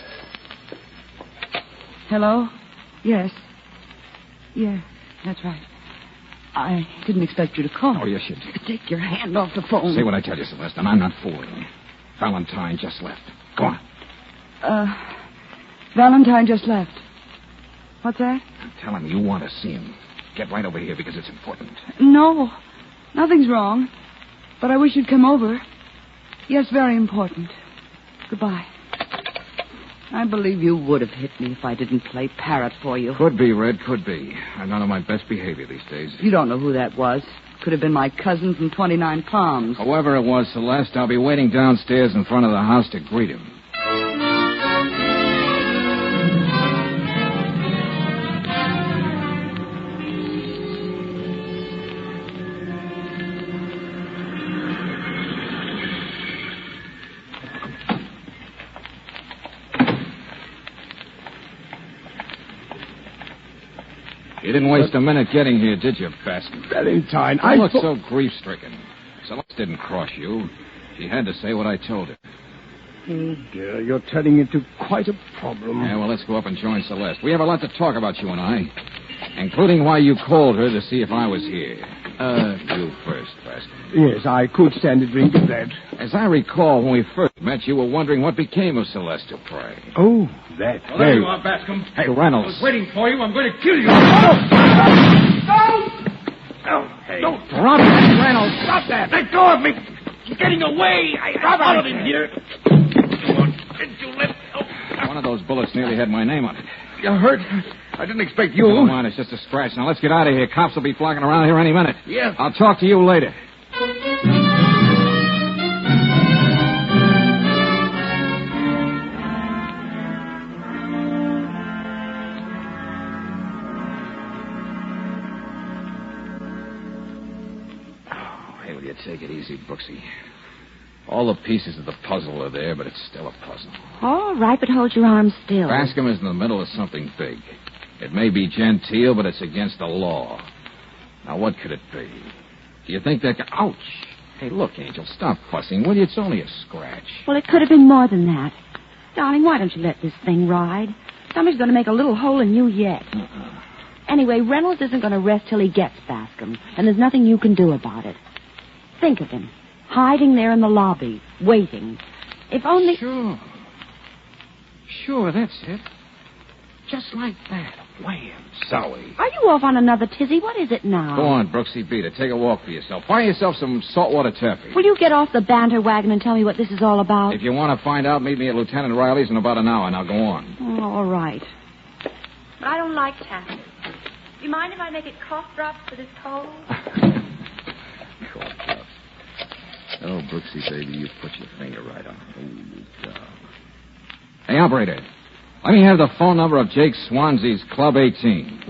Hello? Yes. Yeah, that's right. I didn't expect you to call. Oh, you should. Take your hand off the phone. Say what I tell you, Celeste, and I'm not fooling. Valentine just left. Go on. Valentine just left. What's that? Tell him you want to see him. Get right over here because it's important. No, nothing's wrong. But I wish you'd come over. Yes, very important. Goodbye. I believe you would have hit me if I didn't play parrot for you. Could be, Red, could be. I'm not on my best behavior these days. You don't know who that was. Could have been my cousin from 29 Palms. However it was, Celeste, I'll be waiting downstairs in front of the house to greet him. You didn't waste a minute getting here, did you, Bascom? Valentine, I look so grief-stricken. Celeste didn't cross you. She had to say what I told her. Oh, dear, you're turning into quite a problem. Yeah, well, let's go up and join Celeste. We have a lot to talk about, you and I, including why you called her to see if I was here. You first, Bascom. Yes, I could stand a drink of that. As I recall, when we first met, you were wondering what became of Celeste Dupre. Oh, that. Well, there you are, Bascom. Hey, Reynolds. I was waiting for you. I'm going to kill you. Hey. Don't drop it, Reynolds. Stop that. Let go of me. You're getting away. I followed him here. Did you let... One of those bullets nearly had my name on it. You're hurt? I didn't expect you. Come on, it's just a scratch. Now, let's get out of here. Cops will be flocking around here any minute. Yes. I'll talk to you later. Hey, will you take it easy, Brooksy? All the pieces of the puzzle are there, but it's still a puzzle. All right, but hold your arm still. Bascom is in the middle of something big. It may be genteel, but it's against the law. Now, what could it be? Do you think that... Ouch! Hey, look, Angel, stop fussing, will you? It's only a scratch. Well, it could have been more than that. Darling, why don't you let this thing ride? Somebody's going to make a little hole in you yet. Anyway, Reynolds isn't going to rest till he gets Bascom, and there's nothing you can do about it. Think of him, hiding there in the lobby, waiting. If only... Sure, that's it. Just like that. Wham, zowie. Are you off on another tizzy? What is it now? Go on, Brooksy, beat it. Take a walk for yourself. Buy yourself some saltwater taffy. Will you get off the banter wagon and tell me what this is all about? If you want to find out, meet me at Lieutenant Riley's in about an hour, and I'll go on. Oh, all right. but I don't like taffy. Do you mind if I make it cough drops for this cold? Cough drops. Oh, Brooksy, baby, you put your finger right on it. Oh, God. Hey, operator. Let me have the phone number of Jake Swansea's Club 18.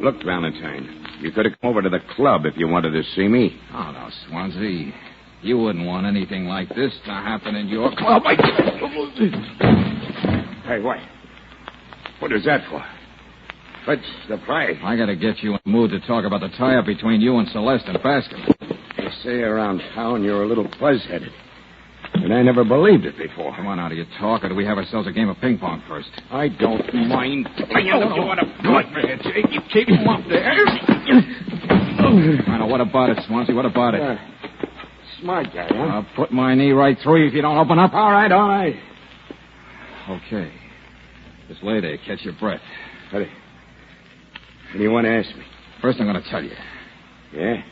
Look, Valentine, you could have come over to the club if you wanted to see me. Oh, no, Swansea. You wouldn't want anything like this to happen in your club. Hey, what is that for? What's the play? I gotta get you in the mood to talk about the tie-up between you and Celeste and Bascom. They say around town you're a little buzz-headed. And I never believed it before. Come on, out of your talk, or do we have ourselves a game of ping pong first? I don't mind playing. You want to good man, Jake. You keep him up there. I know. What about it, Swansea? What about it? Smart guy, huh? I'll put my knee right through you if you don't open up. All right. Okay. Just lay there. Catch your breath. What do you want to ask me? First, I'm going to tell you. Yeah?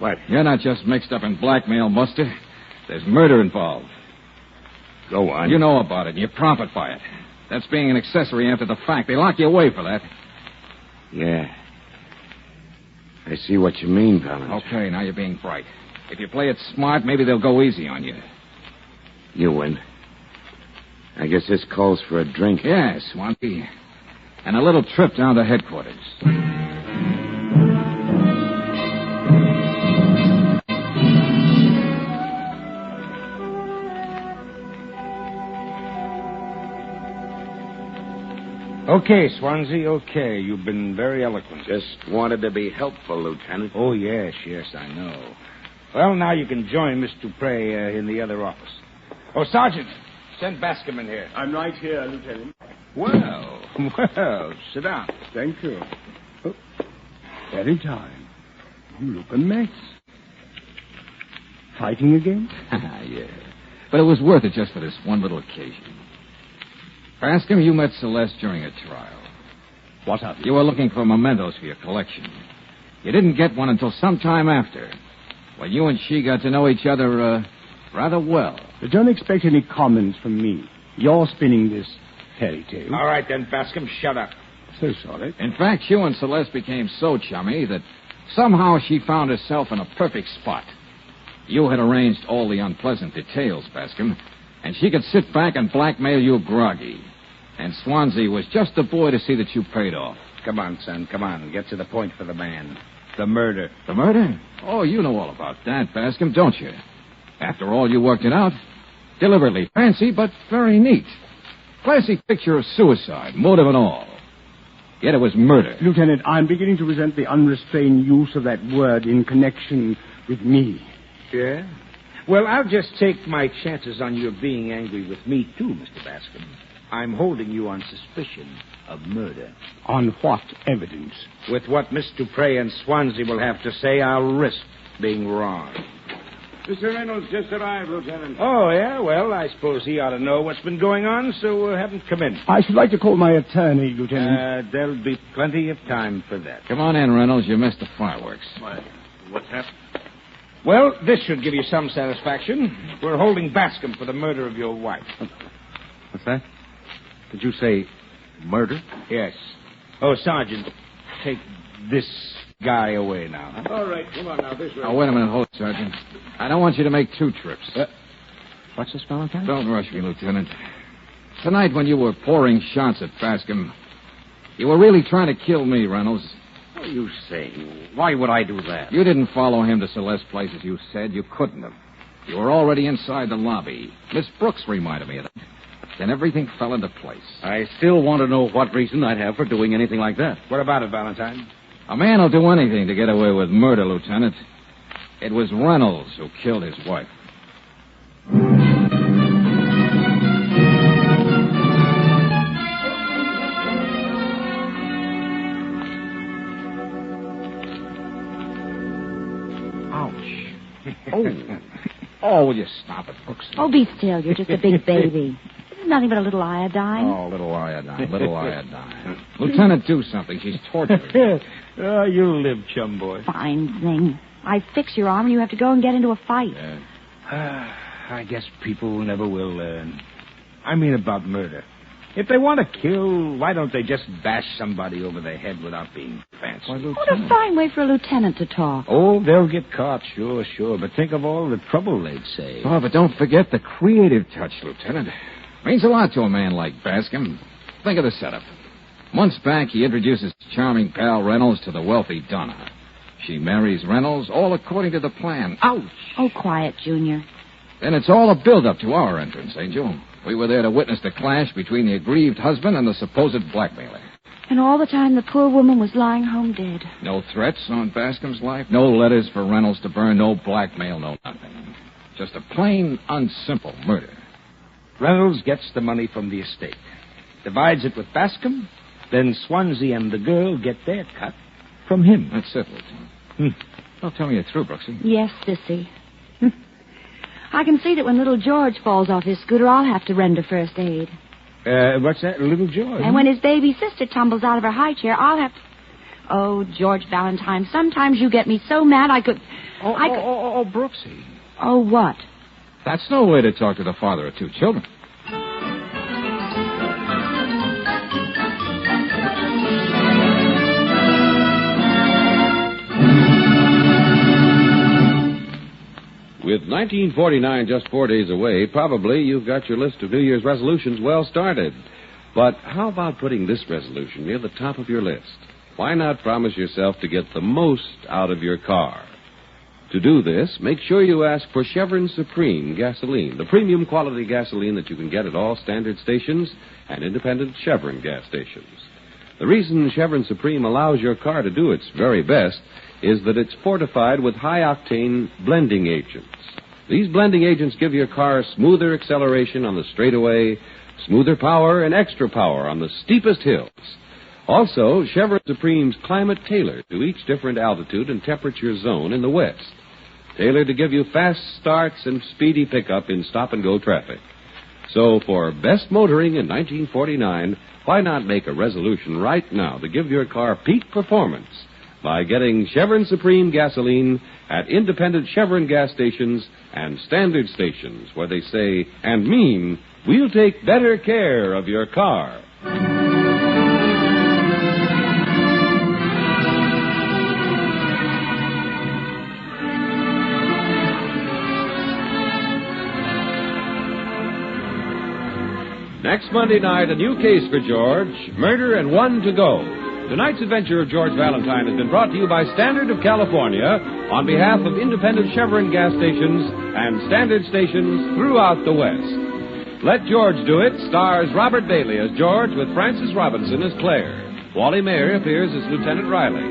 What? You're not just mixed up in blackmail, Buster. There's murder involved. Go on. You know about it, and you profit by it. That's being an accessory after the fact. They lock you away for that. Yeah. I see what you mean, Valentine. Okay, now you're being bright. If you play it smart, maybe they'll go easy on you. You win. I guess this calls for a drink. Yes, Swansea. And a little trip down to headquarters. Okay, Swansea, okay. You've been very eloquent. Just wanted to be helpful, Lieutenant. Oh, yes, I know. Well, now you can join Miss Dupre in the other office. Oh, Sergeant, send Bascom in here. I'm right here, Lieutenant. Well, sit down. Thank you. Oh, very time. You look a mess. Fighting again? Yeah. But it was worth it just for this one little occasion. Bascom, you met Celeste during a trial. What of it? You were looking for mementos for your collection. You didn't get one until some time after. Well, you and she got to know each other, rather well. Don't expect any comments from me. You're spinning this fairy tale. All right, then, Bascom, shut up. So sorry. In fact, you and Celeste became so chummy that somehow she found herself in a perfect spot. You had arranged all the unpleasant details, Bascom, and she could sit back and blackmail you groggy. And Swansea was just the boy to see that you paid off. Come on, son, come on. Get to the point for the man. The murder. The murder? Oh, you know all about that, Bascom, don't you? After all, you worked it out. Deliberately fancy, but very neat. Classic picture of suicide, motive and all. Yet it was murder. Lieutenant, I'm beginning to resent the unrestrained use of that word in connection with me. Yeah? Well, I'll just take my chances on your being angry with me, too, Mr. Bascom. I'm holding you on suspicion of murder. On what evidence? With what Miss Dupre and Swansea will have to say, I'll risk being wrong. Mr. Reynolds just arrived, Lieutenant. Oh, yeah? Well, I suppose he ought to know what's been going on, so have him come in. I should like to call my attorney, Lieutenant. There'll be plenty of time for that. Come on in, Reynolds. You missed the fireworks. What's happened? Well, this should give you some satisfaction. We're holding Bascom for the murder of your wife. What's that? Did you say murder? Yes. Oh, Sergeant, take this guy away now. All right, come on now, this way. Now, wait a minute. Hold it, Sergeant. I don't want you to make 2 trips. What's this, Valentine? Don't rush me, Lieutenant. Tonight, when you were pouring shots at Bascom, you were really trying to kill me, Reynolds. What are you saying? Why would I do that? You didn't follow him to Celeste's place, as you said. You couldn't have. You were already inside the lobby. Miss Brooks reminded me of that. Then everything fell into place. I still want to know what reason I'd have for doing anything like that. What about it, Valentine? A man will do anything to get away with murder, Lieutenant. It was Reynolds who killed his wife. Oh, will you stop it, Brooks? Oh, be still. You're just a big baby. It doesn't nothing but a little iodine. Oh, little iodine. Lieutenant, do something. She's tortured. Oh, you'll live, chum boy. Fine thing. I fix your arm and you have to go and get into a fight. I guess people never will learn. I mean about murder. If they want to kill, why don't they just bash somebody over the head without being fancy? What a fine way for a lieutenant to talk. Oh, they'll get caught, sure. But think of all the trouble they'd save. Oh, but don't forget the creative touch, Lieutenant. Means a lot to a man like Bascom. Think of the setup. Months back, he introduces his charming pal Reynolds to the wealthy Donna. She marries Reynolds, all according to the plan. Ouch! Oh, quiet, Junior. Then it's all a build-up to our entrance, Angel. We were there to witness the clash between the aggrieved husband and the supposed blackmailer. And all the time the poor woman was lying home dead. No threats on Bascom's life, no letters for Reynolds to burn, no blackmail, no nothing. Just a plain, unsimple murder. Reynolds gets the money from the estate, divides it with Bascom, then Swansea and the girl get their cut from him. That's it, Lieutenant. Don't tell me you're through, Brooksy. Yes, Sissy. I can see that when little George falls off his scooter, I'll have to render first aid. What's that, little George? And when his baby sister tumbles out of her high chair, I'll have to... Oh, George Valentine, sometimes you get me so mad I could... Oh, Brooksy. Oh, what? That's no way to talk to the father of two children. With 1949 just 4 days away, probably you've got your list of New Year's resolutions well started. But how about putting this resolution near the top of your list? Why not promise yourself to get the most out of your car? To do this, make sure you ask for Chevron Supreme gasoline, the premium quality gasoline that you can get at all standard stations and independent Chevron gas stations. The reason Chevron Supreme allows your car to do its very best is that it's fortified with high-octane blending agents. These blending agents give your car smoother acceleration on the straightaway, smoother power, and extra power on the steepest hills. Also, Chevron Supreme's climate-tailored to each different altitude and temperature zone in the West. Tailored to give you fast starts and speedy pickup in stop-and-go traffic. So, for best motoring in 1949, why not make a resolution right now to give your car peak performance by getting Chevron Supreme gasoline at independent Chevron gas stations and standard stations where they say and mean, we'll take better care of your car. Next Monday night, a new case for George, murder and one to go. Tonight's adventure of George Valentine has been brought to you by Standard of California on behalf of independent Chevron gas stations and standard stations throughout the West. Let George Do It stars Robert Bailey as George with Frances Robinson as Claire. Wally Mayer appears as Lieutenant Riley.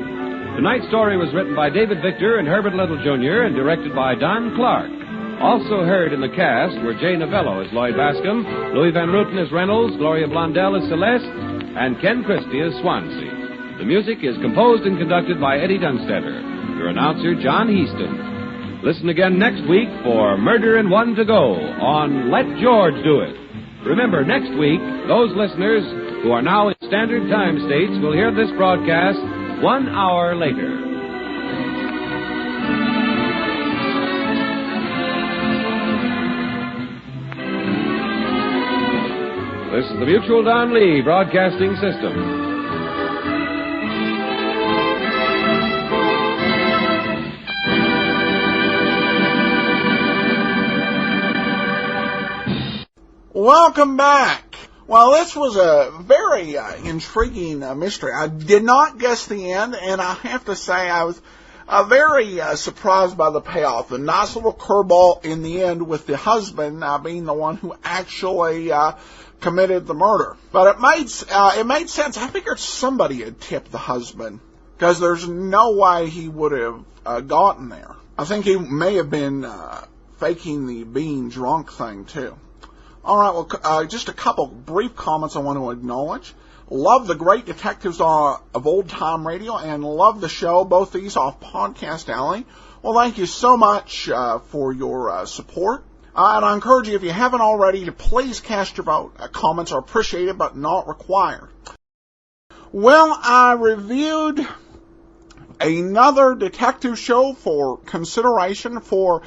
Tonight's story was written by David Victor and Herbert Little Jr. and directed by Don Clark. Also heard in the cast were Jay Novello as Lloyd Bascom, Louis Van Ruten as Reynolds, Gloria Blondell as Celeste, and Ken Christie as Swansea. The music is composed and conducted by Eddie Dunstetter. Your announcer, John Heaston. Listen again next week for Murder and One to Go on Let George Do It. Remember, next week, those listeners who are now in Standard Time states will hear this broadcast 1 hour later. This is the Mutual Don Lee Broadcasting System. Welcome back. Well, this was a very intriguing mystery. I did not guess the end, and I have to say I was very surprised by the payoff. The nice little curveball in the end with the husband being the one who actually committed the murder. But it made sense. I figured somebody had tipped the husband because there's no way he would have gotten there. I think he may have been faking the being drunk thing too. All right, well, just a couple brief comments I want to acknowledge. Love the great detectives of old-time radio and love the show, both these off Podcast Alley. Well, thank you so much for your support. And I encourage you, if you haven't already, to please cast your vote. Comments are appreciated but not required. Well, I reviewed another detective show for consideration for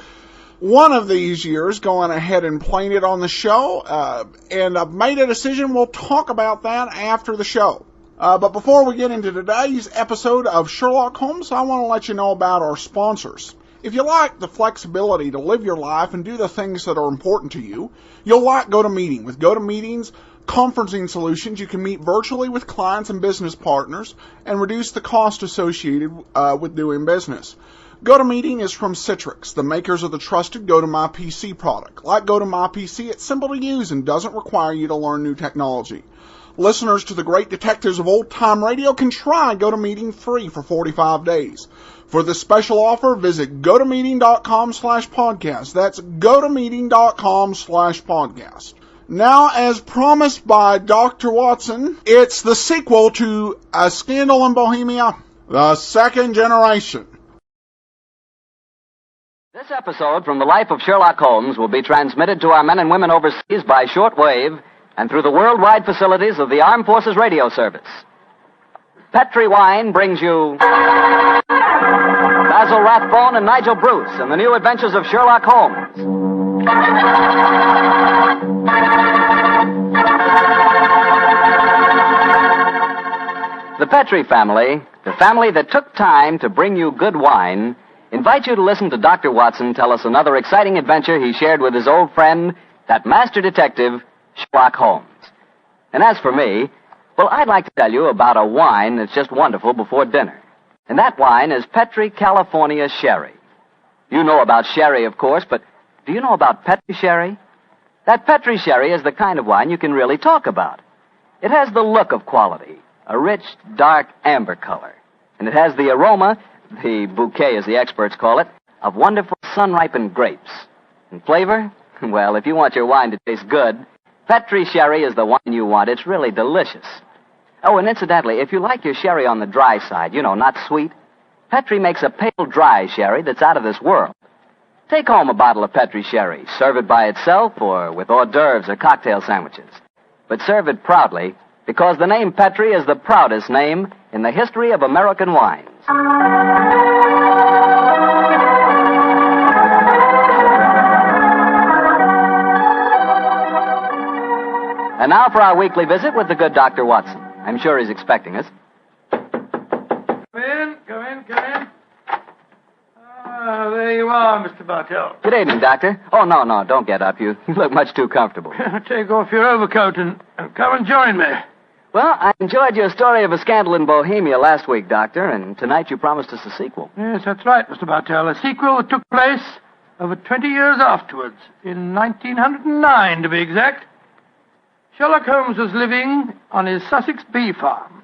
one of these years, going ahead and playing it on the show, and I've made a decision. We'll talk about that after the show. But before we get into today's episode of Sherlock Holmes, I want to let you know about our sponsors. If you like the flexibility to live your life and do the things that are important to you, you'll like GoToMeeting. With GoToMeeting's conferencing solutions, you can meet virtually with clients and business partners and reduce the cost associated with doing business. GoToMeeting is from Citrix, the makers of the trusted GoToMyPC product. Like GoToMyPC, it's simple to use and doesn't require you to learn new technology. Listeners to the great detectives of old-time radio can try GoToMeeting free for 45 days. For this special offer, visit gotomeeting.com/podcast. That's gotomeeting.com/podcast. Now, as promised by Dr. Watson, it's the sequel to A Scandal in Bohemia, The Second Generation. This episode from the life of Sherlock Holmes will be transmitted to our men and women overseas by shortwave and through the worldwide facilities of the Armed Forces Radio Service. Petri Wine brings you Basil Rathbone and Nigel Bruce and the new adventures of Sherlock Holmes. The Petri family, the family that took time to bring you good wine, invite you to listen to Dr. Watson tell us another exciting adventure he shared with his old friend, that master detective, Sherlock Holmes. And as for me, well, I'd like to tell you about a wine that's just wonderful before dinner. And that wine is Petri California Sherry. You know about sherry, of course, but do you know about Petri Sherry? That Petri Sherry is the kind of wine you can really talk about. It has the look of quality, a rich, dark amber color. And it has the aroma, the bouquet as the experts call it, of wonderful sun-ripened grapes. And flavor? Well, if you want your wine to taste good, Petri Sherry is the wine you want. It's really delicious. Oh, and incidentally, if you like your sherry on the dry side, you know, not sweet, Petri makes a pale dry sherry that's out of this world. Take home a bottle of Petri Sherry. Serve it by itself or with hors d'oeuvres or cocktail sandwiches. But serve it proudly, because the name Petri is the proudest name in the history of American wines. And now for our weekly visit with the good Dr. Watson. I'm sure he's expecting us. Come in. There you are, Mr. Bartell. Good evening, Doctor. Oh, no, don't get up. You look much too comfortable. Take off your overcoat and come and join me. Well, I enjoyed your story of A Scandal in Bohemia last week, Doctor, and tonight you promised us a sequel. Yes, that's right, Mr. Bartell. A sequel that took place over 20 years afterwards, in 1909 to be exact. Sherlock Holmes was living on his Sussex bee farm.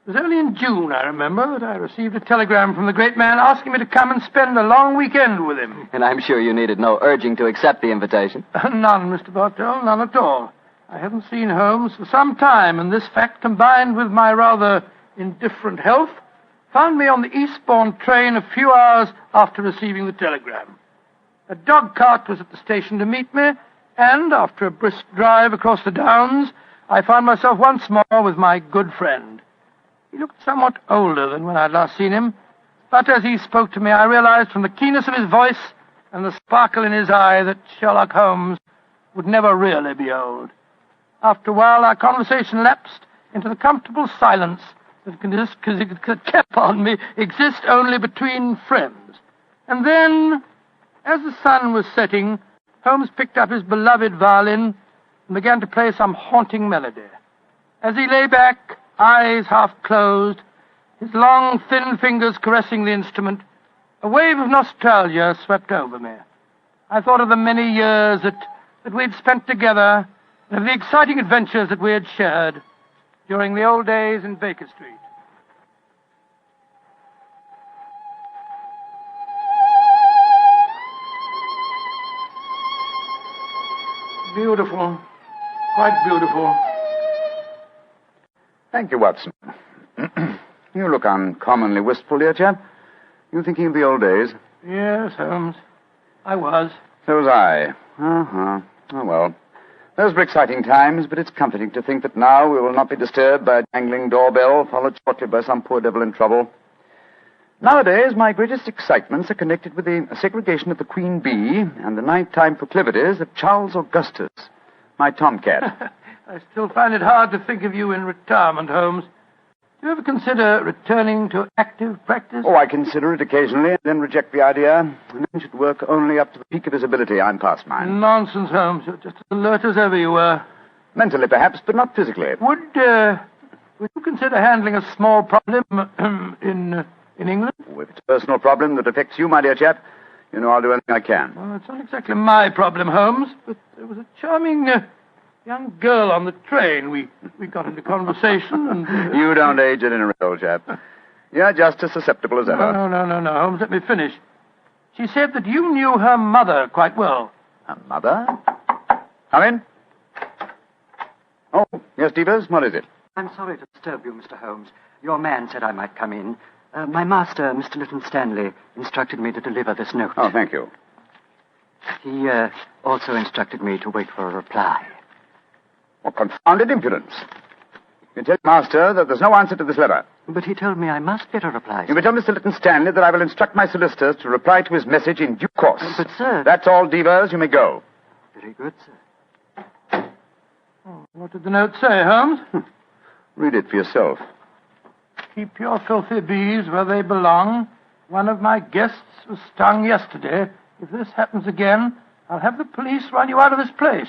It was only in June, I remember, that I received a telegram from the great man asking me to come and spend a long weekend with him. And I'm sure you needed no urging to accept the invitation. None, Mr. Bartell, none at all. I hadn't seen Holmes for some time, and this fact, combined with my rather indifferent health, found me on the eastbourne train a few hours after receiving the telegram. A dog cart was at the station to meet me, and after a brisk drive across the downs, I found myself once more with my good friend. He looked somewhat older than when I'd last seen him, but as he spoke to me, I realized from the keenness of his voice and the sparkle in his eye that Sherlock Holmes would never really be old. After a while, our conversation lapsed into the comfortable silence that can exist only between friends. And then, as the sun was setting, Holmes picked up his beloved violin and began to play some haunting melody. As he lay back, eyes half closed, his long, thin fingers caressing the instrument, a wave of nostalgia swept over me. I thought of the many years that we'd spent together, and of the exciting adventures that we had shared during the old days in Baker Street. Beautiful. Quite beautiful. Thank you, Watson. You look uncommonly wistful, dear chap. You thinking of the old days? Yes, Holmes. I was. So was I. Uh-huh. Oh, well. Those were exciting times, but it's comforting to think that now we will not be disturbed by a jangling doorbell, followed shortly by some poor devil in trouble. Nowadays, my greatest excitements are connected with the segregation of the Queen Bee and the nighttime proclivities of Charles Augustus, my tomcat. I still find it hard to think of you in retirement, Holmes. Do you ever consider returning to active practice? Oh, I consider it occasionally, and then reject the idea. A man should work only up to the peak of his ability. I'm past mine. Nonsense, Holmes. You're just as alert as ever you were. Mentally, perhaps, but not physically. Would you consider handling a small problem in England? Oh, if it's a personal problem that affects you, my dear chap, you know I'll do anything I can. Well, it's not exactly my problem, Holmes, but there was a charming young girl on the train. We got into conversation and... You don't age at any rate, old chap. You're just as susceptible as ever. No, Holmes, let me finish. She said that you knew her mother quite well. Her mother? Come in. Oh, yes, Devers, what is it? I'm sorry to disturb you, Mr. Holmes. Your man said I might come in. My master, Mr. Lytton Stanley, instructed me to deliver this note. Oh, thank you. He also instructed me to wait for a reply. What confounded impudence. You tell Master that there's no answer to this letter. But he told me I must get a reply. You may tell Mr. Lytton Stanley that I will instruct my solicitors to reply to his message in due course. But, sir... That's all, Devers. You may go. Very good, sir. Oh, what did the note say, Holmes? Read it for yourself. Keep your filthy bees where they belong. One of my guests was stung yesterday. If this happens again, I'll have the police run you out of this place.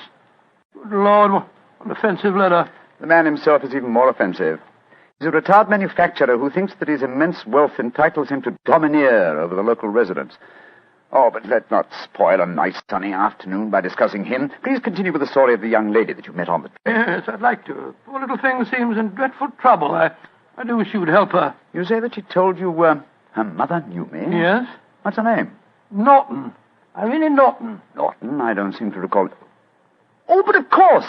Good Lord, what an offensive letter. The man himself is even more offensive. He's a retired manufacturer who thinks that his immense wealth entitles him to domineer over the local residents. Oh, but let's not spoil a nice sunny afternoon by discussing him. Please continue with the story of the young lady that you met on the train. Yes, I'd like to. Poor little thing seems in dreadful trouble. I do wish you would help her. You say that she told you her mother knew me? Yes. What's her name? Norton. Irene Norton. Norton? I don't seem to recall. Oh, but of course.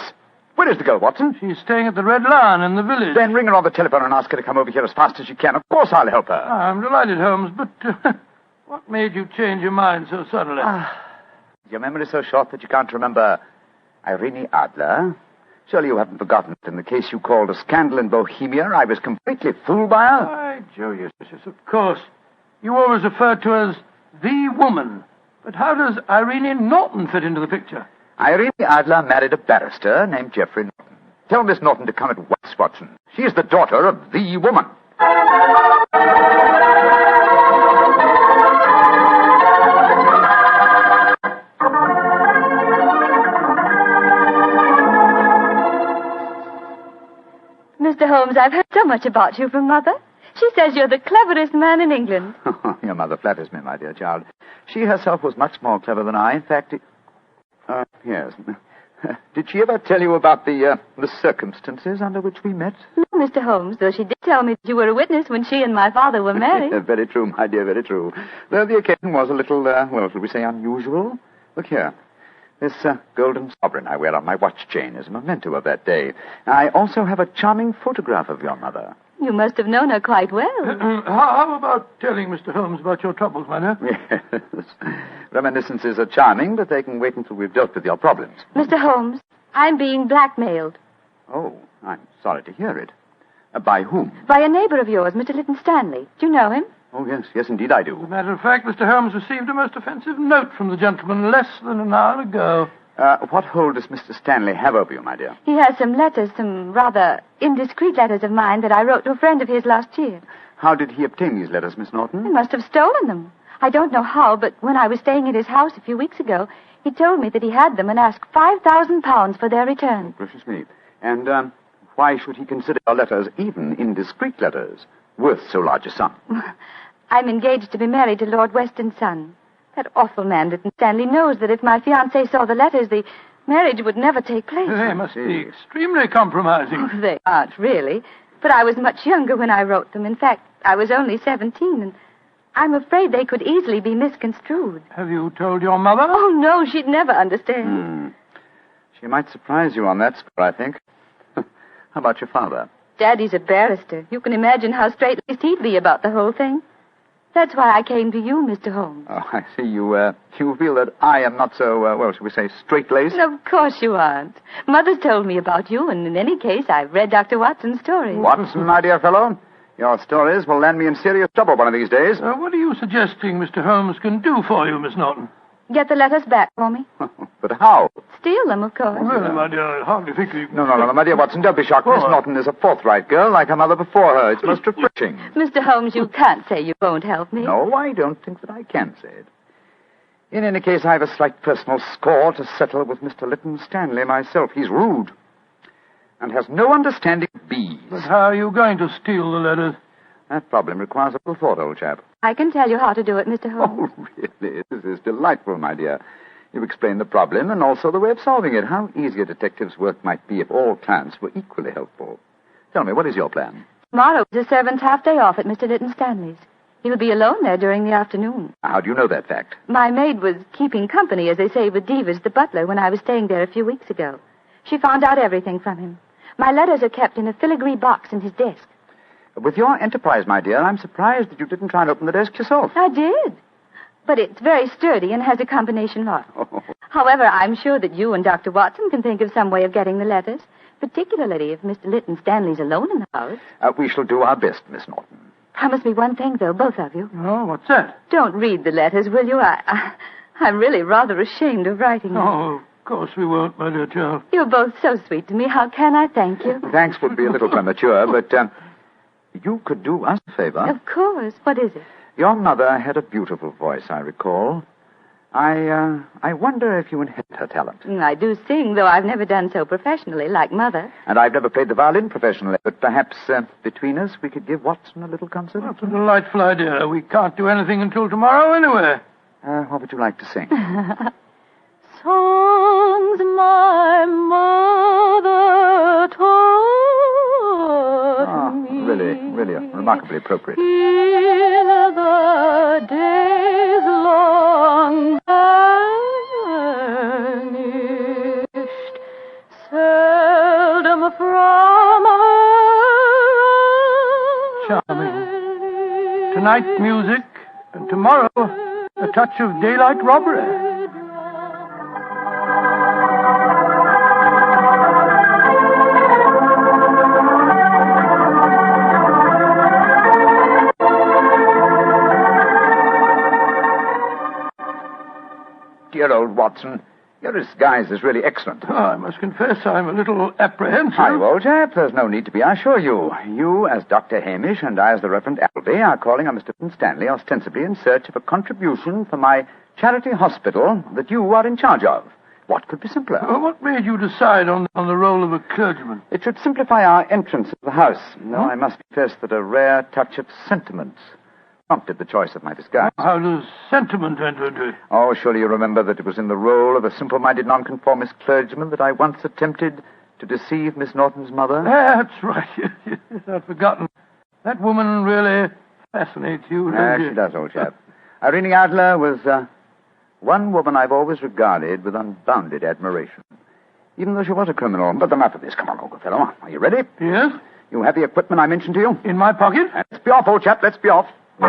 Where is the girl, Watson? She's staying at the Red Lion in the village. Then ring her on the telephone and ask her to come over here as fast as she can. Of course I'll help her. I'm delighted, Holmes, but what made you change your mind so suddenly? Your memory so short that you can't remember Irene Adler? Surely you haven't forgotten that in the case you called a scandal in Bohemia, I was completely fooled by her? Why, Joe, yes, of course. You always refer to her as the woman. But how does Irene Norton fit into the picture? Irene Adler married a barrister named Geoffrey Norton. Tell Miss Norton to come at once, Watson. She is the daughter of the woman. Mr. Holmes, I've heard so much about you from Mother. She says you're the cleverest man in England. Your mother flatters me, my dear child. She herself was much more clever than I. In fact, yes. Did she ever tell you about the circumstances under which we met? No, Mr. Holmes, though she did tell me that you were a witness when she and my father were married. Very true, my dear, very true. Though the occasion was a little, well, shall we say unusual? Look here. This golden sovereign I wear on my watch chain is a memento of that day. I also have a charming photograph of your mother. You must have known her quite well. How about telling Mr. Holmes about your troubles, my dear? Yes. Reminiscences are charming, but they can wait until we've dealt with your problems. Mr. Holmes, I'm being blackmailed. Oh, I'm sorry to hear it. By whom? By a neighbor of yours, Mr. Lytton Stanley. Do you know him? Oh, yes, indeed I do. As a matter of fact, Mr. Holmes received a most offensive note from the gentleman less than an hour ago. What hold does Mr. Stanley have over you, my dear? He has some letters, some rather indiscreet letters of mine that I wrote to a friend of his last year. How did he obtain these letters, Miss Norton? He must have stolen them. I don't know how, but when I was staying at his house a few weeks ago, he told me that he had them and asked £5,000 for their return. Oh, gracious me. And why should he consider your letters, even indiscreet letters, worth so large a sum? I'm engaged to be married to Lord Weston's son. That awful man, Lytton Stanley, knows that if my fiancé saw the letters, the marriage would never take place. They must be extremely compromising. Oh, they aren't, really. But I was much younger when I wrote them. In fact, I was only 17, and I'm afraid they could easily be misconstrued. Have you told your mother? Oh, no, she'd never understand. She might surprise you on that score, I think. How about your father? Daddy's a barrister. You can imagine how straight-laced he'd be about the whole thing. That's why I came to you, Mr. Holmes. Oh, I see. You feel that I am not so, well, shall we say, straight-laced? Of course you aren't. Mother's told me about you, and in any case, I've read Dr. Watson's stories. Watson, my dear fellow, your stories will land me in serious trouble one of these days. What are you suggesting Mr. Holmes can do for you, Miss Norton? Get the letters back for me. But how? Steal them, of course. Really, my dear, I hardly think you... No, my dear Watson, don't be shocked. Miss Norton is a forthright girl, like her mother before her. It's most refreshing. Mr. Holmes, you can't say you won't help me. No, I don't think that I can say it. In any case, I have a slight personal score to settle with Mr. Lytton Stanley myself. He's rude and has no understanding of bees. But how are you going to steal the letters? That problem requires a little thought, old chap. I can tell you how to do it, Mr. Holmes. Oh, really? This is delightful, my dear. You've explained the problem and also the way of solving it. How easy a detective's work might be if all clients were equally helpful. Tell me, what is your plan? Tomorrow is the servant's half-day off at Mr. Lytton Stanley's. He'll be alone there during the afternoon. How do you know that fact? My maid was keeping company, as they say, with Divas, the butler, when I was staying there a few weeks ago. She found out everything from him. My letters are kept in a filigree box in his desk. With your enterprise, my dear, I'm surprised that you didn't try and open the desk yourself. I did. But it's very sturdy and has a combination lock. Oh. However, I'm sure that you and Dr. Watson can think of some way of getting the letters, particularly if Mr. Lytton Stanley's alone in the house. We shall do our best, Miss Norton. Promise me one thing, though, both of you. Oh, what's that? Don't read the letters, will you? I'm really rather ashamed of writing them. Oh, of course we won't, my dear child. You're both so sweet to me. How can I thank you? Thanks would be a little premature, but you could do us a favor. Of course. What is it? Your mother had a beautiful voice, I recall. I wonder if you inherit her talent. I do sing, though I've never done so professionally, like Mother. And I've never played the violin professionally, but perhaps between us we could give Watson a little concert. That's a delightful idea. We can't do anything until tomorrow anyway. What would you like to sing? Songs my mother taught me. Really remarkably appropriate. In the days long vanished, seldom from her. Charming. Tonight, music, and tomorrow, a touch of daylight robbery. Dear old Watson, your disguise is really excellent. Oh, I must confess I'm a little apprehensive. Hi, old chap. There's no need to be, I assure you. You, as Dr. Hamish, and I, as the Reverend Appleby, are calling on Mr. Stanley ostensibly in search of a contribution for my charity hospital that you are in charge of. What could be simpler? Well, what made you decide on the role of a clergyman? It should simplify our entrance to the house, though I must confess that a rare touch of sentiment prompted the choice of my disguise. How does sentiment enter into it? Oh, surely you remember that it was in the role of a simple-minded nonconformist clergyman that I once attempted to deceive Miss Norton's mother. That's right. I'd forgotten. That woman really fascinates you, doesn't she? She does, old chap. Irene Adler was one woman I've always regarded with unbounded admiration, even though she was a criminal. But enough of this. Come on, old good fellow. Are you ready? Yes. You have the equipment I mentioned to you? In my pocket. Let's be off, old chap. Let's be off. If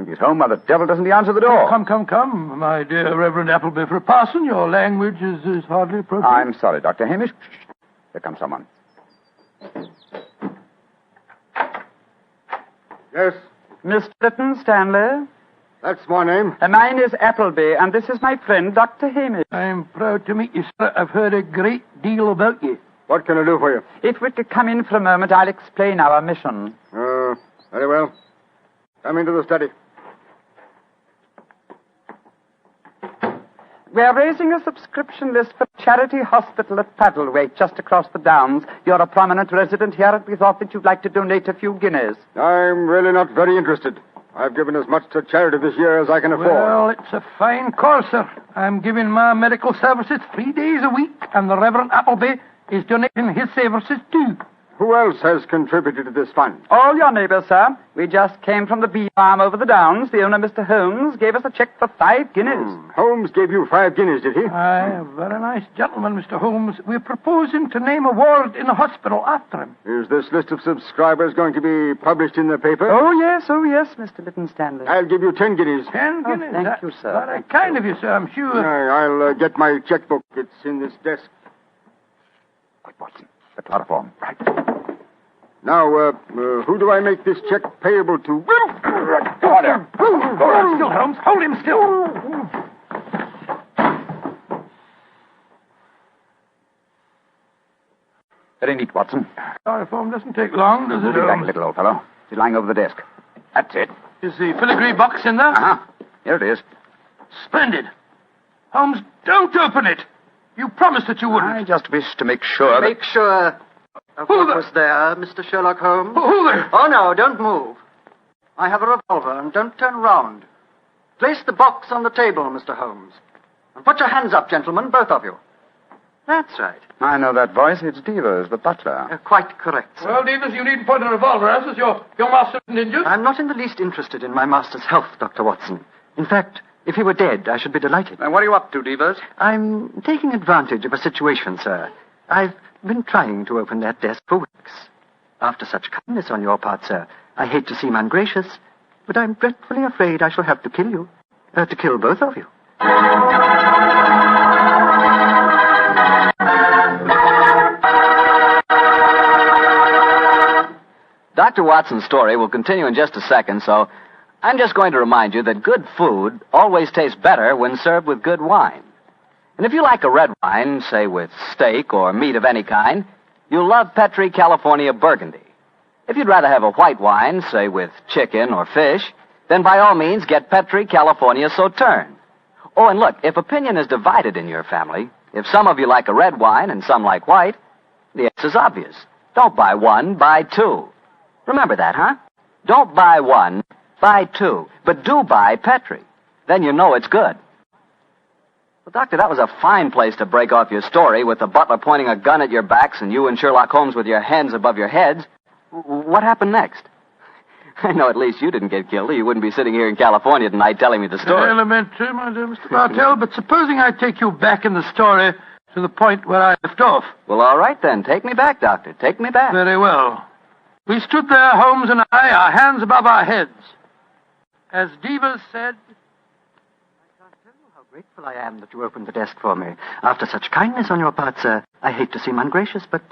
he's home, why the devil doesn't he answer the door? Come, my dear Reverend Appleby. For a parson, your language is hardly appropriate. I'm sorry, Dr. Hamish. Here comes someone. Yes? Mr. Lytton Stanley? That's my name. Mine is Appleby, and this is my friend, Dr. Hamish. I'm proud to meet you, sir. I've heard a great deal about you. What can I do for you? If we could come in for a moment, I'll explain our mission. Very well. Come into the study. We're raising a subscription list for Charity Hospital at Paddlewaite, just across the Downs. You're a prominent resident here, and we thought that you'd like to donate a few guineas. I'm really not very interested. I've given as much to charity this year as I can afford. Well, it's a fine cause, sir. I'm giving my medical services 3 days a week, and the Reverend Appleby is donating his services too. Who else has contributed to this fund? All your neighbors, sir. We just came from the bee farm over the downs. The owner, Mr. Holmes, gave us a check for 5 guineas. Holmes gave you 5 guineas, did he? Aye, a very nice gentleman, Mr. Holmes. We're proposing to name a ward in the hospital after him. Is this list of subscribers going to be published in the paper? Oh, yes, Mr. Lytton Stanley. I'll give you 10 guineas. 10 guineas? Thank you, sir. Very kind of you, sir, I'm sure. I'll get my checkbook. It's in this desk. Quick, Watson. The chloroform. Right. Now, who do I make this check payable to? Go on there. Hold still, Holmes. Hold him still. Very neat, Watson. Chloroform doesn't take long, does it, Be back a Holmes? little, old fellow. He's lying over the desk. That's it. Is the filigree box in there? Uh-huh. Here it is. Splendid. Holmes, don't open it. You promised that you wouldn't. I just wish to make sure Make sure of what was there, Mr. Sherlock Holmes. Who there? Oh, no, don't move. I have a revolver, and don't turn round. Place the box on the table, Mr. Holmes. And put your hands up, gentlemen, both of you. That's right. I know that voice. It's Devers, the butler. Quite correct, sir. Well, Davis, you needn't point a revolver at us. Your master isn't injured. I'm not in the least interested in my master's health, Dr. Watson. In fact, if he were dead, I should be delighted. What are you up to, Devers? I'm taking advantage of a situation, sir. I've been trying to open that desk for weeks. After such kindness on your part, sir, I hate to seem ungracious, but I'm dreadfully afraid I shall have to kill you. To kill both of you. Dr. Watson's story will continue in just a second, so I'm just going to remind you that good food always tastes better when served with good wine. And if you like a red wine, say with steak or meat of any kind, you'll love Petri California Burgundy. If you'd rather have a white wine, say with chicken or fish, then by all means get Petri California Sauterne. Oh, and look, if opinion is divided in your family, if some of you like a red wine and some like white, the answer's obvious. Don't buy one, buy two. Remember that, huh? Don't buy one, buy two. But do buy Petri. Then you know it's good. Well, Doctor, that was a fine place to break off your story with the butler pointing a gun at your backs and you and Sherlock Holmes with your hands above your heads. What happened next? I know at least you didn't get killed, or you wouldn't be sitting here in California tonight telling me the story. Elementary, my dear Mr. Bartell, but supposing I take you back in the story to the point where I left off. Well, all right then. Take me back, Doctor. Take me back. Very well. We stood there, Holmes and I, our hands above our heads. As Devers said... I can't tell you how grateful I am that you opened the desk for me. After such kindness on your part, sir, I hate to seem ungracious, but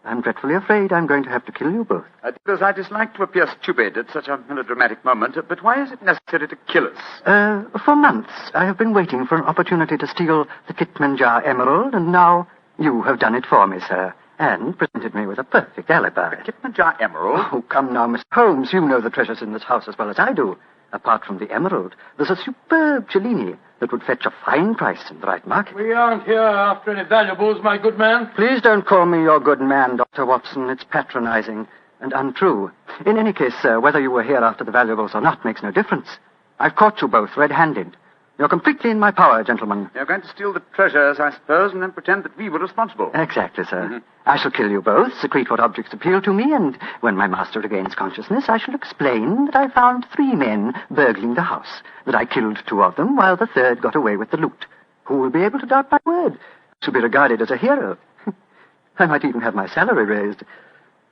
I'm dreadfully afraid I'm going to have to kill you both. Devers, I dislike to appear stupid at such a melodramatic moment, but why is it necessary to kill us? For months, I have been waiting for an opportunity to steal the Kitmanjar emerald, and now you have done it for me, sir, and presented me with a perfect alibi. The Kitmanjar emerald? Oh, come now, Mr. Holmes. You know the treasures in this house as well as I do. Apart from the emerald, there's a superb Cellini that would fetch a fine price in the right market. We aren't here after any valuables, my good man. Please don't call me your good man, Dr. Watson. It's patronizing and untrue. In any case, sir, whether you were here after the valuables or not makes no difference. I've caught you both red-handed. You're completely in my power, gentlemen. You're going to steal the treasures, I suppose, and then pretend that we were responsible. Exactly, sir. I shall kill you both, secrete what objects appeal to me, and when my master regains consciousness, I shall explain that I found 3 men burgling the house, that I killed 2 of them, while the third got away with the loot. Who will be able to doubt my word? I shall be regarded as a hero. I might even have my salary raised.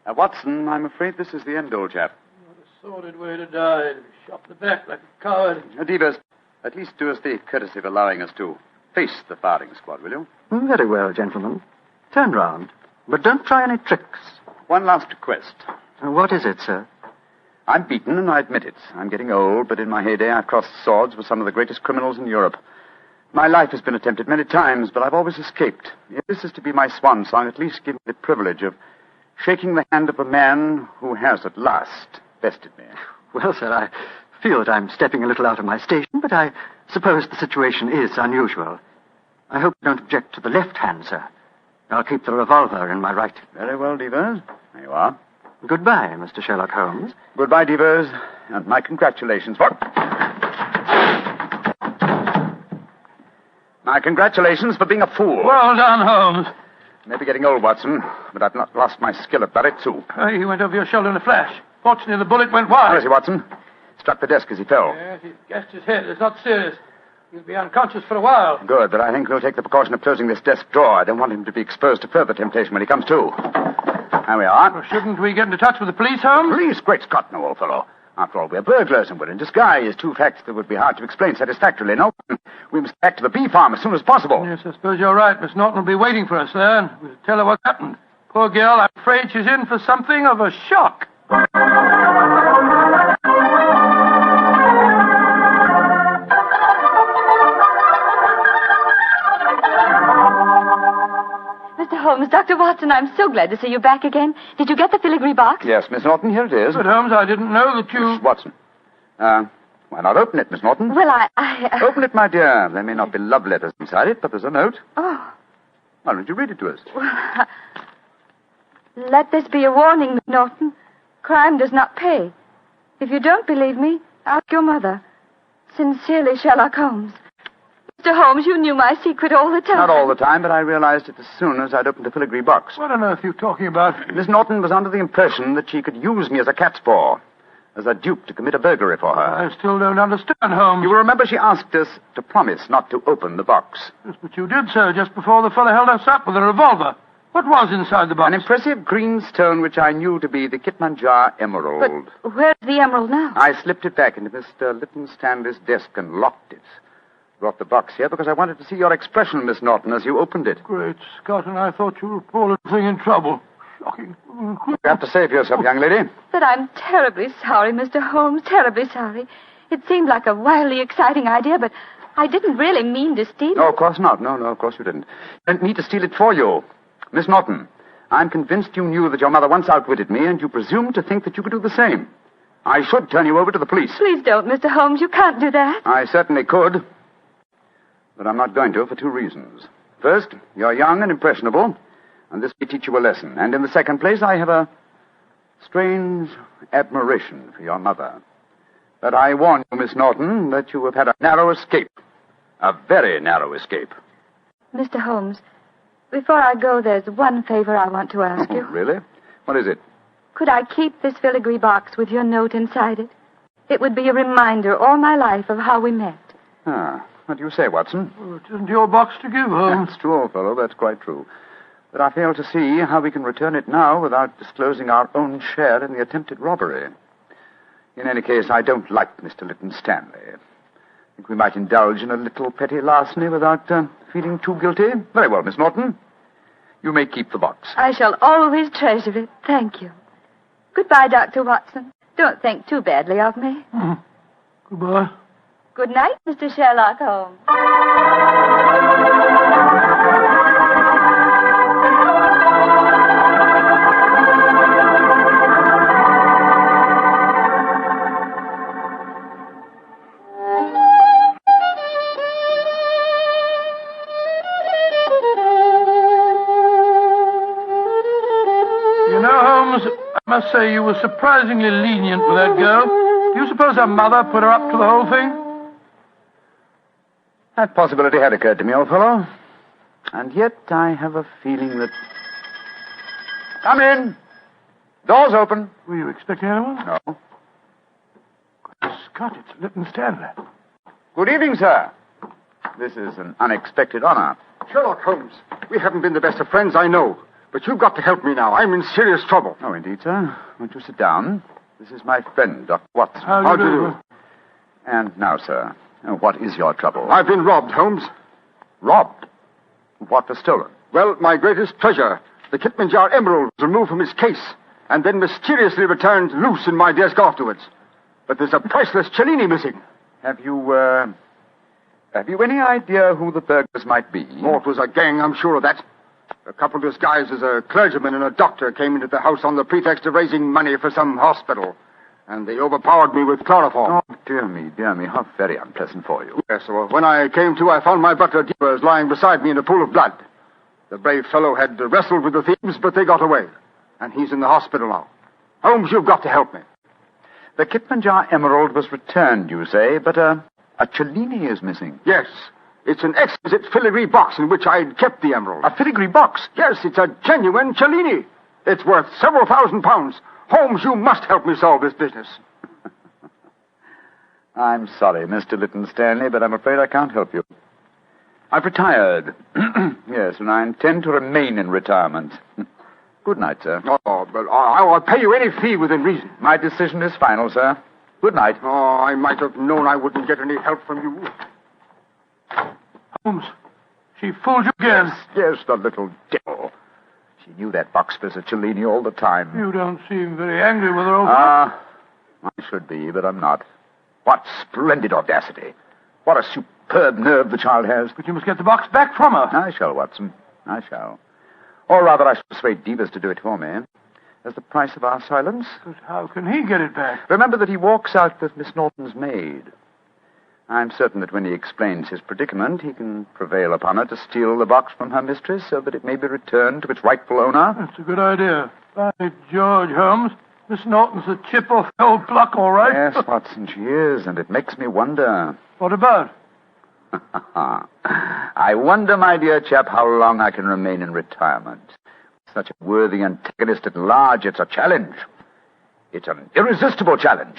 Watson, I'm afraid this is the end, old chap. What a sordid way to die. Shot in the back like a coward. Devers, at least do us the courtesy of allowing us to face the firing squad, will you? Very well, gentlemen. Turn round. But don't try any tricks. One last request. What is it, sir? I'm beaten, and I admit it. I'm getting old, but in my heyday I've crossed swords with some of the greatest criminals in Europe. My life has been attempted many times, but I've always escaped. If this is to be my swan song, at least give me the privilege of shaking the hand of a man who has at last bested me. Well, sir, I feel that I'm stepping a little out of my station, but I suppose the situation is unusual. I hope you don't object to the left hand, sir. I'll keep the revolver in my right. Very well, Devers. There you are. Goodbye, Mr. Sherlock Holmes. Goodbye, Devers, and my congratulations for... My congratulations for being a fool. Well done, Holmes. Maybe getting old, Watson, but I've not lost my skill at that, too. He went over your shoulder in a flash. Fortunately, the bullet went How wide. is he, Watson? Struck the desk as he fell. Yes, he gashed his head. It's not serious. He'll be unconscious for a while. Good, but I think we'll take the precaution of closing this desk drawer. I don't want him to be exposed to further temptation when he comes to. There we are. Well, shouldn't we get into touch with the police, Holmes? Police? Great Scott, no, old fellow. After all, we're burglars and we're in disguise. Two facts that would be hard to explain satisfactorily. No, we must get back to the bee farm as soon as possible. Yes, I suppose you're right. Miss Norton will be waiting for us there, and we'll tell her what happened. Poor girl, I'm afraid she's in for something of a shock. Mr. Holmes, Dr. Watson, I'm so glad to see you back again. Did you get the filigree box? Yes, Miss Norton, here it is. But, Holmes, I didn't know that you... Miss Watson. Why not open it, Miss Norton? Well, I Open it, my dear. There may not be love letters inside it, but there's a note. Oh. Why don't you read it to us? Let this be a warning, Miss Norton. Crime does not pay. If you don't believe me, ask your mother. Sincerely, Sherlock Holmes. Mr. Holmes, you knew my secret all the time. Not all the time, but I realized it as soon as I'd opened the filigree box. What on earth are you talking about? Miss Norton was under the impression that she could use me as a cat's paw, as a dupe to commit a burglary for her. I still don't understand, Holmes. You will remember she asked us to promise not to open the box. Yes, but you did, sir, just before the fellow held us up with a revolver. What was inside the box? An impressive green stone which I knew to be the Kitmanjar emerald. But where's the emerald now? I slipped it back into Mr. Lytton Stanley's desk and locked it. Brought the box here because I wanted to see your expression, Miss Norton, as you opened it. Great Scott, and I thought you were a poor little thing in trouble. Shocking. You have to save yourself, young lady. But I'm terribly sorry, Mr. Holmes, terribly sorry. It seemed like a wildly exciting idea, but I didn't really mean to steal it. No, of course not. No, of course you didn't. You didn't mean to steal it for you. Miss Norton, I'm convinced you knew that your mother once outwitted me, and you presumed to think that you could do the same. I should turn you over to the police. Please don't, Mr. Holmes. You can't do that. I certainly could. But I'm not going to for two reasons. First, you're young and impressionable, and this may teach you a lesson. And in the second place, I have a strange admiration for your mother. But I warn you, Miss Norton, that you have had a narrow escape. A very narrow escape. Mr. Holmes, before I go, there's one favor I want to ask you. Really? What is it? Could I keep this filigree box with your note inside it? It would be a reminder all my life of how we met. Ah. What do you say, Watson? Well, it isn't your box to give, Holmes. That's true, old fellow. That's quite true. But I fail to see how we can return it now without disclosing our own share in the attempted robbery. In any case, I don't like Mr. Lytton Stanley. I think we might indulge in a little petty larceny without feeling too guilty. Very well, Miss Norton. You may keep the box. I shall always treasure it. Thank you. Goodbye, Dr. Watson. Don't think too badly of me. Goodbye. Good night, Mr. Sherlock Holmes. You know, Holmes, I must say you were surprisingly lenient with that girl. Do you suppose her mother put her up to the whole thing? That possibility had occurred to me, old fellow. And yet I have a feeling that... Come in. Door's open. Were you expecting anyone? No. Good Scott, it's Lytton Stanley. Good evening, sir. This is an unexpected honor. Sherlock Holmes, we haven't been the best of friends, I know. But you've got to help me now. I'm in serious trouble. Oh, indeed, sir. Won't you sit down? This is my friend, Dr. Watson. How do you do? And now, sir, what is your trouble? I've been robbed, Holmes. Robbed? What was stolen? Well, my greatest treasure, the Kitmanjar emerald, was removed from his case and then mysteriously returned loose in my desk afterwards. But there's a priceless Cellini missing. Have you any idea who the burglars might be? Oh, it was a gang, I'm sure of that. A couple disguised as a clergyman and a doctor came into the house on the pretext of raising money for some hospital. And they overpowered me with chloroform. Oh, dear me. How very unpleasant for you. Yes, well, when I came to, I found my butler, Deepers, lying beside me in a pool of blood. The brave fellow had wrestled with the thieves, but they got away. And he's in the hospital now. Holmes, you've got to help me. The Kitmanjar emerald was returned, you say, but a Cellini is missing. Yes. It's an exquisite filigree box in which I kept the emerald. A filigree box? Yes, it's a genuine Cellini. It's worth several £1,000s. Holmes, you must help me solve this business. I'm sorry, Mr. Lytton Stanley, but I'm afraid I can't help you. I've retired. Yes, and I intend to remain in retirement. Good night, sir. Oh, but I'll pay you any fee within reason. My decision is final, sir. Good night. Oh, I might have known I wouldn't get any help from you. Holmes, she fooled you again. Yes, the little devil. She knew that box was a Cellini all the time. You don't seem very angry with her over I should be, but I'm not. What splendid audacity. What a superb nerve the child has. But you must get the box back from her. I shall, Watson. I shall. Or rather, I shall persuade Devers to do it for me. As the price of our silence. But how can he get it back? Remember that he walks out with Miss Norton's maid. I'm certain that when he explains his predicament, he can prevail upon her to steal the box from her mistress so that it may be returned to its rightful owner. That's a good idea. By George, Holmes, Miss Norton's a chip off the old block, all right. Yes, Watson, she is, and it makes me wonder. What about? I wonder, my dear chap, how long I can remain in retirement. Such a worthy antagonist at large, it's a challenge. It's an irresistible challenge.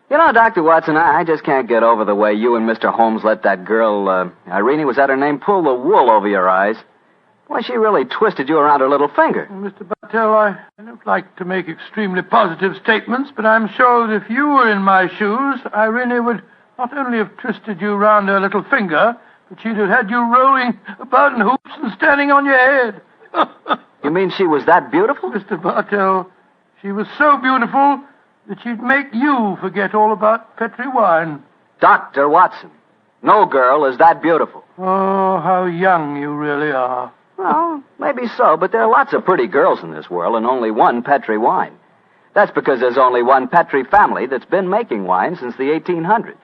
You know, Dr. Watson, I just can't get over the way you and Mr. Holmes let that girl, Irene, was that her name, pull the wool over your eyes. Why, she really twisted you around her little finger. Well, Mr. Bartell, I don't like to make extremely positive statements, but I'm sure that if you were in my shoes, Irene would not only have twisted you round her little finger, but she'd have had you rolling about in hoops and standing on your head. You mean she was that beautiful? Mr. Bartell, she was so beautiful that she'd make you forget all about Petri wine. Dr. Watson, no girl is that beautiful. Oh, how young you really are. Well, maybe so, but there are lots of pretty girls in this world and only one Petri wine. That's because there's only one Petri family that's been making wine since the 1800s.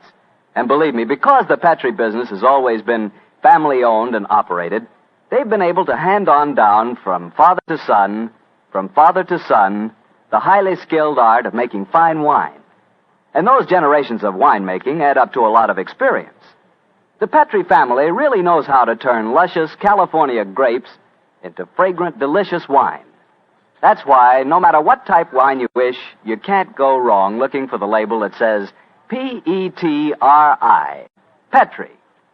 And believe me, because the Petri business has always been family-owned and operated, they've been able to hand on down from father to son, the highly skilled art of making fine wine. And those generations of winemaking add up to a lot of experience. The Petri family really knows how to turn luscious California grapes into fragrant, delicious wine. That's why, no matter what type wine you wish, you can't go wrong looking for the label that says P-E-T-R-I, Petri,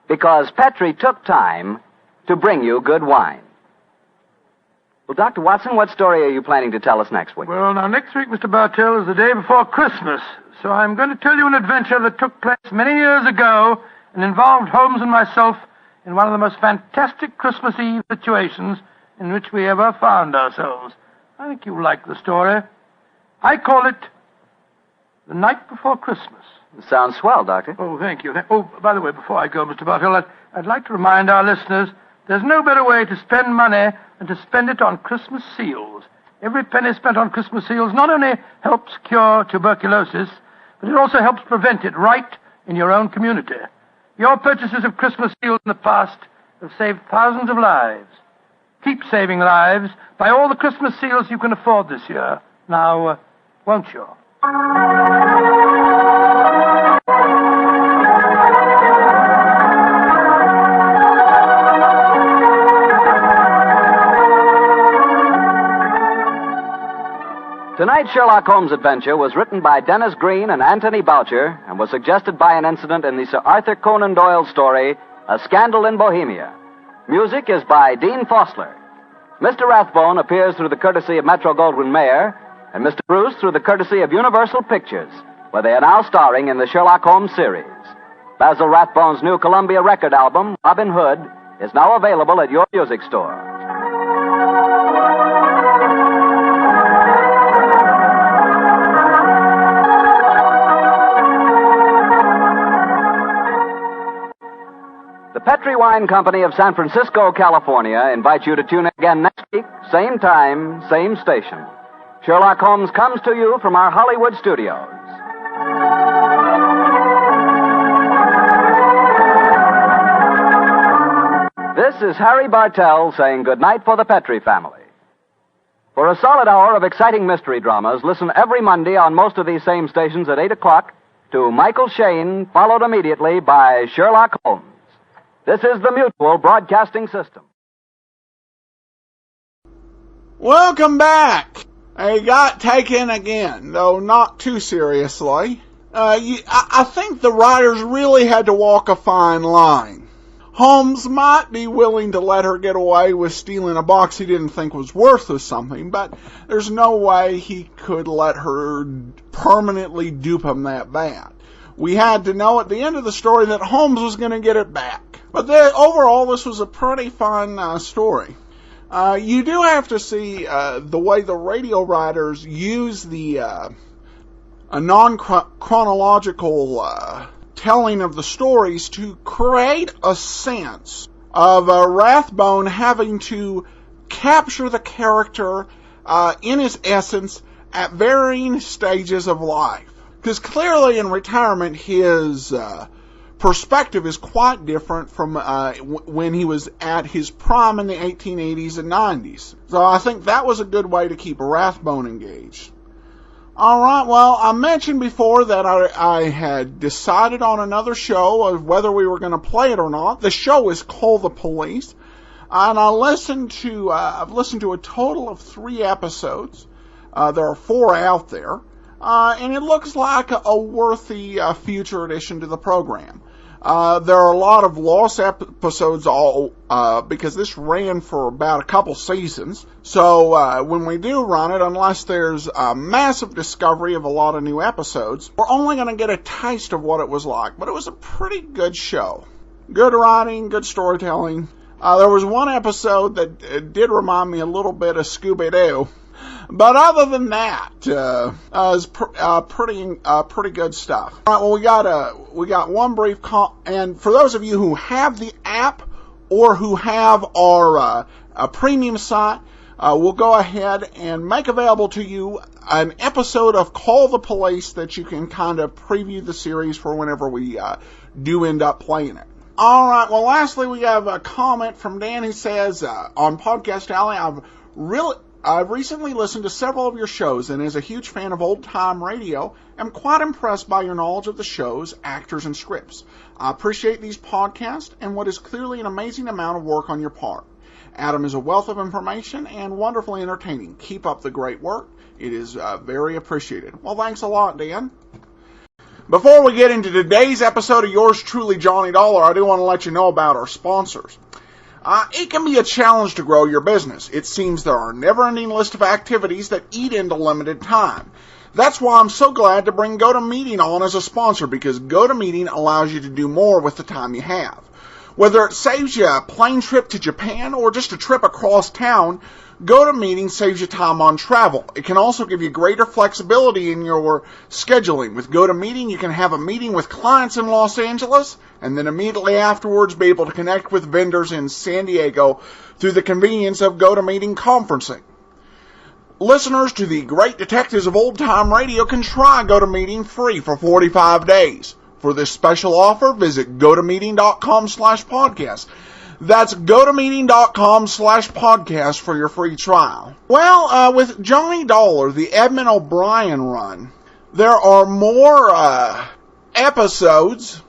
because Petri took time to bring you good wine. Well, Dr. Watson, what story are you planning to tell us next week? Well, now, next week, Mr. Bartell, is the day before Christmas, so I'm going to tell you an adventure that took place many years ago and involved Holmes and myself in one of the most fantastic Christmas Eve situations in which we ever found ourselves. I think you'll like the story. I call it The Night Before Christmas. It sounds swell, Doctor. Oh, thank you. Oh, by the way, before I go, Mr. Bartell, I'd like to remind our listeners there's no better way to spend money than to spend it on Christmas seals. Every penny spent on Christmas seals not only helps cure tuberculosis, but it also helps prevent it right in your own community. Your purchases of Christmas seals in the past have saved thousands of lives. Keep saving lives by all the Christmas seals you can afford this year. Now, won't you? Tonight's Sherlock Holmes adventure was written by Dennis Green and Anthony Boucher and was suggested by an incident in the Sir Arthur Conan Doyle story, A Scandal in Bohemia. Music is by Dean Fosler. Mr. Rathbone appears through the courtesy of Metro-Goldwyn-Mayer, and Mr. Bruce through the courtesy of Universal Pictures, where they are now starring in the Sherlock Holmes series. Basil Rathbone's new Columbia record album, Robin Hood, is now available at your music store. The Petri Wine Company of San Francisco, California, invites you to tune in again next week, same time, same station. Sherlock Holmes comes to you from our Hollywood studios. This This is Harry Bartell saying goodnight for the Petrie family. For a solid hour of exciting mystery dramas, listen every Monday on most of these same stations at 8 o'clock to Michael Shayne, followed immediately by Sherlock Holmes. This is the Mutual Broadcasting System. Welcome back. I got taken again, though not too seriously. I think the writers really had to walk a fine line. Holmes might be willing to let her get away with stealing a box he didn't think was worth or something, but there's no way he could let her permanently dupe him that bad. We had to know at the end of the story that Holmes was going to get it back. But overall, this was a pretty fun story. You do have to see the way the radio writers use a non-chronological telling of the stories to create a sense of Rathbone having to capture the character in his essence at varying stages of life. Because clearly in retirement his perspective is quite different from when he was at his prime in the 1880s and 90s. So I think that was a good way to keep Rathbone engaged. Alright, well, I mentioned before that I had decided on another show of whether we were going to play it or not. The show is Call the Police. And I've listened to a total of 3 episodes. There are 4 out there. And it looks like a worthy future addition to the program. There are a lot of lost episodes because this ran for about a couple seasons. So when we do run it, unless there's a massive discovery of a lot of new episodes, we're only going to get a taste of what it was like. But it was a pretty good show. Good writing, good storytelling. There was one episode that did remind me a little bit of Scooby-Doo. But other than that, it's pretty good stuff. All right, well, we got one brief and for those of you who have the app or who have our premium site, we'll go ahead and make available to you an episode of Call the Police that you can kind of preview the series for whenever we do end up playing it. All right, well, lastly, we have a comment from Dan who says, on Podcast Alley, I've recently listened to several of your shows, and as a huge fan of old-time radio, am quite impressed by your knowledge of the shows, actors, and scripts. I appreciate these podcasts and what is clearly an amazing amount of work on your part. Adam is a wealth of information and wonderfully entertaining. Keep up the great work. It is very appreciated. Well, thanks a lot, Dan. Before we get into today's episode of Yours Truly, Johnny Dollar, I do want to let you know about our sponsors. It can be a challenge to grow your business. It seems there are a never-ending list of activities that eat into limited time. That's why I'm so glad to bring GoToMeeting on as a sponsor, because GoToMeeting allows you to do more with the time you have. Whether it saves you a plane trip to Japan or just a trip across town, GoToMeeting saves you time on travel. It can also give you greater flexibility in your scheduling. With GoToMeeting, you can have a meeting with clients in Los Angeles and then immediately afterwards be able to connect with vendors in San Diego through the convenience of GoToMeeting conferencing. Listeners to the Great Detectives of Old Time Radio can try GoToMeeting free for 45 days. For this special offer, visit GoToMeeting.com/podcast. That's GoToMeeting.com/podcast for your free trial. Well, with Johnny Dollar, the Edmund O'Brien run, there are more episodes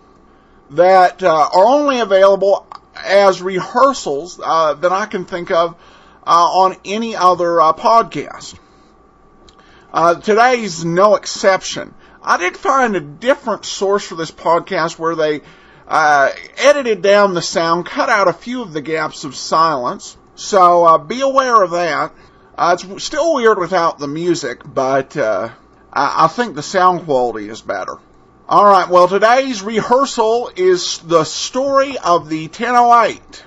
that are only available as rehearsals than I can think of on any other podcast. Today's no exception. I did find a different source for this podcast where they edited down the sound, cut out a few of the gaps of silence, so be aware of that. It's still weird without the music, but I think the sound quality is better. Alright, well, today's rehearsal is the story of the 1008.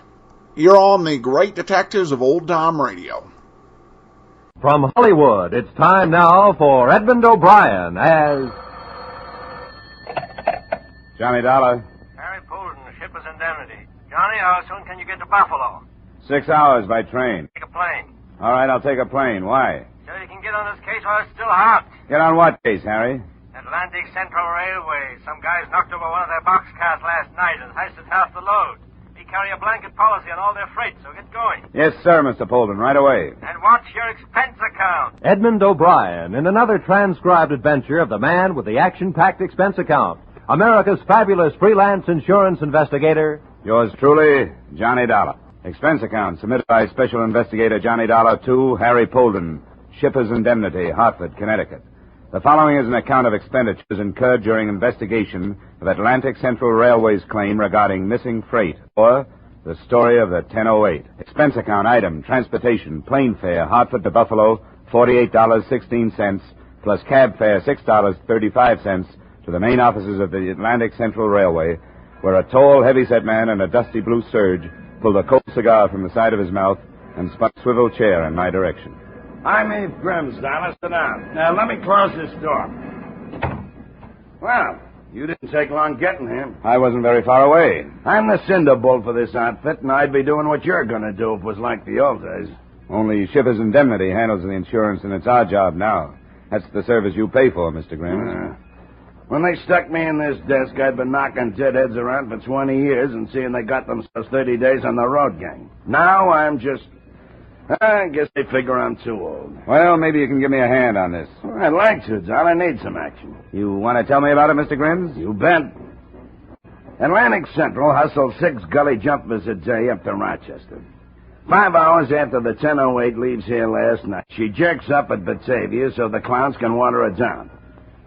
You're on the Great Detectives of Old Time Radio. From Hollywood, it's time now for Edmund O'Brien as... Johnny Dollar. Harry Poulton, shipper's indemnity. Johnny, how soon can you get to Buffalo? 6 hours by train. Take a plane. All right, I'll take a plane. Why? So you can get on this case while it's still hot. Get on what case, Harry? Atlantic Central Railway. Some guys knocked over one of their boxcars last night and heisted half the load. Be carry a blanket policy on all their freight, so get going. Yes, sir, Mr. Polden, right away. And watch your expense account. Edmund O'Brien in another transcribed adventure of the man with the action-packed expense account. America's fabulous freelance insurance investigator. Yours truly, Johnny Dollar. Expense account submitted by Special Investigator Johnny Dollar to Harry Polden, Shipper's Indemnity, Hartford, Connecticut. The following is an account of expenditures incurred during investigation of Atlantic Central Railway's claim regarding missing freight, or the story of the 1008. Expense account item, transportation, plane fare, Hartford to Buffalo, $48.16, plus cab fare, $6.35 to the main offices of the Atlantic Central Railway, where a tall, heavy-set man in a dusty blue serge pulled a cold cigar from the side of his mouth and spun a swivel chair in my direction. I'm Eve Grimm's, Dollar. Sit down. Now, let me close this door. Well, you didn't take long getting here. I wasn't very far away. I'm the cinder bull for this outfit, and I'd be doing what you're going to do if it was like the old days. Only Shipper's Indemnity handles the insurance, and it's our job now. That's the service you pay for, Mr. Grimm. When they stuck me in this desk, I'd been knocking deadheads around for 20 years and seeing they got themselves 30 days on the road gang. Now I'm just... I guess they figure I'm too old. Well, maybe you can give me a hand on this. Well, I'd like to, John. I need some action. You want to tell me about it, Mr. Grimm? You bet. Atlantic Central hustled 6 gully jumpers a day up to Rochester. 5 hours after the 1008 leaves here last night, she jerks up at Batavia so the clowns can water her down.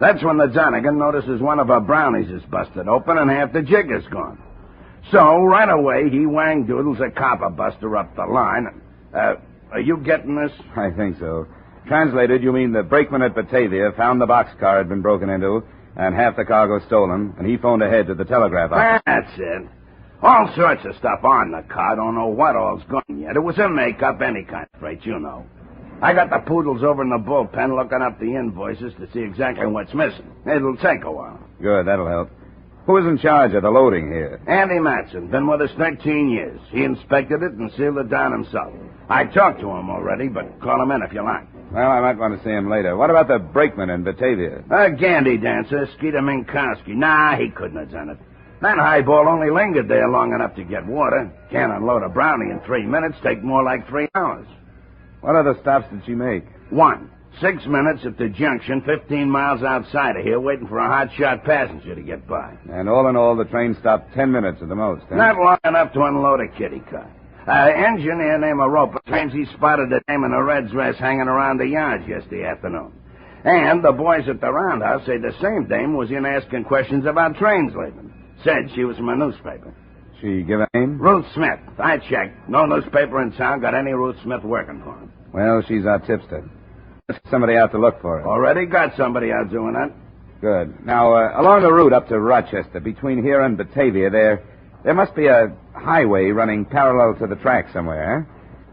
That's when the Donegan notices one of her brownies is busted open and half the jig is gone. So, right away, he wang-doodles a copper buster up the line. Are you getting this? I think so. Translated, you mean the brakeman at Batavia found the boxcar had been broken into and half the cargo stolen, and he phoned ahead to the telegraph office. That's it. All sorts of stuff on the car. Don't know what all's gone yet. It was a make-up, any kind of freight, you know. I got the poodles over in the bullpen looking up the invoices to see exactly what's missing. It'll take a while. Good, that'll help. Who's in charge of the loading here? Andy Matson. Been with us 13 years. He inspected it and sealed it down himself. I talked to him already, but call him in if you like. Well, I might want to see him later. What about the brakeman in Batavia? A gandy dancer, Skeeter Minkowski. Nah, he couldn't have done it. That highball only lingered there long enough to get water. Can't unload a brownie in 3 minutes. Take more like 3 hours. What other stops did she make? 1. 6 minutes at the junction, 15 miles outside of here, waiting for a hot-shot passenger to get by. And all in all, the train stopped 10 minutes at the most, huh? Not long enough to unload a kiddie car. Engineer named Roper claims he spotted a dame in a red dress hanging around the yard yesterday afternoon. And the boys at the roundhouse say the same dame was in asking questions about trains leaving. Said she was from a newspaper. She give a name? Ruth Smith. I checked. No newspaper in town got any Ruth Smith working for him. Well, she's our tipster. Let's get somebody out to look for her. Already got somebody out doing that. Good. Now, along the route up to Rochester, between here and Batavia, there must be a highway running parallel to the track somewhere.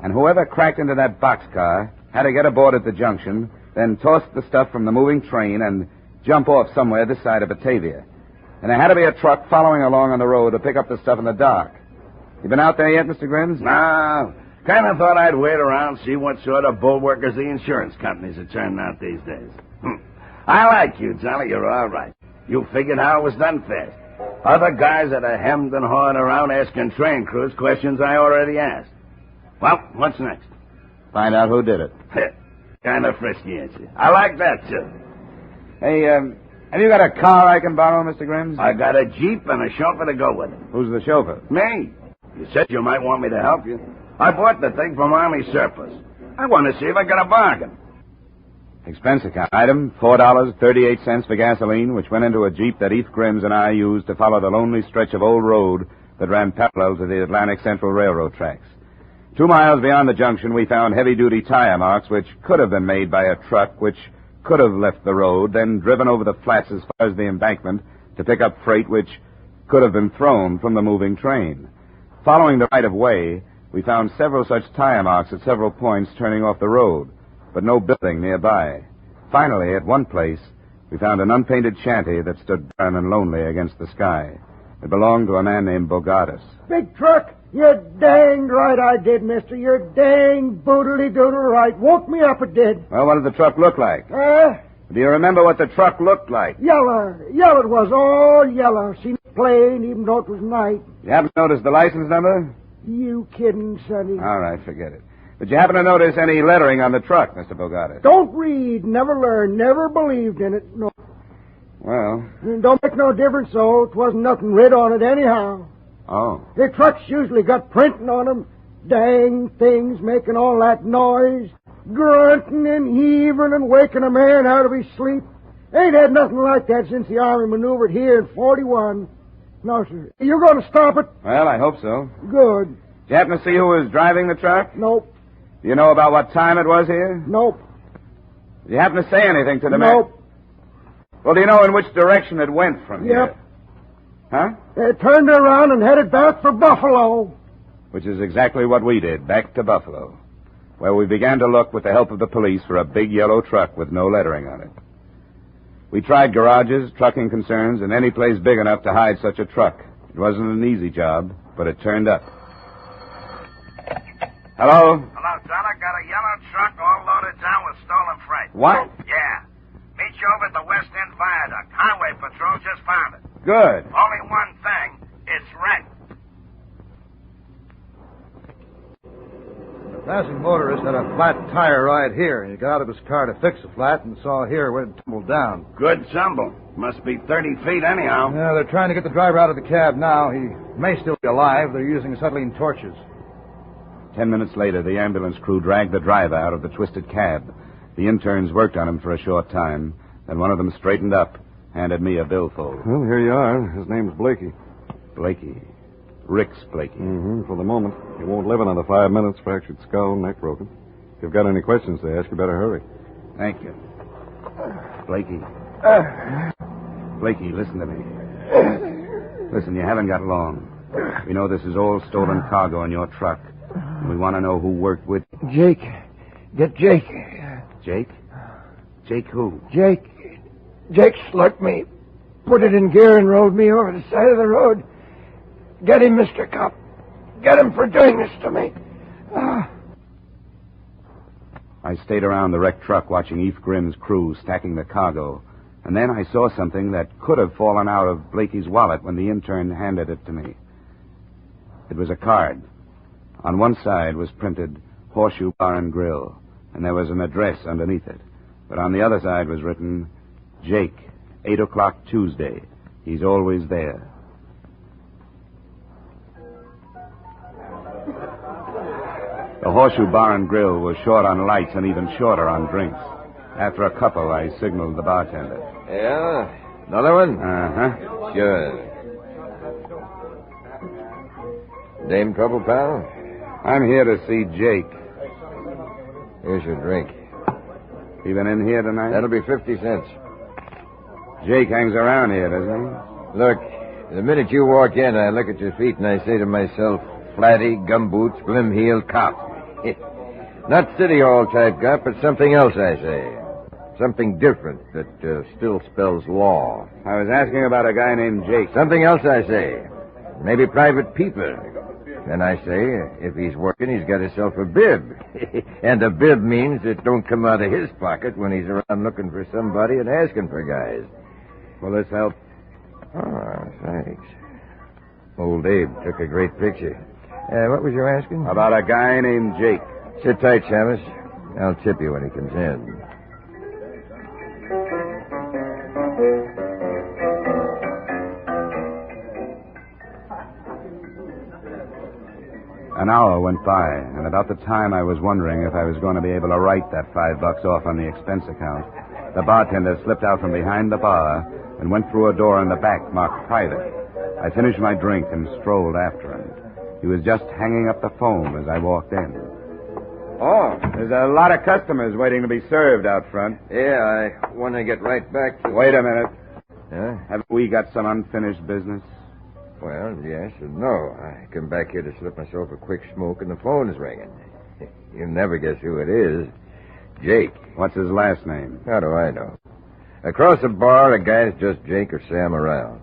And whoever cracked into that boxcar had to get aboard at the junction, then toss the stuff from the moving train and jump off somewhere this side of Batavia. And there had to be a truck following along on the road to pick up the stuff in the dark. You been out there yet, Mr. Grimm? No. Kind of thought I'd wait around, see what sort of bulwarkers the insurance companies are turning out these days. I like you, Johnny. You're all right. You figured how it was done fast. Other guys that are hemmed and hawed around asking train crews questions I already asked. Well, what's next? Find out who did it. Kind of frisky, ain't you? I like that, too. Hey, have you got a car I can borrow, Mr. Grimm? I got a Jeep and a chauffeur to go with it. Who's the chauffeur? Me. You said you might want me to help you. I bought the thing from Army surplus. I want to see if I got a bargain. Expense account item, $4.38 for gasoline, which went into a Jeep that Eve Grimm and I used to follow the lonely stretch of old road that ran parallel to the Atlantic Central Railroad tracks. 2 miles beyond the junction, we found heavy-duty tire marks, which could have been made by a truck, which could have left the road, then driven over the flats as far as the embankment to pick up freight, which could have been thrown from the moving train. Following the right-of-way, we found several such tire marks at several points turning off the road, but no building nearby. Finally, at one place, we found an unpainted shanty that stood barren and lonely against the sky. It belonged to a man named Bogatis. Big truck? You're dang right I did, mister. You're dang boodly-doodle right. Woke me up, it did. Well, what did the truck look like? Do you remember what the truck looked like? Yeller. Yeller it was, all yeller. See, plane, even though it was night. You happen to notice the license number? You kidding, Sonny? All right, forget it. But you happen to notice any lettering on the truck, Mr. Bogart? Don't read, never learned, never believed in it. No. Well. It don't make no difference, though. It wasn't nothing writ on it anyhow. Oh. The trucks usually got printing on them. Dang things making all that noise. Grunting and heaving and waking a man out of his sleep. Ain't had nothing like that since the Army maneuvered here in 41. No, sir. You going to stop it? Well, I hope so. Good. Did you happen to see who was driving the truck? Nope. Do you know about what time it was here? Nope. Did you happen to say anything to the man? Nope. Well, do you know in which direction it went from here? Yep. Huh? They turned around and headed back for Buffalo. Which is exactly what we did, back to Buffalo, where we began to look with the help of the police for a big yellow truck with no lettering on it. We tried garages, trucking concerns, and any place big enough to hide such a truck. It wasn't an easy job, but it turned up. Hello? Hello, son. I got a yellow truck all loaded down with stolen freight. What? Yeah. Meet you over at the West End Viaduct. Highway Patrol just found it. Good. Only one thing. It's wrecked. The passing motorist had a flat tire right here. He got out of his car to fix the flat and saw here where it tumbled down. Good tumble. Must be 30 feet anyhow. Yeah, they're trying to get the driver out of the cab now. He may still be alive. They're using acetylene torches. 10 minutes later, the ambulance crew dragged the driver out of the twisted cab. The interns worked on him for a short time. Then one of them straightened up, handed me a billfold. Well, here you are. His name's Blakey. Blakey. Rick's Blakey. Mm-hmm, for the moment. He won't live another 5 minutes, fractured skull, neck broken. If you've got any questions to ask, you better hurry. Thank you. Blakey. Blakey, listen to me. Listen, you haven't got long. We know this is all stolen cargo in your truck. And we want to know who worked with you. Jake. Get Jake. Jake? Jake who? Jake. Jake slugged me. Put it in gear and rolled me over the side of the road. Get him, Mr. Cop. Get him for doing this to me. I stayed around the wrecked truck watching Eve Grimm's crew stacking the cargo. And then I saw something that could have fallen out of Blakey's wallet when the intern handed it to me. It was a card. On one side was printed Horseshoe Bar and Grill, and there was an address underneath it. But on the other side was written, Jake, 8 o'clock Tuesday. He's always there. The Horseshoe Bar and Grill was short on lights and even shorter on drinks. After a couple, I signaled the bartender. Yeah? Another one? Uh-huh. Good. Name trouble, pal? I'm here to see Jake. Here's your drink. He been in here tonight? That'll be 50 cents. Jake hangs around here, doesn't he? Look, the minute you walk in, I look at your feet and I say to myself, flatty, gumboots, glim-heeled cop. Not City Hall type cop, but something else, I say. Something different that still spells law. I was asking about a guy named Jake. Something else, I say. Maybe private people. Then I say, if he's working, he's got himself a bib. And a bib means it don't come out of his pocket when he's around looking for somebody and asking for guys. Will this help? Oh, thanks. Old Abe took a great picture. What was you asking? About a guy named Jake. Sit tight, Shamus. I'll tip you when he comes in. An hour went by, and about the time I was wondering if I was going to be able to write that $5 off on the expense account, the bartender slipped out from behind the bar and went through a door in the back marked private. I finished my drink and strolled after him. He was just hanging up the phone as I walked in. Oh, there's a lot of customers waiting to be served out front. Yeah, I want to get right back to... Wait a minute. Huh? Have we got some unfinished business? Well, yes and no. I come back here to slip myself a quick smoke and the phone is ringing. You'll never guess who it is. Jake. What's his last name? How do I know? Across the bar, a guy's just Jake or Sam around.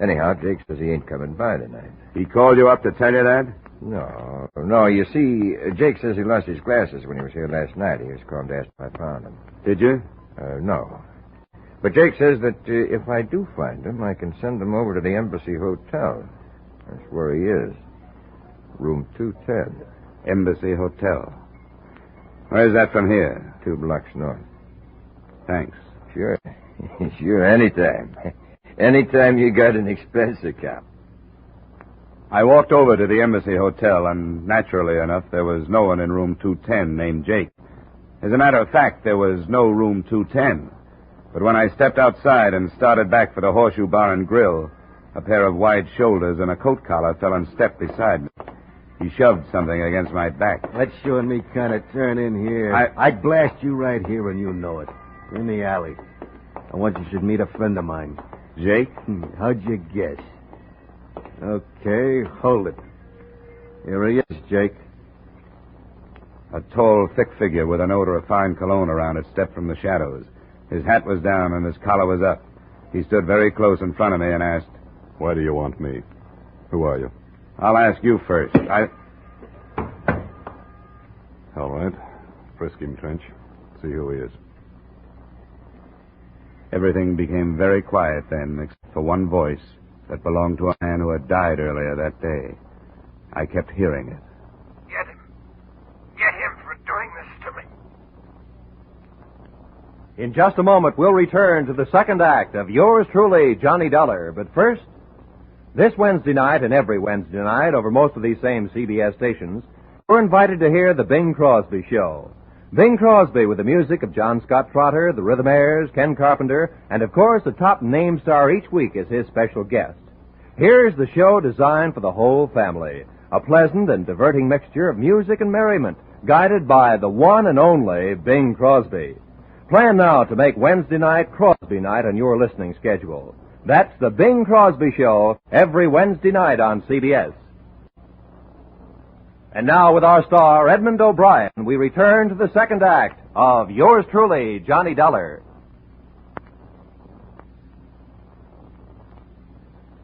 Anyhow, Jake says he ain't coming by tonight. He called you up to tell you that? No, you see, Jake says he lost his glasses when he was here last night. He was calling to ask if I found them. Did you? No. But Jake says that if I do find him, I can send him over to the Embassy Hotel. That's where he is. Room 210. Embassy Hotel. Where's that from here? 2 blocks north. Thanks. Sure. Sure, anytime. Anytime you got an expense account. I walked over to the Embassy Hotel, and naturally enough, there was no one in room 210 named Jake. As a matter of fact, there was no room 210. But when I stepped outside and started back for the Horseshoe Bar and Grill, a pair of wide shoulders and a coat collar fell in step beside me. He shoved something against my back. Let's you and me kind of turn in here. I'd blast you right here, and you know it. In the alley. I want you should meet a friend of mine. Jake? How'd you guess? Okay, hold it. Here he is, Jake. A tall, thick figure with an odor of fine cologne around it stepped from the shadows. His hat was down and his collar was up. He stood very close in front of me and asked, "Why do you want me? Who are you?" "I'll ask you first. All right. Frisk him, Trench. See who he is." Everything became very quiet then, except for one voice that belonged to a man who had died earlier that day. I kept hearing it. Get him. Get him for doing this to me. In just a moment, we'll return to the second act of Yours Truly, Johnny Dollar. But first, this Wednesday night and every Wednesday night over most of these same CBS stations, we're invited to hear the Bing Crosby Show. Bing Crosby with the music of John Scott Trotter, the Rhythmaires, Ken Carpenter, and of course a top name star each week as his special guest. Here's the show designed for the whole family. A pleasant and diverting mixture of music and merriment, guided by the one and only Bing Crosby. Plan now to make Wednesday night Crosby night on your listening schedule. That's the Bing Crosby Show every Wednesday night on CBS. And now with our star, Edmund O'Brien, we return to the second act of Yours Truly, Johnny Dollar.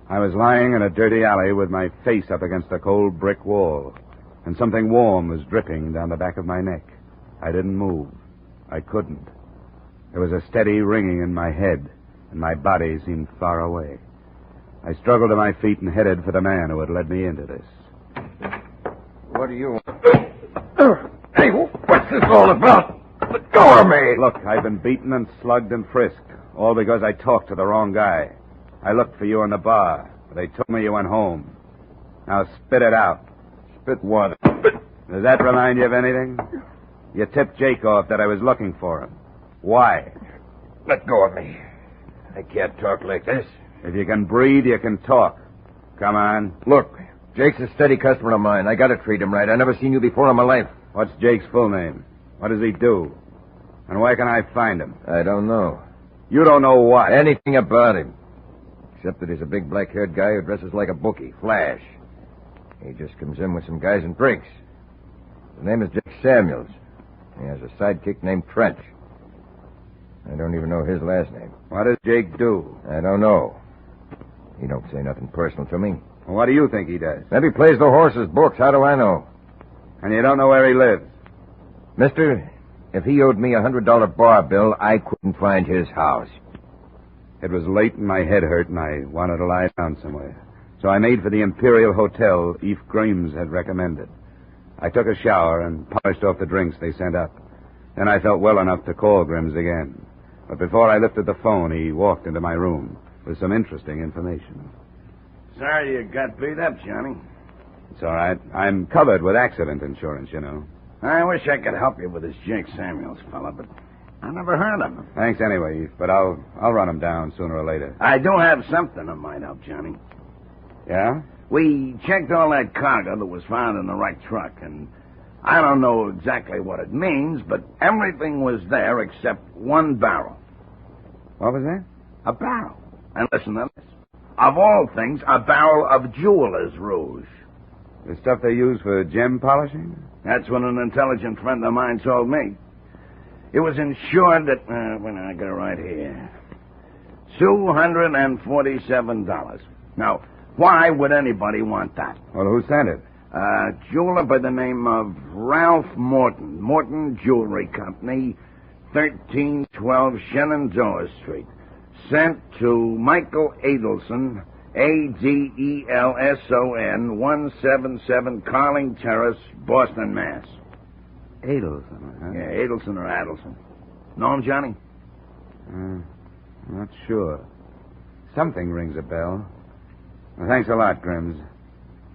I was lying in a dirty alley with my face up against a cold brick wall, and something warm was dripping down the back of my neck. I didn't move. I couldn't. There was a steady ringing in my head, and my body seemed far away. I struggled to my feet and headed for the man who had led me into this. What do you want? Hey, what's this all about? Let go of me! Look, I've been beaten and slugged and frisked, all because I talked to the wrong guy. I looked for you in the bar, but they told me you went home. Now spit it out. Spit what? Does that remind you of anything? You tipped Jake off that I was looking for him. Why? Let go of me. I can't talk like this. If you can breathe, you can talk. Come on. Look, Jake's a steady customer of mine. I gotta treat him right. I never seen you before in my life. What's Jake's full name? What does he do? And where can I find him? I don't know. You don't know what? Anything about him. Except that he's a big black-haired guy who dresses like a bookie, Flash. He just comes in with some guys and drinks. His name is Jake Samuels. He has a sidekick named Trench. I don't even know his last name. What does Jake do? I don't know. He don't say nothing personal to me. Well, what do you think he does? Maybe plays the horse's books. How do I know? And you don't know where he lives? Mister, if he owed me a $100 bar bill, I couldn't find his house. It was late and my head hurt and I wanted to lie down somewhere. So I made for the Imperial Hotel Eve Grimes had recommended. I took a shower and polished off the drinks they sent up. Then I felt well enough to call Grimes again. But before I lifted the phone, he walked into my room with some interesting information. Sorry you got beat up, Johnny. It's all right. I'm covered with accident insurance, you know. I wish I could help you with this Jake Samuels fella, but I never heard of him. Thanks anyway, Eve, but I'll run him down sooner or later. I do have something that might help, Johnny. Yeah? We checked all that cargo that was found in the wrecked truck, and I don't know exactly what it means, but everything was there except one barrel. What was that? A barrel. And listen to this. Of all things, a barrel of jeweler's rouge. The stuff they use for gem polishing? That's what an intelligent friend of mine told me. It was insured at, when I got it right here, $247. Now, why would anybody want that? Well, who sent it? A jeweler by the name of Ralph Morton Jewelry Company, 1312 Shenandoah Street. Sent to Michael Adelson, Adelson, 177 Carling Terrace, Boston, Mass. Adelson, huh? Yeah, Adelson or Adelson. Know him, Johnny? Not sure. Something rings a bell. Well, thanks a lot, Grimms.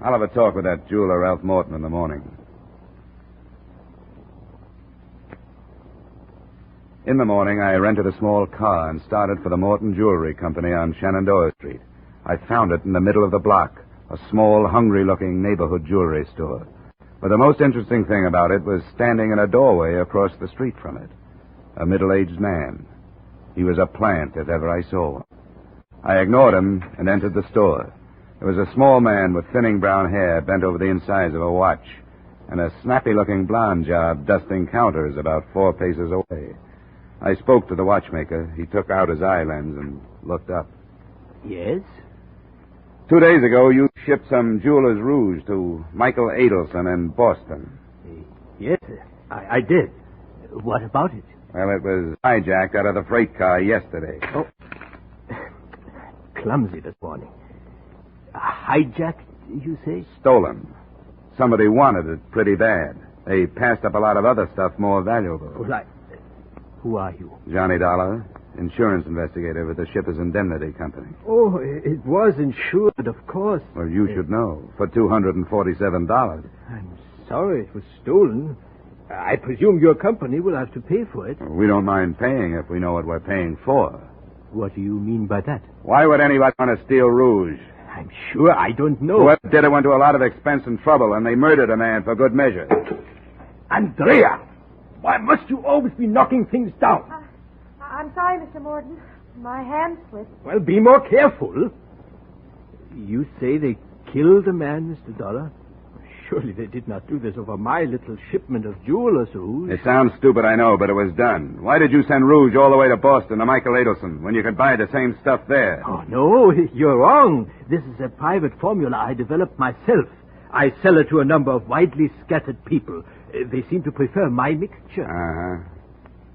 I'll have a talk with that jeweler, Ralph Morton, in the morning. In the morning, I rented a small car and started for the Morton Jewelry Company on Shenandoah Street. I found it in the middle of the block, a small, hungry-looking neighborhood jewelry store. But the most interesting thing about it was standing in a doorway across the street from it. A middle-aged man. He was a plant, if ever I saw one. I ignored him and entered the store. There was a small man with thinning brown hair bent over the insides of a watch, and a snappy-looking blonde job dusting counters about 4 paces away. I spoke to the watchmaker. He took out his eye lens and looked up. Yes? 2 days ago, you shipped some jeweler's rouge to Michael Adelson in Boston. Yes, I did. What about it? Well, it was hijacked out of the freight car yesterday. Oh. Clumsy this morning. Hijacked, you say? Stolen. Somebody wanted it pretty bad. They passed up a lot of other stuff more valuable. Well, who are you? Johnny Dollar, insurance investigator with the Shippers Indemnity Company. Oh, it was insured, of course. Well, you should know. For $247. I'm sorry it was stolen. I presume your company will have to pay for it. We don't mind paying if we know what we're paying for. What do you mean by that? Why would anybody want to steal rouge? I'm sure I don't know. Whoever did it went to a lot of expense and trouble, and they murdered a man for good measure. Andrea! Why must you always be knocking things down? I'm sorry, Mr. Morton. My hand slipped. Well, be more careful. You say they killed a man, Mr. Dollar? Surely they did not do this over my little shipment of jeweler's rouge. It sounds stupid, I know, but it was done. Why did you send rouge all the way to Boston to Michael Adelson when you could buy the same stuff there? Oh, no, you're wrong. This is a private formula I developed myself. I sell it to a number of widely scattered people. They seem to prefer my mixture. Uh-huh.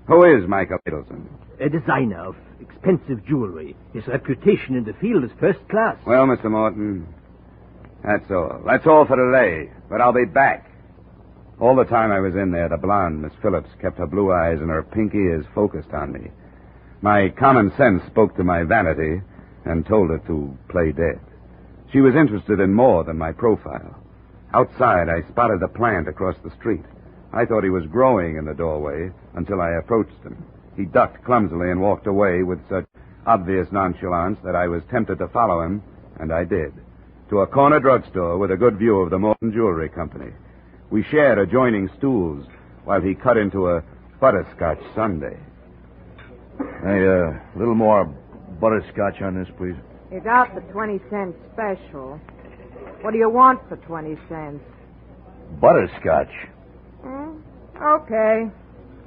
Who is Michael Adelson? A designer of expensive jewelry. His reputation in the field is first class. Well, Mr. Morton, that's all. That's all for today. But I'll be back. All the time I was in there, the blonde Miss Phillips kept her blue eyes and her pink ears focused on me. My common sense spoke to my vanity and told it to play dead. She was interested in more than my profile. Outside, I spotted the plant across the street. I thought he was growing in the doorway until I approached him. He ducked clumsily and walked away with such obvious nonchalance that I was tempted to follow him, and I did, to a corner drugstore with a good view of the Morton Jewelry Company. We shared adjoining stools while he cut into a butterscotch sundae. Hey, a little more butterscotch on this, please. You got the 20-cent special. What do you want for 20 cents? Butterscotch? Okay.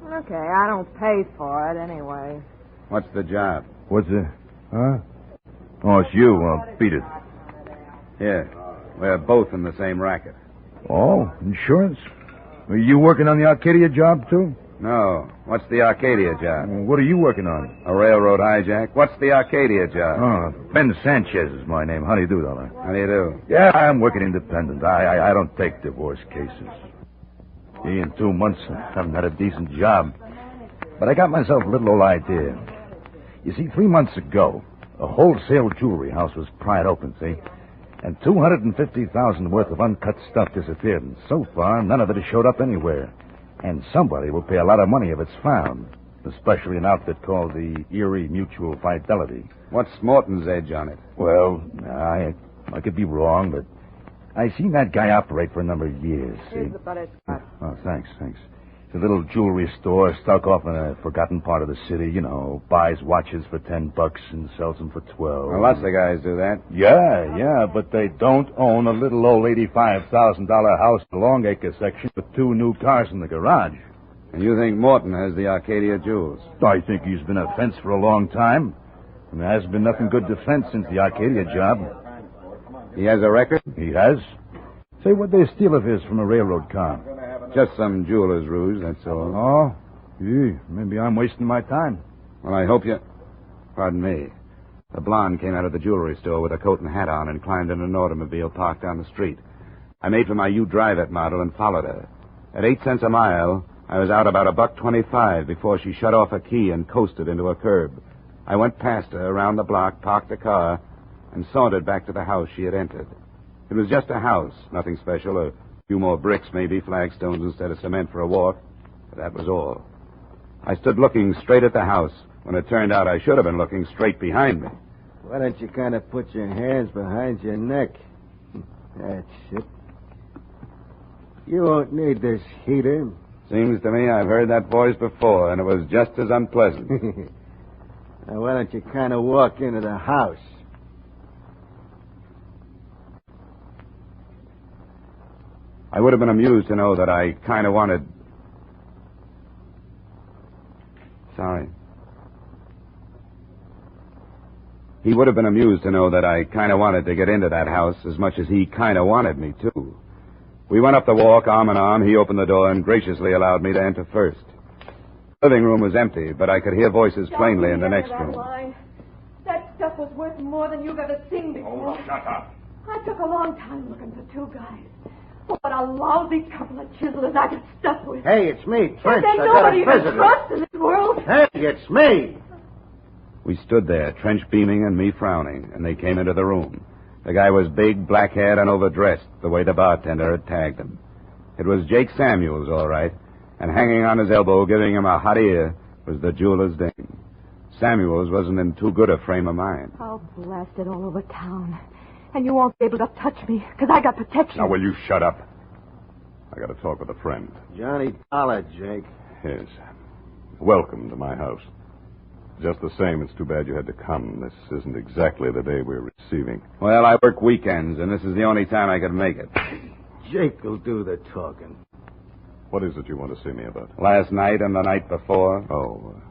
Okay, I don't pay for it anyway. What's the job? What's the... Huh? Oh, it's you. Well, beat it. Here. We're both in the same racket. Oh, insurance? Are you working on the Arcadia job, too? No. What's the Arcadia job? What are you working on? A railroad hijack. What's the Arcadia job? Oh, Ben Sanchez is my name. How do you do, Dollar? How do you do? Yeah, I'm working independent. I don't take divorce cases. In 2 months, I haven't had a decent job. But I got myself a little old idea. You see, 3 months ago, a wholesale jewelry house was pried open, see? And $250,000 worth of uncut stuff disappeared. And so far, none of it has showed up anywhere. And somebody will pay a lot of money if it's found. Especially an outfit called the Erie Mutual Fidelity. What's Morton's edge on it? Well, I could be wrong, but I've seen that guy operate for a number of years, see? Here's the butterscotch. Oh, thanks. It's a little jewelry store stuck off in a forgotten part of the city, you know, buys watches for $10 and sells them for $12. Well, lots of guys do that. Yeah, but they don't own a little old $85,000 house in the Longacre section with 2 new cars in the garage. And you think Morton has the Arcadia jewels? I think he's been a fence for a long time. And there hasn't been nothing good defense since the Arcadia job. He has a record? He has. Say, what'd they steal of his from a railroad car? Just some jeweler's rouge, that's all. Oh? Gee, maybe I'm wasting my time. Well, I hope Pardon me. The blonde came out of the jewelry store with a coat and hat on and climbed in an automobile parked down the street. I made for my You Drive It model and followed her. At 8 cents a mile, I was out about $1.25 before she shut off a key and coasted into a curb. I went past her, around the block, parked the car, and sauntered back to the house she had entered. It was just a house, nothing special, a few more bricks, maybe, flagstones instead of cement for a walk. But that was all. I stood looking straight at the house when it turned out I should have been looking straight behind me. Why don't you kind of put your hands behind your neck? That's it. You won't need this heater. Seems to me I've heard that voice before, and it was just as unpleasant. Now, why don't you kind of walk into the house? I would have been amused to know that I kind of wanted... Sorry. He would have been amused to know that I kind of wanted to get into that house as much as he kind of wanted me to. We went up the walk, arm in arm. He opened the door and graciously allowed me to enter first. The living room was empty, but I could hear voices plainly in the next room. Line. That stuff was worth more than you've ever seen before. Oh, shut up. I took a long time looking for two guys. What a lousy couple of chiselers I got stuck with. Hey, it's me, Trench. There's I got nobody a to visitor. trust in this world. Hey, it's me. We stood there, Trench beaming and me frowning, and they came into the room. The guy was big, black-haired, and overdressed, the way the bartender had tagged him. It was Jake Samuels, all right, and hanging on his elbow, giving him a hot ear, was the jeweler's dame. Samuels wasn't in too good a frame of mind. I'll blast it all over town. And you won't be able to touch me, because I got protection. Now, will you shut up? I got to talk with a friend. Johnny Dollar, Jake. Yes. Welcome to my house. Just the same, it's too bad you had to come. This isn't exactly the day we're receiving. Well, I work weekends, and this is the only time I could make it. Jake will do the talking. What is it you want to see me about? Last night and the night before. Oh,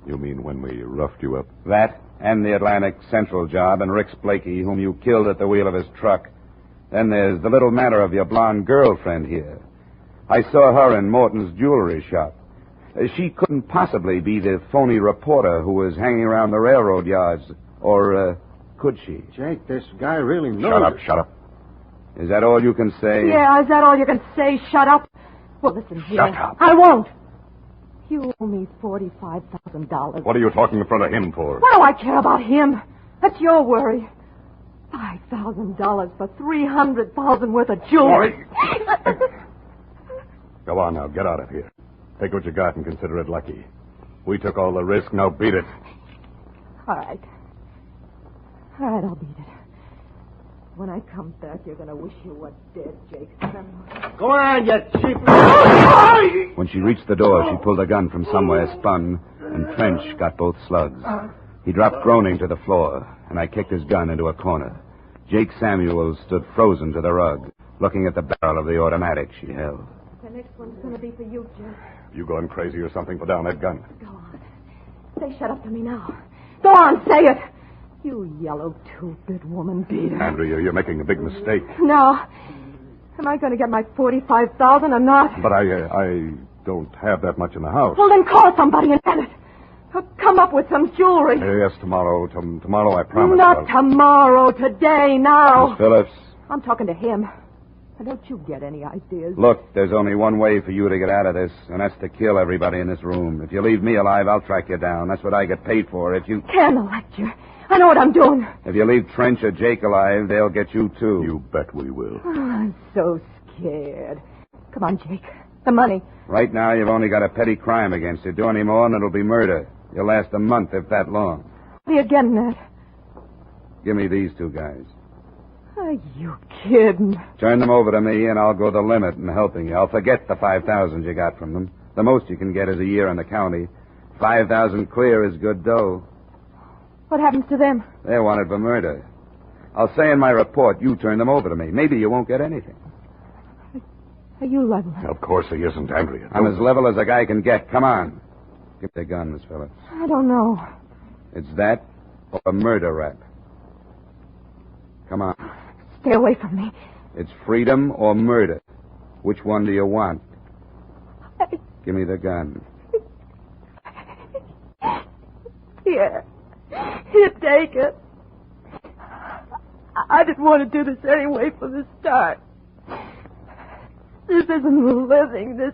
you mean when we roughed you up? That and the Atlantic Central job and Rick's Blakey, whom you killed at the wheel of his truck. Then there's the little matter of your blonde girlfriend here. I saw her in Morton's jewelry shop. She couldn't possibly be the phony reporter who was hanging around the railroad yards. Or, could she? Jake, this guy really knows. Shut up. Is that all you can say? Yeah, is that all you can say? Shut up. Well, listen here. Shut up. I won't. You owe me $45,000. What are you talking in front of him for? What do I care about him? That's your worry. $5,000 for $300,000 worth of jewelry. Go on now, get out of here. Take what you got and consider it lucky. We took all the risk, now beat it. All right. All right, I'll beat it. When I come back, you're going to wish you were dead, Jake. Go on, you cheap... When she reached the door, she pulled a gun from somewhere, spun, and Trench got both slugs. He dropped groaning to the floor, and I kicked his gun into a corner. Jake Samuels stood frozen to the rug, looking at the barrel of the automatic she held. The next one's going to be for you, Jake. You going crazy or something? Put down that gun. Go on. Say shut up to me now. Go on, say it. You yellow two-bit woman beater. Andrea, you're making a big mistake. Now, am I going to get my $45,000 or not? But I don't have that much in the house. Well, then call somebody and get it. Or come up with some jewelry. Yes, tomorrow. Tomorrow, I promise. Not tomorrow, today, now. Miss Phillips. I'm talking to him. Now, don't you get any ideas? Look, there's only one way for you to get out of this, and that's to kill everybody in this room. If you leave me alive, I'll track you down. That's what I get paid for. If you... Can elect you. I know what I'm doing. If you leave Trench or Jake alive, they'll get you, too. You bet we will. Oh, I'm so scared. Come on, Jake. The money. Right now, you've only got a petty crime against you. Do any more, and it'll be murder. You'll last a month, if that long. What are you getting at? Give me these two guys. Are you kidding? Turn them over to me, and I'll go the limit in helping you. I'll forget the $5,000 you got from them. The most you can get is a year in the county. $5,000 clear is good dough. What happens to them? They're wanted for murder. I'll say in my report you turn them over to me. Maybe you won't get anything. Are you level? Of course he isn't, Andrea. I'm as level as a guy can get. Come on. Give me the gun, Miss Phillips. I don't know. It's that or a murder rap. Come on. Stay away from me. It's freedom or murder. Which one do you want? Give me the gun. Here. He'd take it. I didn't want to do this anyway from the start. This isn't living. This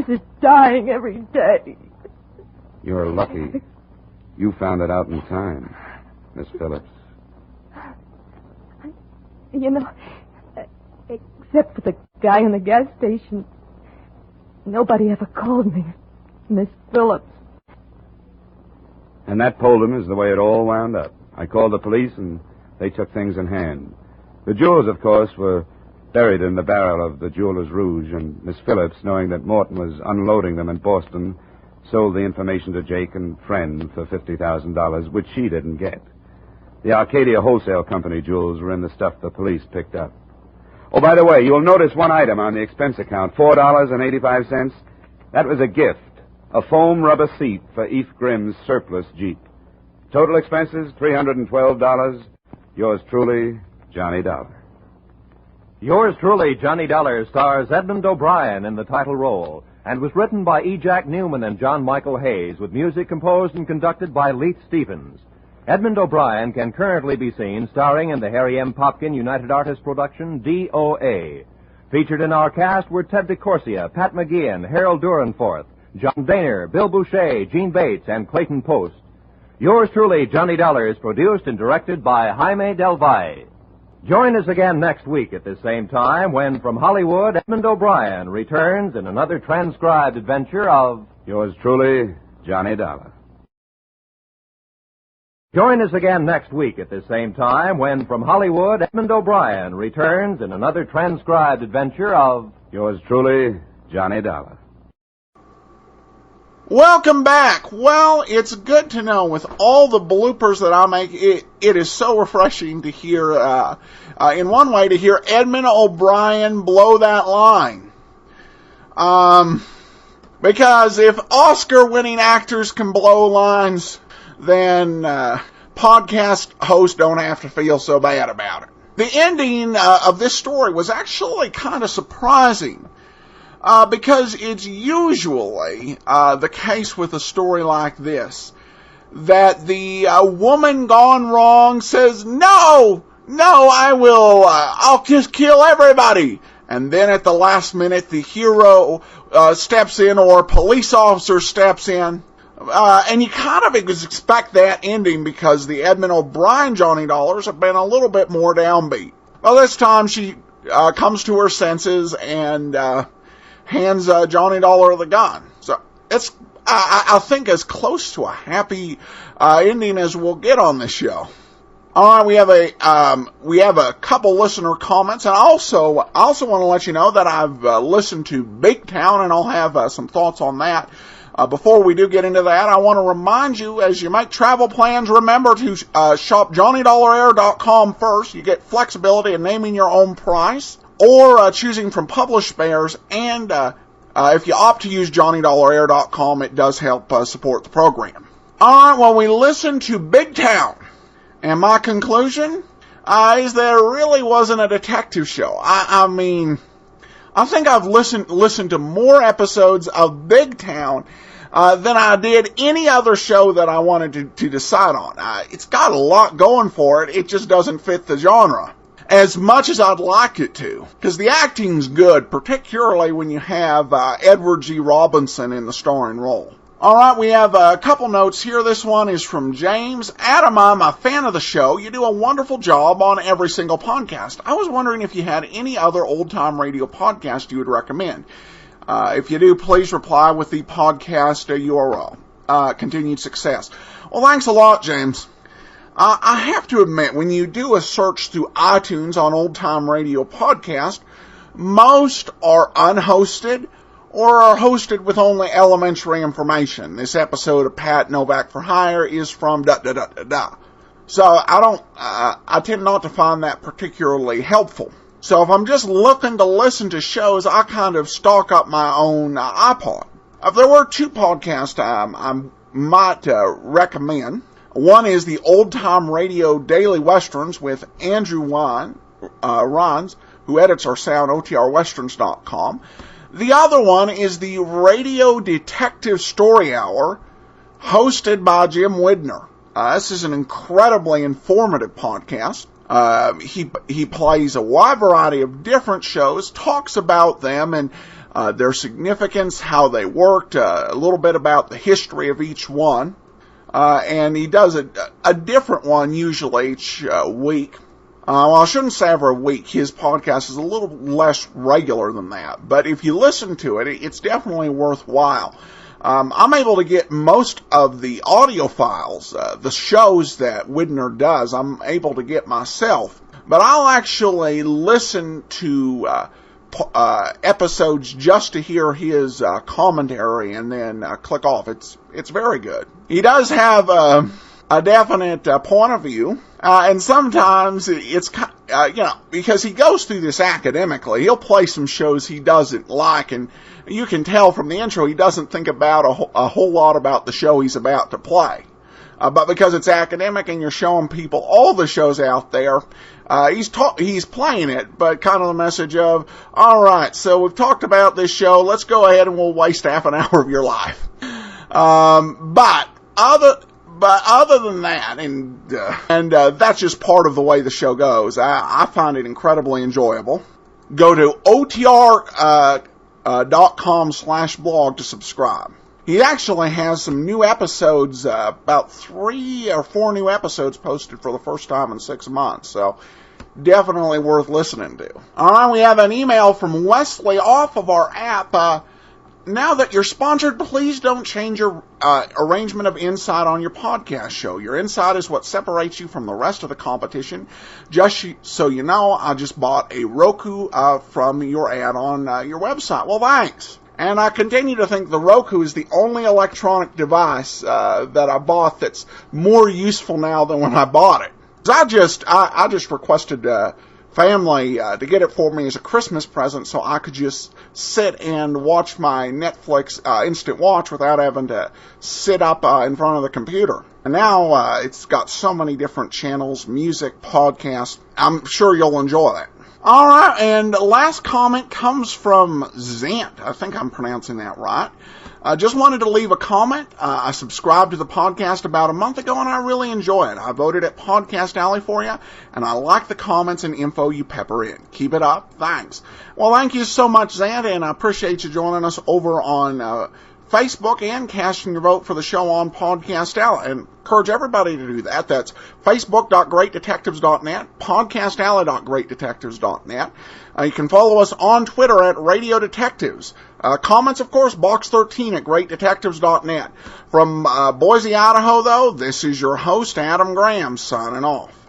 is dying every day. You're lucky. You found it out in time, Miss Phillips. You know, except for the guy in the gas station, nobody ever called me Miss Phillips. And that, Poldham, is the way it all wound up. I called the police, and they took things in hand. The jewels, of course, were buried in the barrel of the Jeweler's Rouge, and Miss Phillips, knowing that Morton was unloading them in Boston, sold the information to Jake and Friend for $50,000, which she didn't get. The Arcadia Wholesale Company jewels were in the stuff the police picked up. Oh, by the way, you'll notice one item on the expense account, $4.85. That was a gift, a foam rubber seat for Eve Grimm's surplus Jeep. Total expenses, $312. Yours truly, Johnny Dollar. Yours truly, Johnny Dollar, stars Edmund O'Brien in the title role and was written by E. Jack Newman and John Michael Hayes, with music composed and conducted by Leith Stevens. Edmund O'Brien can currently be seen starring in the Harry M. Popkin United Artists production, DOA. Featured in our cast were Ted DeCorsia, Pat McGeehan, Harold Durenforth, John Daner, Bill Boucher, Gene Bates, and Clayton Post. Yours truly, Johnny Dollar, is produced and directed by Jaime Del Valle. Join us again next week at this same time when, from Hollywood, Edmund O'Brien returns in another transcribed adventure of... Yours truly, Johnny Dollar. Join us again next week at this same time when, from Hollywood, Edmund O'Brien returns in another transcribed adventure of... Yours truly, Johnny Dollar. Welcome back. Well, it's good to know with all the bloopers that I make, it is so refreshing to hear, in one way, to hear Edmund O'Brien blow that line. Because if Oscar-winning actors can blow lines, then podcast hosts don't have to feel so bad about it. The ending of this story was actually kind of surprising. Because it's usually the case with a story like this, that the woman gone wrong says, no, I'll just kill everybody. And then at the last minute, the hero steps in or a police officer steps in. And you kind of expect that ending because the Edmund O'Brien Johnny Dollars have been a little bit more downbeat. Well, this time she comes to her senses and hands Johnny Dollar the gun. So it's, I think, as close to a happy ending as we'll get on this show. All right, we have a couple listener comments, and I also want to let you know that I've listened to Big Town, and I'll have some thoughts on that. Before we do get into that, I want to remind you, as you make travel plans, remember to shop JohnnyDollarAir.com first. You get flexibility in naming your own price, or choosing from published spares, and if you opt to use JohnnyDollarAir.com, it does help support the program. All right, well, we listened to Big Town, and my conclusion is that it really wasn't a detective show. I mean, I think I've listened to more episodes of Big Town than I did any other show that I wanted to decide on. It's got a lot going for it. It just doesn't fit the genre as much as I'd like it to, because the acting's good, particularly when you have Edward G. Robinson in the starring role. All right, we have a couple notes here. This one is from James. Adam, I'm a fan of the show. You do a wonderful job on every single podcast. I was wondering if you had any other old-time radio podcast you would recommend. If you do, please reply with the podcast URL. Continued success. Well, thanks a lot, James. I have to admit, when you do a search through iTunes on Old Time Radio Podcast, most are unhosted or are hosted with only elementary information. This episode of Pat Novak for Hire is from da-da-da-da-da. So I tend not to find that particularly helpful. So if I'm just looking to listen to shows, I kind of stock up my own iPod. If there were two podcasts I might recommend, one is the Old Time Radio Daily Westerns with Andrew Rhines, who edits our sound, OTRWesterns.com. The other one is the Radio Detective Story Hour, hosted by Jim Widner. This is an incredibly informative podcast. He plays a wide variety of different shows, talks about them and their significance, how they worked, a little bit about the history of each one. And he does a different one usually each week. Well, I shouldn't say every week. His podcast is a little less regular than that. But if you listen to it, it's definitely worthwhile. I'm able to get most of the audio files, the shows that Widner does, I'm able to get myself. But I'll actually listen to episodes just to hear his commentary and then click off. It's very good. He does have a definite point of view, and sometimes it's because he goes through this academically. He'll play some shows he doesn't like, and you can tell from the intro he doesn't think about a whole lot about the show he's about to play. But because it's academic and you're showing people all the shows out there, he's playing it, but kind of the message of, all right, so we've talked about this show, let's go ahead and we'll waste half an hour of your life. But other than that, and that's just part of the way the show goes, I find it incredibly enjoyable. Go to otr.com/blog to subscribe. He actually has some new episodes, about 3 or 4 new episodes posted for the first time in 6 months, so definitely worth listening to. All right, we have an email from Wesley off of our app. Now that you're sponsored, please don't change your arrangement of insight on your podcast show. Your insight is what separates you from the rest of the competition. Just so you know, I just bought a Roku from your ad on your website. Well, thanks. And I continue to think the Roku is the only electronic device that I bought that's more useful now than when I bought it. I just requested family to get it for me as a Christmas present so I could just sit and watch my Netflix Instant Watch without having to sit up in front of the computer. And now it's got so many different channels, music, podcasts. I'm sure you'll enjoy that. All right, and the last comment comes from Zant. I think I'm pronouncing that right. I just wanted to leave a comment. I subscribed to the podcast about a month ago, and I really enjoy it. I voted at Podcast Alley for you, and I like the comments and info you pepper in. Keep it up. Thanks. Well, thank you so much, Zant, and I appreciate you joining us over on Facebook and casting your vote for the show on Podcast Alley. And encourage everybody to do that. That's facebook.greatdetectives.net, podcastalley.greatdetectives.net. You can follow us on Twitter at Radio Detectives. Comments, of course, box 13 at greatdetectives.net. From Boise, Idaho, though, this is your host, Adam Graham, signing off.